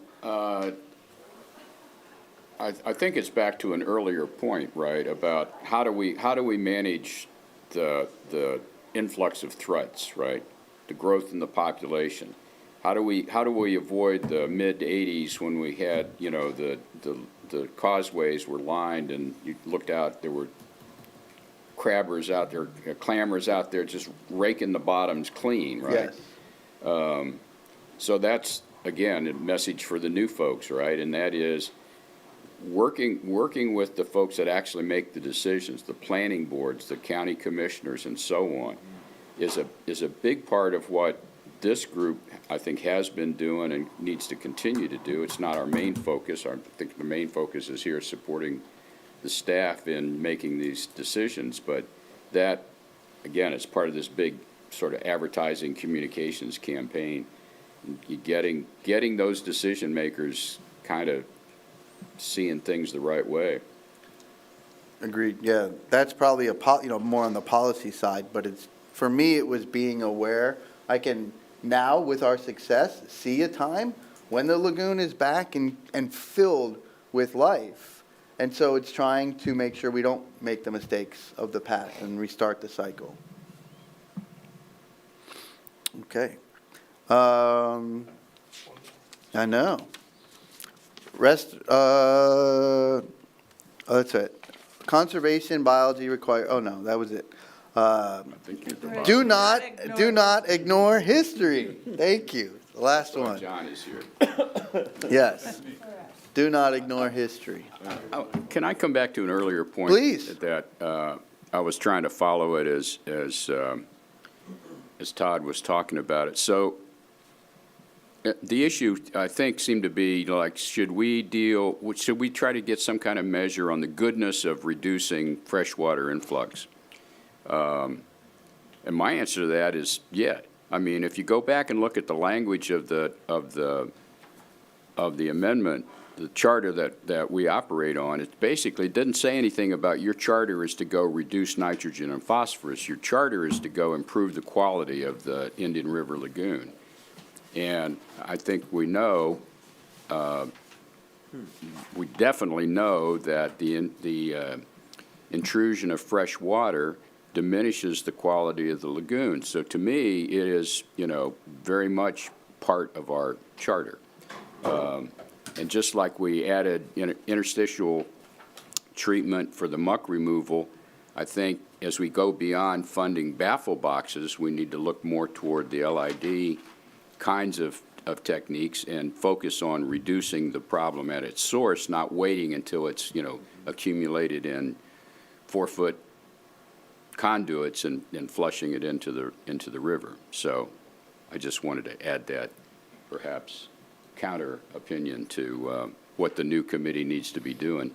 I think it's back to an earlier point, right, about how do we manage the influx of threats, right? The growth in the population. How do we avoid the mid-'80s when we had, the causeways were lined and you looked out, there were crabbers out there, clammers out there just raking the bottoms clean, right? Yes. So that's, again, a message for the new folks, right? And that is working with the folks that actually make the decisions, the planning boards, the county commissioners, and so on, is a big part of what this group, I think, has been doing and needs to continue to do. It's not our main focus. I think the main focus is here supporting the staff in making these decisions, but that, again, is part of this big sort of advertising communications campaign. Getting those decision makers kind of seeing things the right way. Agreed. Yeah, that's probably more on the policy side, but for me it was being aware. I can now, with our success, see a time when the lagoon is back and filled with life. And so it's trying to make sure we don't make the mistakes of the past and restart the cycle. Okay. I know. That's it. Conservation biology require, oh no, that was it. Do not ignore history. Thank you. The last one. John is here. Yes. Do not ignore history. Can I come back to an earlier point? Please. That I was trying to follow it as Todd was talking about it. So the issue, I think, seemed to be like, should we try to get some kind of measure on the goodness of reducing freshwater influx? And my answer to that is yeah. I mean, if you go back and look at the language of the amendment, the charter that we operate on, it basically didn't say anything about your charter is to go reduce nitrogen and phosphorus. Your charter is to go improve the quality of the Indian River Lagoon. And I think we know, we definitely know that the intrusion of fresh water diminishes the quality of the lagoon. So to me, it is, very much part of our charter. And just like we added interstitial treatment for the muck removal, I think as we go beyond funding baffle boxes, we need to look more toward the LID kinds of techniques and focus on reducing the problem at its source, not waiting until it's, accumulated in 4-foot conduits and flushing it into the river. So I just wanted to add that perhaps counter opinion to what the new committee needs to be doing.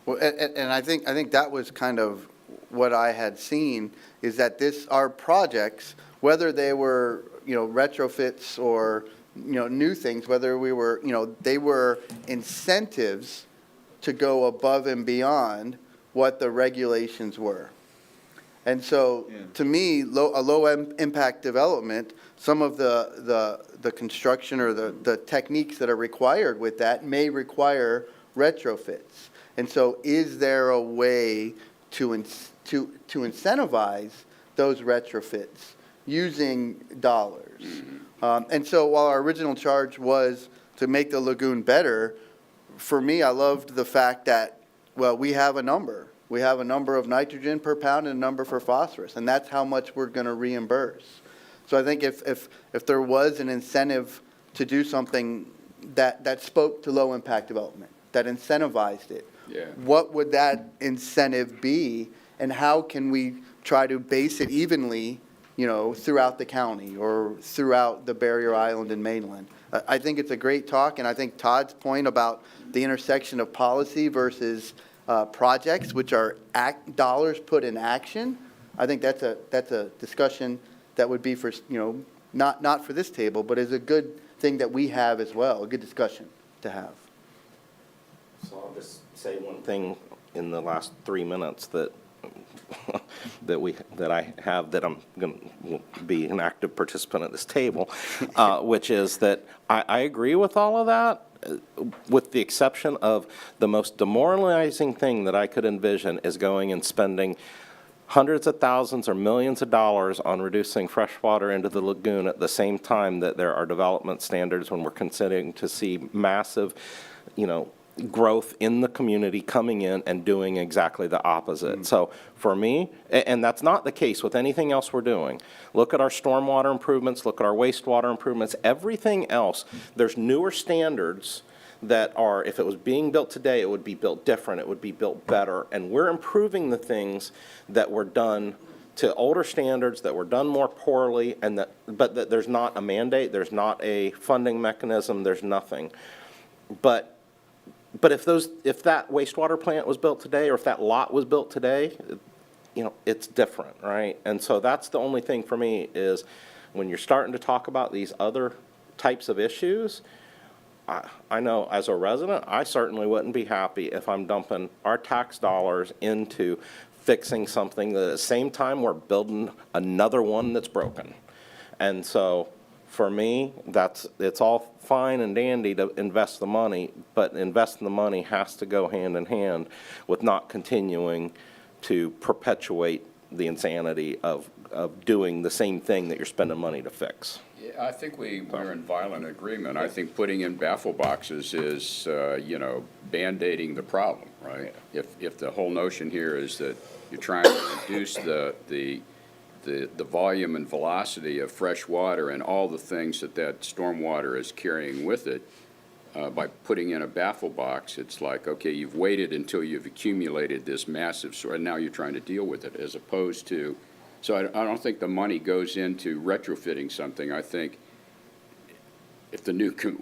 Well, and I think that was kind of what I had seen, is that our projects, whether they were, retrofits or, new things, whether we were, they were incentives to go above and beyond what the regulations were. And so, to me, a low impact development, some of the construction or the techniques that are required with that may require retrofits. And so, is there a way to incentivize those retrofits using dollars? And so, while our original charge was to make the lagoon better, for me, I loved the fact that, well, we have a number. We have a number of nitrogen per pound and a number for phosphorus, and that's how much we're going to reimburse. So I think if there was an incentive to do something that spoke to low impact development, that incentivized it, what would that incentive be, and how can we try to base it evenly, throughout the county or throughout the barrier island and mainland? I think it's a great talk, and I think Todd's point about the intersection of policy versus projects, which are dollars put in action, I think that's a discussion that would be for, not for this table, but is a good thing that we have as well, a good discussion to have. So I'll just say one thing in the last 3 minutes that I have, that I'm going to be an active participant at this table, which is that I agree with all of that, with the exception of the most demoralizing thing that I could envision is going and spending hundreds of thousands or millions of dollars on reducing fresh water into the lagoon at the same time that there are development standards, when we're considering to see massive, growth in the community coming in and doing exactly the opposite. So for me, and that's not the case with anything else we're doing. Look at our stormwater improvements, look at our wastewater improvements, everything else. There's newer standards that are, if it was being built today, it would be built different, it would be built better. And we're improving the things that were done to older standards, that were done more poorly, and but that there's not a mandate, there's not a funding mechanism, there's nothing. But if that wastewater plant was built today, or if that lot was built today, it's different, right? And so that's the only thing for me is when you're starting to talk about these other types of issues, I know as a resident, I certainly wouldn't be happy if I'm dumping our tax dollars into fixing something that at the same time we're building another one that's broken. And so for me, it's all fine and dandy to invest the money, but investing the money has to go hand in hand with not continuing to perpetuate the insanity of doing the same thing that you're spending money to fix. Yeah, I think we're in violent agreement. I think putting in baffle boxes is, Band-Aiding the problem, right? If the whole notion here is that you're trying to reduce the volume and velocity of fresh water and all the things that stormwater is carrying with it, by putting in a baffle box, it's like, okay, you've waited until you've accumulated this massive and now you're trying to deal with it, as opposed to, so I don't think the money goes into retrofitting something. I think if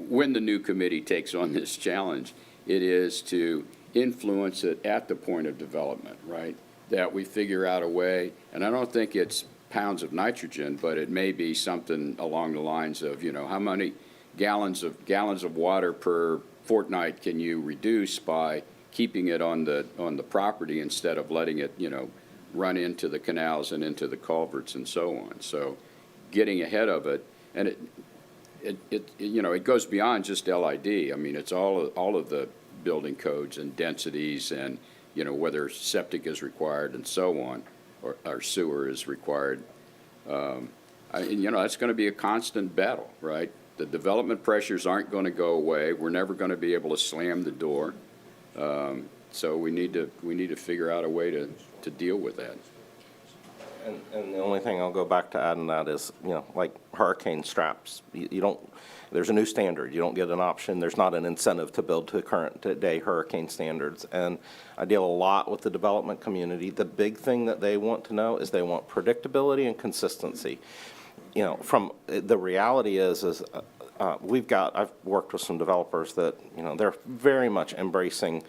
when the new committee takes on this challenge, it is to influence it at the point of development, right? That we figure out a way, and I don't think it's pounds of nitrogen, but it may be something along the lines of, how many gallons of water per fortnight can you reduce by keeping it on the property instead of letting it, run into the canals and into the culverts and so on. So getting ahead of it, and it goes beyond just LID. I mean, it's all of the building codes and densities and, whether septic is required and so on, or sewer is required. It's going to be a constant battle, right? The development pressures aren't going to go away. We're never going to be able to slam the door. So we need to figure out a way to deal with that. And the only thing I'll go back to adding that is, like hurricane straps. You don't. There's a new standard. You don't get an option. There's not an incentive to build to current day hurricane standards. And I deal a lot with the development community. The big thing that they want to know is they want predictability and consistency. From the reality is I've worked with some developers that, they're very much embracing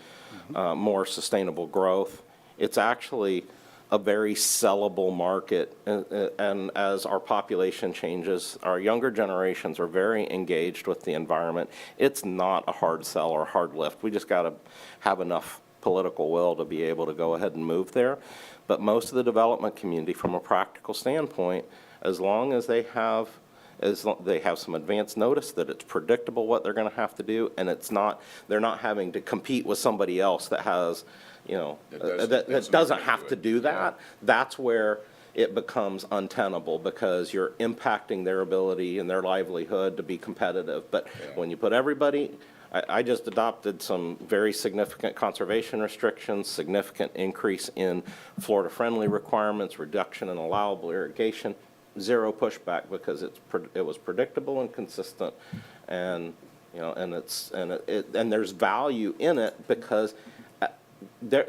more sustainable growth. It's actually a very sellable market, and as our population changes, our younger generations are very engaged with the environment. It's not a hard sell or hard lift. We just got to have enough political will to be able to go ahead and move there. But most of the development community, from a practical standpoint, as long as they have some advance notice that it's predictable what they're going to have to do, and they're not having to compete with somebody else that has, that doesn't have to do that. That's where it becomes untenable, because you're impacting their ability and their livelihood to be competitive. But when you put everybody, I just adopted some very significant conservation restrictions, significant increase in Florida-friendly requirements, reduction in allowable irrigation. Zero pushback, because it was predictable and consistent, and and there's value in it, because the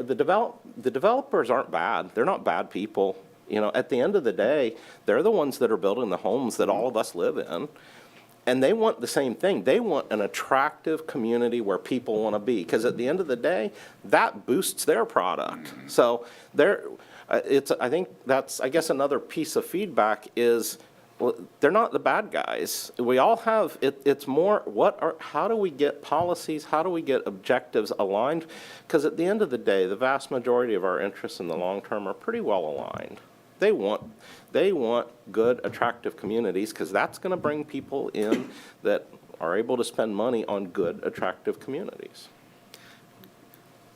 developers aren't bad. They're not bad people. At the end of the day, they're the ones that are building the homes that all of us live in, and they want the same thing. They want an attractive community where people want to be, because at the end of the day, that boosts their product. So I think that's, I guess, another piece of feedback is, well, they're not the bad guys. We all have, it's more, how do we get policies, how do we get objectives aligned? Because at the end of the day, the vast majority of our interests in the long term are pretty well aligned. They want good, attractive communities, because that's going to bring people in that are able to spend money on good, attractive communities.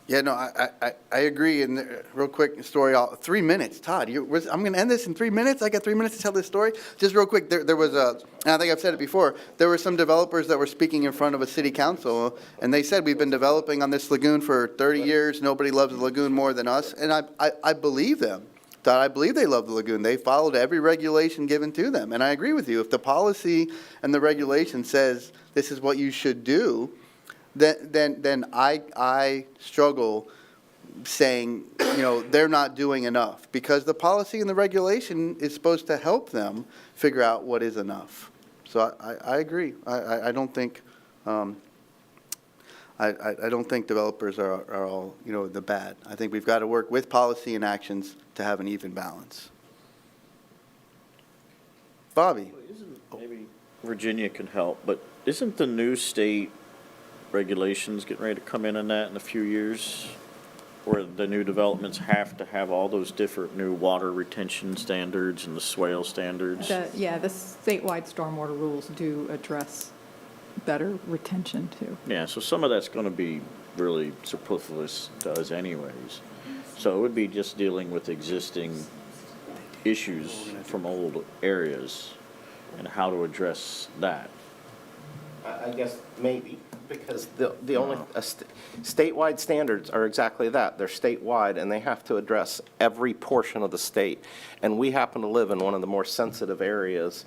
Yeah, no, I agree. And real quick story, 3 minutes, Todd. I'm going to end this in 3 minutes. I got 3 minutes to tell this story. Just real quick, there was and I think I've said it before, there were some developers that were speaking in front of a city council, and they said, we've been developing on this lagoon for 30 years. Nobody loves the lagoon more than us. And I believe them. Todd, I believe they love the lagoon. They followed every regulation given to them. And I agree with you. If the policy and the regulation says this is what you should do, then I struggle saying, they're not doing enough, because the policy and the regulation is supposed to help them figure out what is enough. So I agree. I don't think I don't think developers are all the bad. I think we've got to work with policy and actions to have an even balance. Bobby. Maybe Virginia can help, but isn't the new state regulations getting ready to come in on that in a few years, where the new developments have to have all those different new water retention standards and the swale standards? The statewide stormwater rules do address better retention too. Yeah, so some of that's going to be really superfluous to us anyways. So it would be just dealing with existing issues from old areas and how to address that. I guess maybe, because the only, statewide standards are exactly that. They're statewide, and they have to address every portion of the state. And we happen to live in one of the more sensitive areas.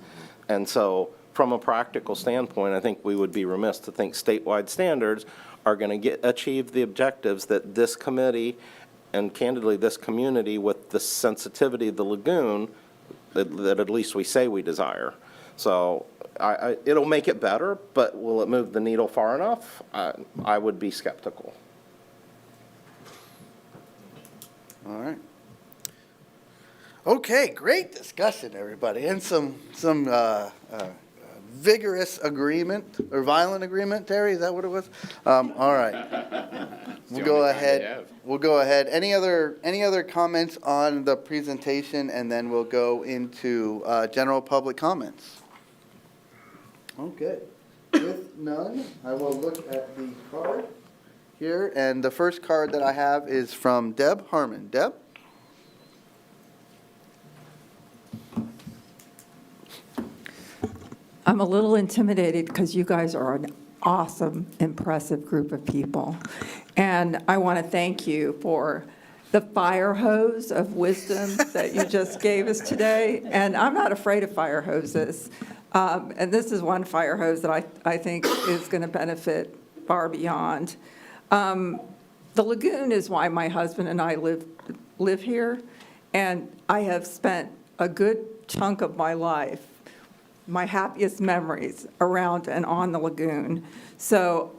And so, from a practical standpoint, I think we would be remiss to think statewide standards are going to achieve the objectives that this committee and candidly this community with the sensitivity of the lagoon that at least we say we desire. So it'll make it better, but will it move the needle far enough? I would be skeptical. All right. Okay, great discussion, everybody, and some vigorous agreement, or violent agreement, Terry, is that what it was? All right. We'll go ahead. We'll go ahead. Any other comments on the presentation, and then we'll go into general public comments? Okay. With none, I will look at the card here, and the first card that I have is from Deb Harmon. Deb? I'm a little intimidated because you guys are an awesome, impressive group of people. And I want to thank you for the fire hose of wisdom that you just gave us today. And I'm not afraid of fire hoses. And this is one fire hose that I think is going to benefit far beyond. The lagoon is why my husband and I live here. And I have spent a good chunk of my life, my happiest memories, around and on the lagoon. So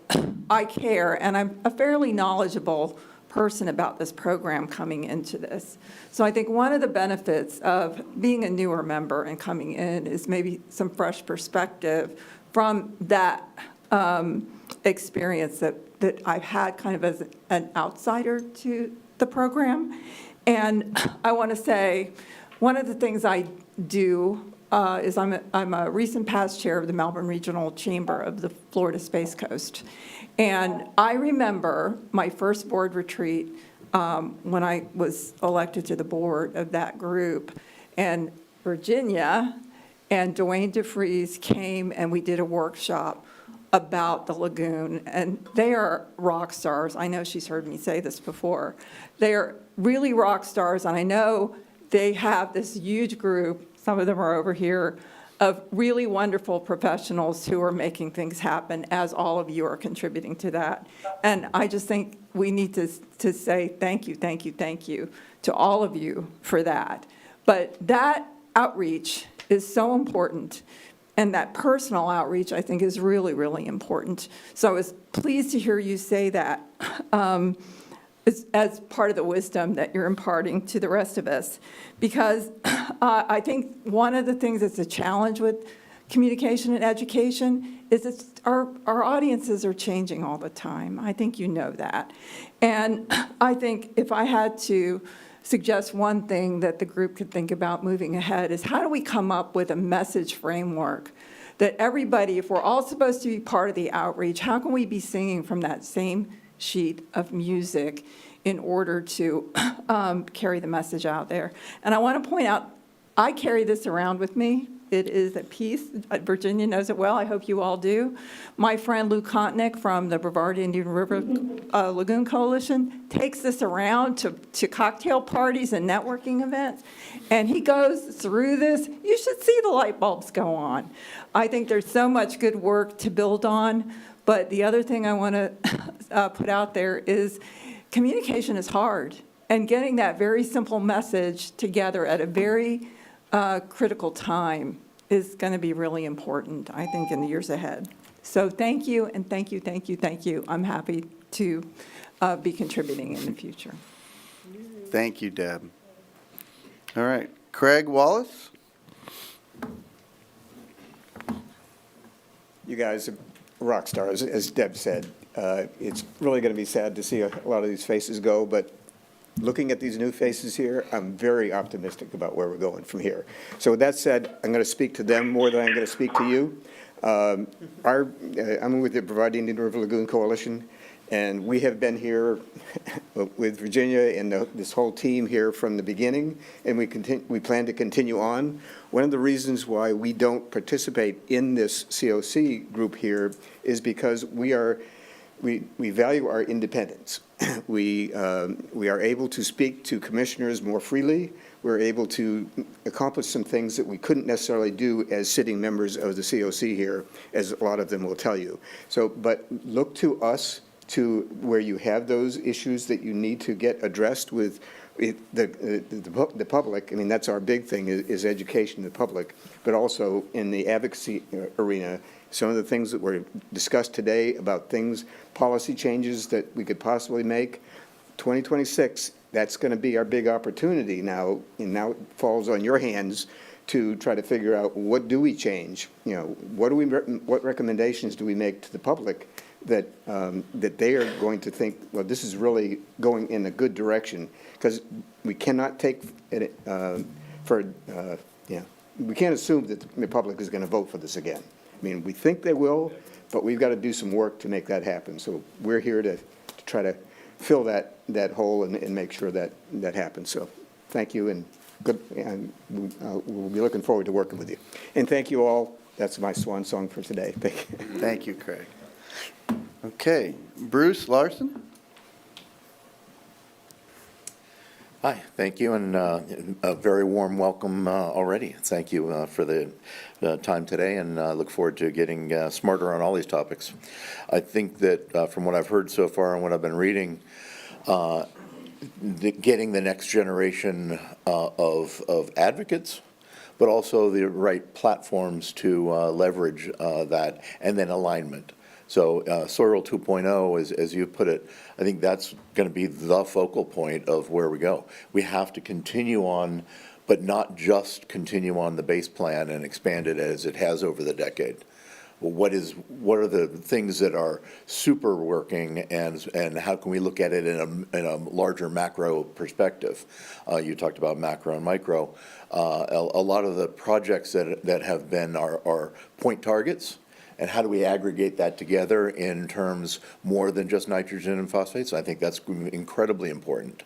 I care, and I'm a fairly knowledgeable person about this program coming into this. So I think one of the benefits of being a newer member and coming in is maybe some fresh perspective from that experience that I've had kind of as an outsider to the program. And I want to say, one of the things I do is I'm a recent past chair of the Melbourne Regional Chamber of the Florida Space Coast. And I remember my first board retreat when I was elected to the board of that group. And Virginia and Dwayne DeFries came and we did a workshop about the lagoon. And they are rock stars. I know she's heard me say this before. They are really rock stars, and I know they have this huge group, some of them are over here, of really wonderful professionals who are making things happen, as all of you are contributing to that. And I just think we need to say thank you, thank you, thank you to all of you for that. But that outreach is so important, and that personal outreach, I think, is really, really important. So I was pleased to hear you say that as part of the wisdom that you're imparting to the rest of us. Because I think one of the things that's a challenge with communication and education is our audiences are changing all the time. I think you know that. And I think if I had to suggest one thing that the group could think about moving ahead is how do we come up with a message framework that everybody, if we're all supposed to be part of the outreach, how can we be singing from that same sheet of music in order to carry the message out there? And I want to point out, I carry this around with me. It is a piece. Virginia knows it well. I hope you all do. My friend Lou Kontnick from the Brevard Indian River Lagoon Coalition takes this around to cocktail parties and networking events, and he goes through this. You should see the light bulbs go on. I think there's so much good work to build on, but the other thing I want to put out there is communication is hard, and getting that very simple message together at a very critical time is going to be really important, I think, in the years ahead. So thank you, and thank you, thank you, thank you. I'm happy to be contributing in the future. Thank you, Deb. All right, Craig Wallace. You guys are rock stars, as Deb said. It's really going to be sad to see a lot of these faces go, but looking at these new faces here, I'm very optimistic about where we're going from here. So with that said, I'm going to speak to them more than I'm going to speak to you. I'm with the Brevard Indian River Lagoon Coalition, and we have been here with Virginia and this whole team here from the beginning, and we plan to continue on. One of the reasons why we don't participate in this COC group here is because we value our independence. We are able to speak to commissioners more freely. We're able to accomplish some things that we couldn't necessarily do as sitting members of the COC here, as a lot of them will tell you. So, but look to us to where you have those issues that you need to get addressed with the public. I mean, that's our big thing, is education of the public, but also in the advocacy arena, some of the things that were discussed today about policy changes that we could possibly make. 2026, that's going to be our big opportunity now, and now it falls on your hands to try to figure out, what do we change? You know, what recommendations do we make to the public that they are going to think, well, this is really going in a good direction? Because we cannot take it we can't assume that the public is going to vote for this again. I mean, we think they will, but we've got to do some work to make that happen. So we're here to try to fill that hole and make sure that happens. So thank you, and good, and we'll be looking forward to working with you. And thank you all. That's my swan song for today. Thank you. Thank you, Craig. Okay, Bruce Larson. Hi, thank you, and a very warm welcome already. Thank you for the time today, and look forward to getting smarter on all these topics. I think that from what I've heard so far and what I've been reading, getting the next generation of advocates, but also the right platforms to leverage that, and then alignment. So Soil 2.0, as you put it, I think that's going to be the focal point of where we go. We have to continue on, but not just continue on the base plan and expand it as it has over the decade. What are the things that are super working, and how can we look at it in a larger macro perspective? You talked about macro and micro. A lot of the projects that have been our point targets, and how do we aggregate that together in terms more than just nitrogen and phosphates? I think that's incredibly important.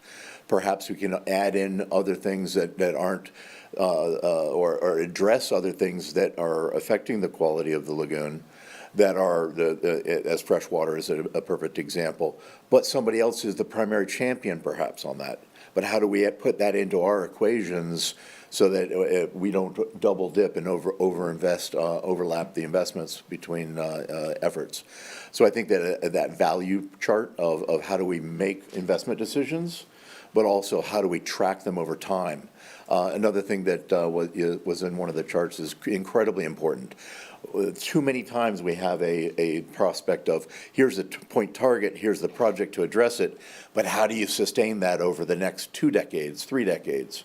Perhaps we can add in other things that aren't, or address other things that are affecting the quality of the lagoon, that are, as freshwater is a perfect example. But somebody else is the primary champion perhaps on that. But how do we put that into our equations so that we don't double dip and overinvest, overlap the investments between efforts? So I think that that value chart of how do we make investment decisions, but also how do we track them over time? Another thing that was in one of the charts is incredibly important. Too many times we have a prospect of, here's a point target, here's the project to address it, but how do you sustain that over the next 2 decades, 3 decades?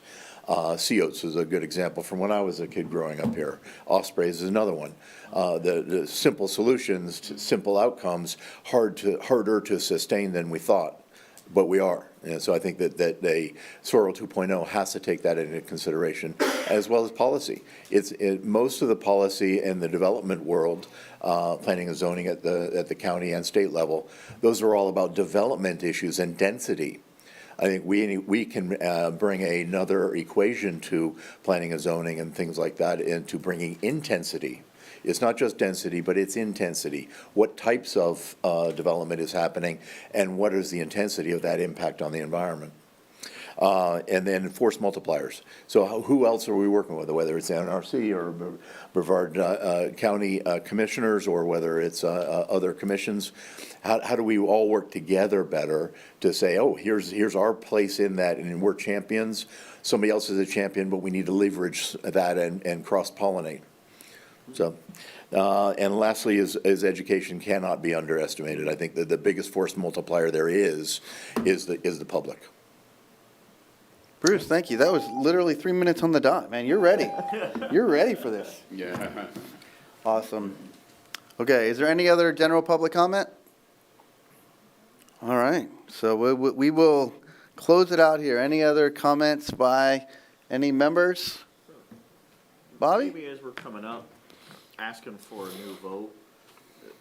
Sea oats is a good example from when I was a kid growing up here. Ospreys is another one. The simple solutions, simple outcomes, harder to sustain than we thought, but we are. And so I think that a Soil 2.0 has to take that into consideration, as well as policy. Most of the policy in the development world, planning and zoning at the county and state level, those are all about development issues and density. I think we can bring another equation to planning and zoning and things like that into bringing intensity. It's not just density, but it's intensity. What types of development is happening, and what is the intensity of that impact on the environment? And then force multipliers. So who else are we working with, whether it's NRC or Brevard County commissioners, or whether it's other commissions? How do we all work together better to say, oh, here's our place in that, and we're champions. Somebody else is a champion, but we need to leverage that and cross-pollinate. So, and lastly, is education cannot be underestimated. I think that the biggest force multiplier there is the public. Bruce, thank you. That was literally 3 minutes on the dot, man. You're ready. You're ready for this. Yeah. Awesome. Okay, is there any other general public comment? All right, so we will close it out here. Any other comments by any members? Bobby? Maybe as we're coming up, asking for a new vote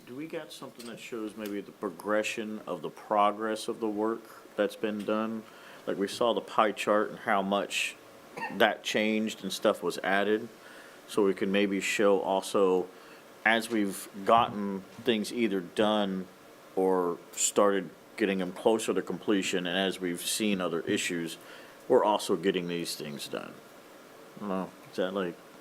Do we got something that shows maybe the progression of the progress of the work that's been done? Like we saw the pie chart and how much that changed and stuff was added. So we can maybe show also, as we've gotten things either done or started getting them closer to completion, and as we've seen other issues, we're also getting these things done. I don't know, is that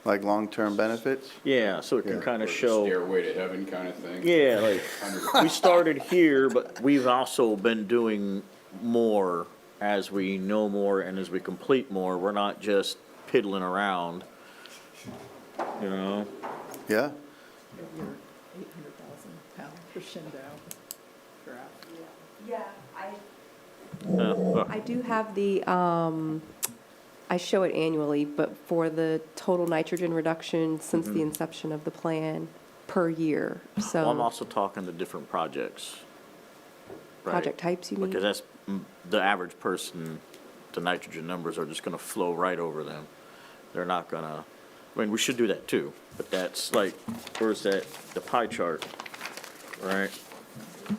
like long-term benefits? Yeah, so it can kind of show. Stairway to heaven kind of thing. Yeah, like, we started here, but we've also been doing more as we know more and as we complete more. We're not just piddling around, you know? Yeah. Your 800,000-pound crescendo graph. Yeah, Uh, I do have the, I show it annually, but for the total nitrogen reduction since the inception of the plan per year, so. Well, I'm also talking the different projects. right? Project types, you mean? Because that's, the average person, the nitrogen numbers are just gonna flow right over them. They're not gonna, I mean, we should do that too, but that's like, where's that, the pie chart, right?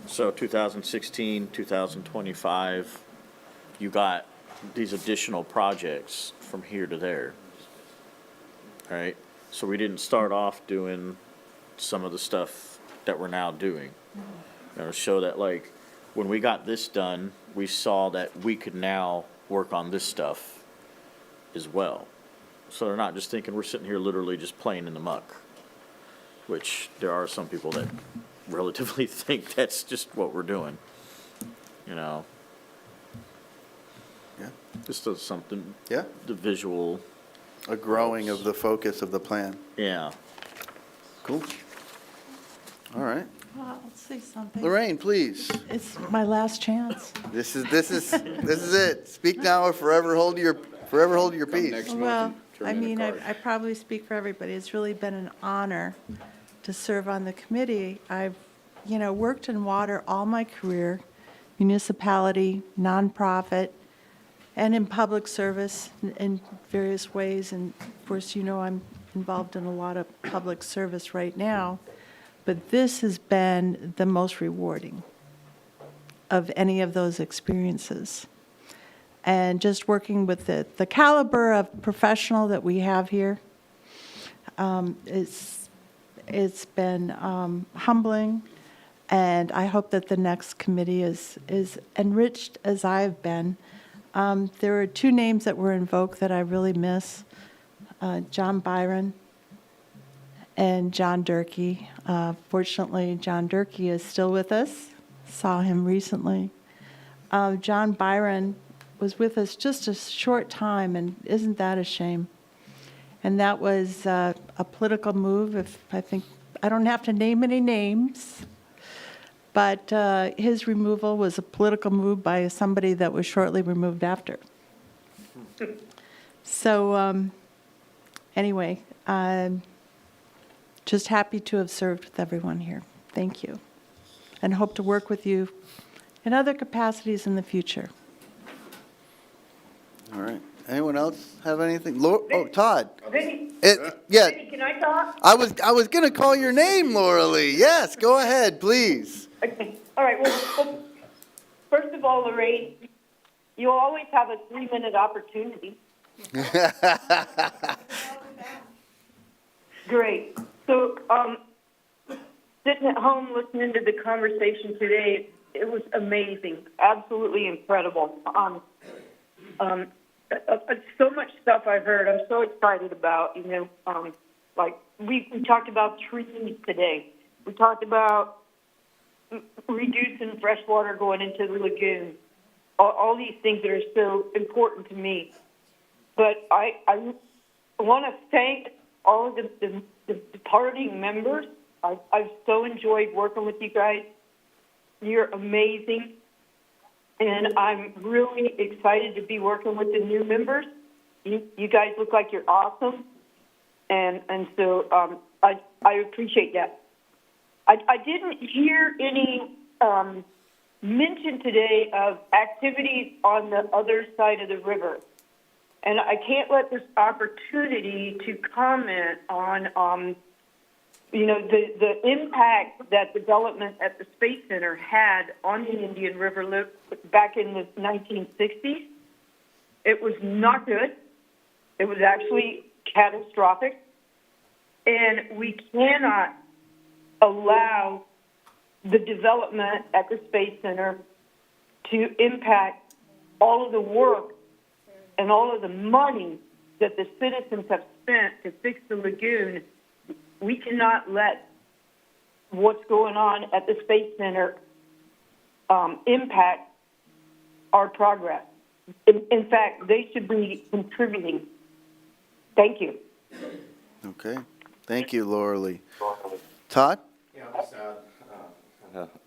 So 2016, 2025, you got these additional projects from here to there, right? So we didn't start off doing some of the stuff that we're now doing. You know, show that like, when we got this done, we saw that we could now work on this stuff as well. So they're not just thinking we're sitting here literally just playing in the muck, which there are some people that relatively think that's just what we're doing, you know? Yeah. Just does something. Yeah. The visual. A growing of the focus of the plan. Yeah. Cool. All right. I'll say something. Lorraine, please. It's my last chance. This is it. Speak now or forever hold your peace. Well, I mean, I probably speak for everybody. It's really been an honor to serve on the committee. I've, worked in water all my career, municipality, nonprofit, and in public service in various ways. And of course, I'm involved in a lot of public service right now. But this has been the most rewarding of any of those experiences. And just working with the caliber of professional that we have here, it's been humbling, and I hope that the next committee is enriched as I've been. There are two names that were invoked that I really miss, John Byron and John Durkee. Fortunately, John Durkee is still with us. Saw him recently. John Byron was with us just a short time, and isn't that a shame? And that was a political move. I don't have to name any names, but his removal was a political move by somebody that was shortly removed after. So anyway, I'm just happy to have served with everyone here. Thank you. And hope to work with you in other capacities in the future. All right. Anyone else have anything? Todd. Vinny, Yeah. Vinny, can I talk? I was going to call your name, Laura Lee. Yes, go ahead, please. Okay. All right. Well, first of all, Lorraine, you always have a 3-minute opportunity. Great. So, sitting at home listening to the conversation today, it was amazing, absolutely incredible. So much stuff I heard. I'm so excited about. Like we talked about trees today. We talked about reducing fresh water going into the lagoon. All these things that are so important to me. But I want to thank all of the departing members. I've so enjoyed working with you guys. You're amazing. And I'm really excited to be working with the new members. You guys look like you're awesome. And so I appreciate that. I didn't hear any mention today of activities on the other side of the river. And I can't let this opportunity to comment on the impact that development at the Space Center had on the Indian River back in the 1960s, it was not good. It was actually catastrophic. And we cannot allow the development at the Space Center to impact all of the work and all of the money that the citizens have spent to fix the lagoon. We cannot let what's going on at the Space Center impact our progress. In fact, they should be contributing. Thank you. Okay. Thank you, Laura Lee. Todd? Yeah, I'll just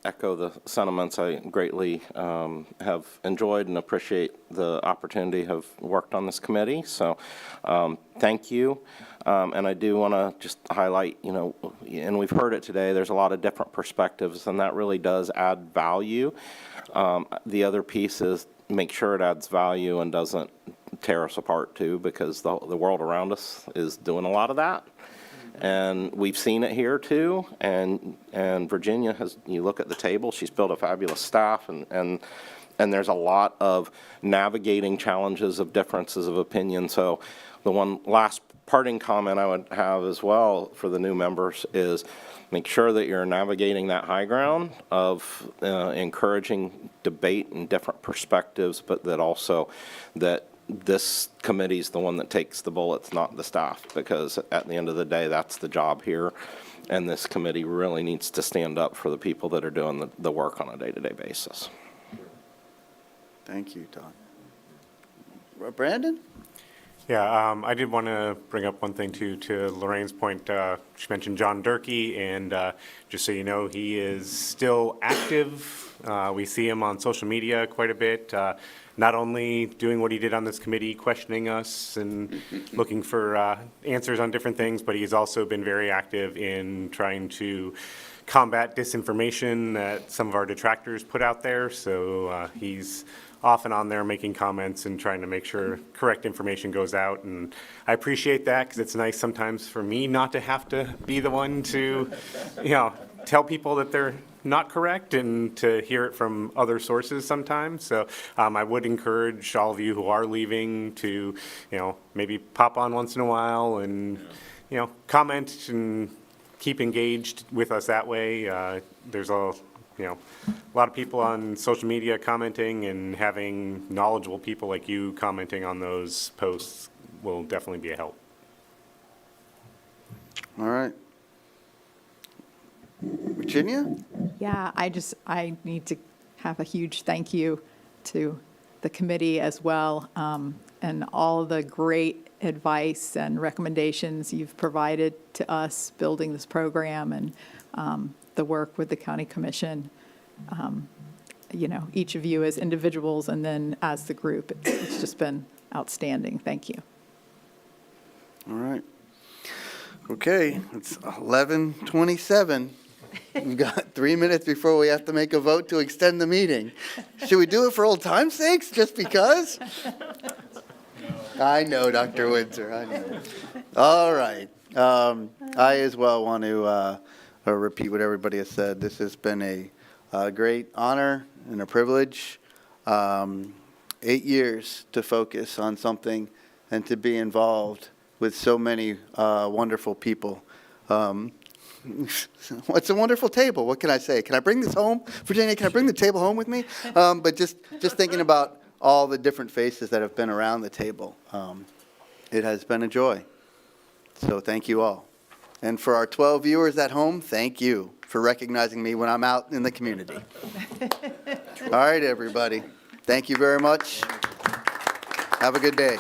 echo the sentiments. I greatly have enjoyed and appreciate the opportunity to have worked on this committee. So thank you. And I do want to just highlight, and we've heard it today, there's a lot of different perspectives, and that really does add value. The other piece is make sure it adds value and doesn't tear us apart too, because the world around us is doing a lot of that. And we've seen it here too, and Virginia has, you look at the table, she's built a fabulous staff, and there's a lot of navigating challenges of differences of opinion. So the one last parting comment I would have as well for the new members is make sure that you're navigating that high ground of encouraging debate and different perspectives, but that also that this committee's the one that takes the bullets, not the staff, because at the end of the day, that's the job here. And this committee really needs to stand up for the people that are doing the work on a day-to-day basis. Thank you, Todd. Brandon? Yeah, I did want to bring up one thing too, to Lorraine's point. She mentioned John Durkee, and just so you know, he is still active. We see him on social media quite a bit, not only doing what he did on this committee, questioning us and looking for answers on different things, but he's also been very active in trying to combat disinformation that some of our detractors put out there. So he's often on there making comments and trying to make sure correct information goes out. And I appreciate that, because it's nice sometimes for me not to have to be the one to, tell people that they're not correct, and to hear it from other sources sometimes. So I would encourage all of you who are leaving to, maybe pop on once in a while and, comment and keep engaged with us that way. There's a lot of people on social media commenting, and having knowledgeable people like you commenting on those posts will definitely be a help. All right. Virginia? Yeah, I need to have a huge thank you to the committee as well, and all the great advice and recommendations you've provided to us building this program, and the work with the county commission. Each of you as individuals and then as the group, it's just been outstanding. Thank you. All right. Okay, it's 11:27. We've got 3 minutes before we have to make a vote to extend the meeting. Should we do it for old time's sakes, just because? I know, Dr. Windsor, I know. All right. I as well want to repeat what everybody has said. This has been a great honor and a privilege. 8 years to focus on something and to be involved with so many wonderful people. It's a wonderful table. What can I say? Can I bring this home? Virginia, can I bring the table home with me? But just thinking about all the different faces that have been around the table, it has been a joy. So thank you all. And for our 12 viewers at home, thank you for recognizing me when I'm out in the community. All right, everybody. Thank you very much. Have a good day.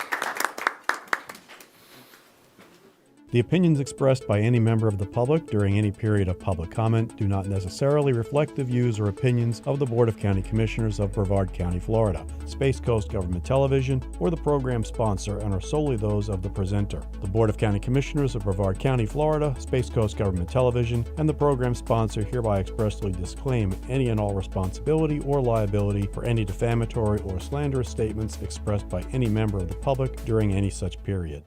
The opinions expressed by any member of the public during any period of public comment do not necessarily reflect the views or opinions of the Board of County Commissioners of Brevard County, Florida, Space Coast Government Television, or the program sponsor, and are solely those of the presenter. The Board of County Commissioners of Brevard County, Florida, Space Coast Government Television, and the program sponsor hereby expressly disclaim any and all responsibility or liability for any defamatory or slanderous statements expressed by any member of the public during any such period.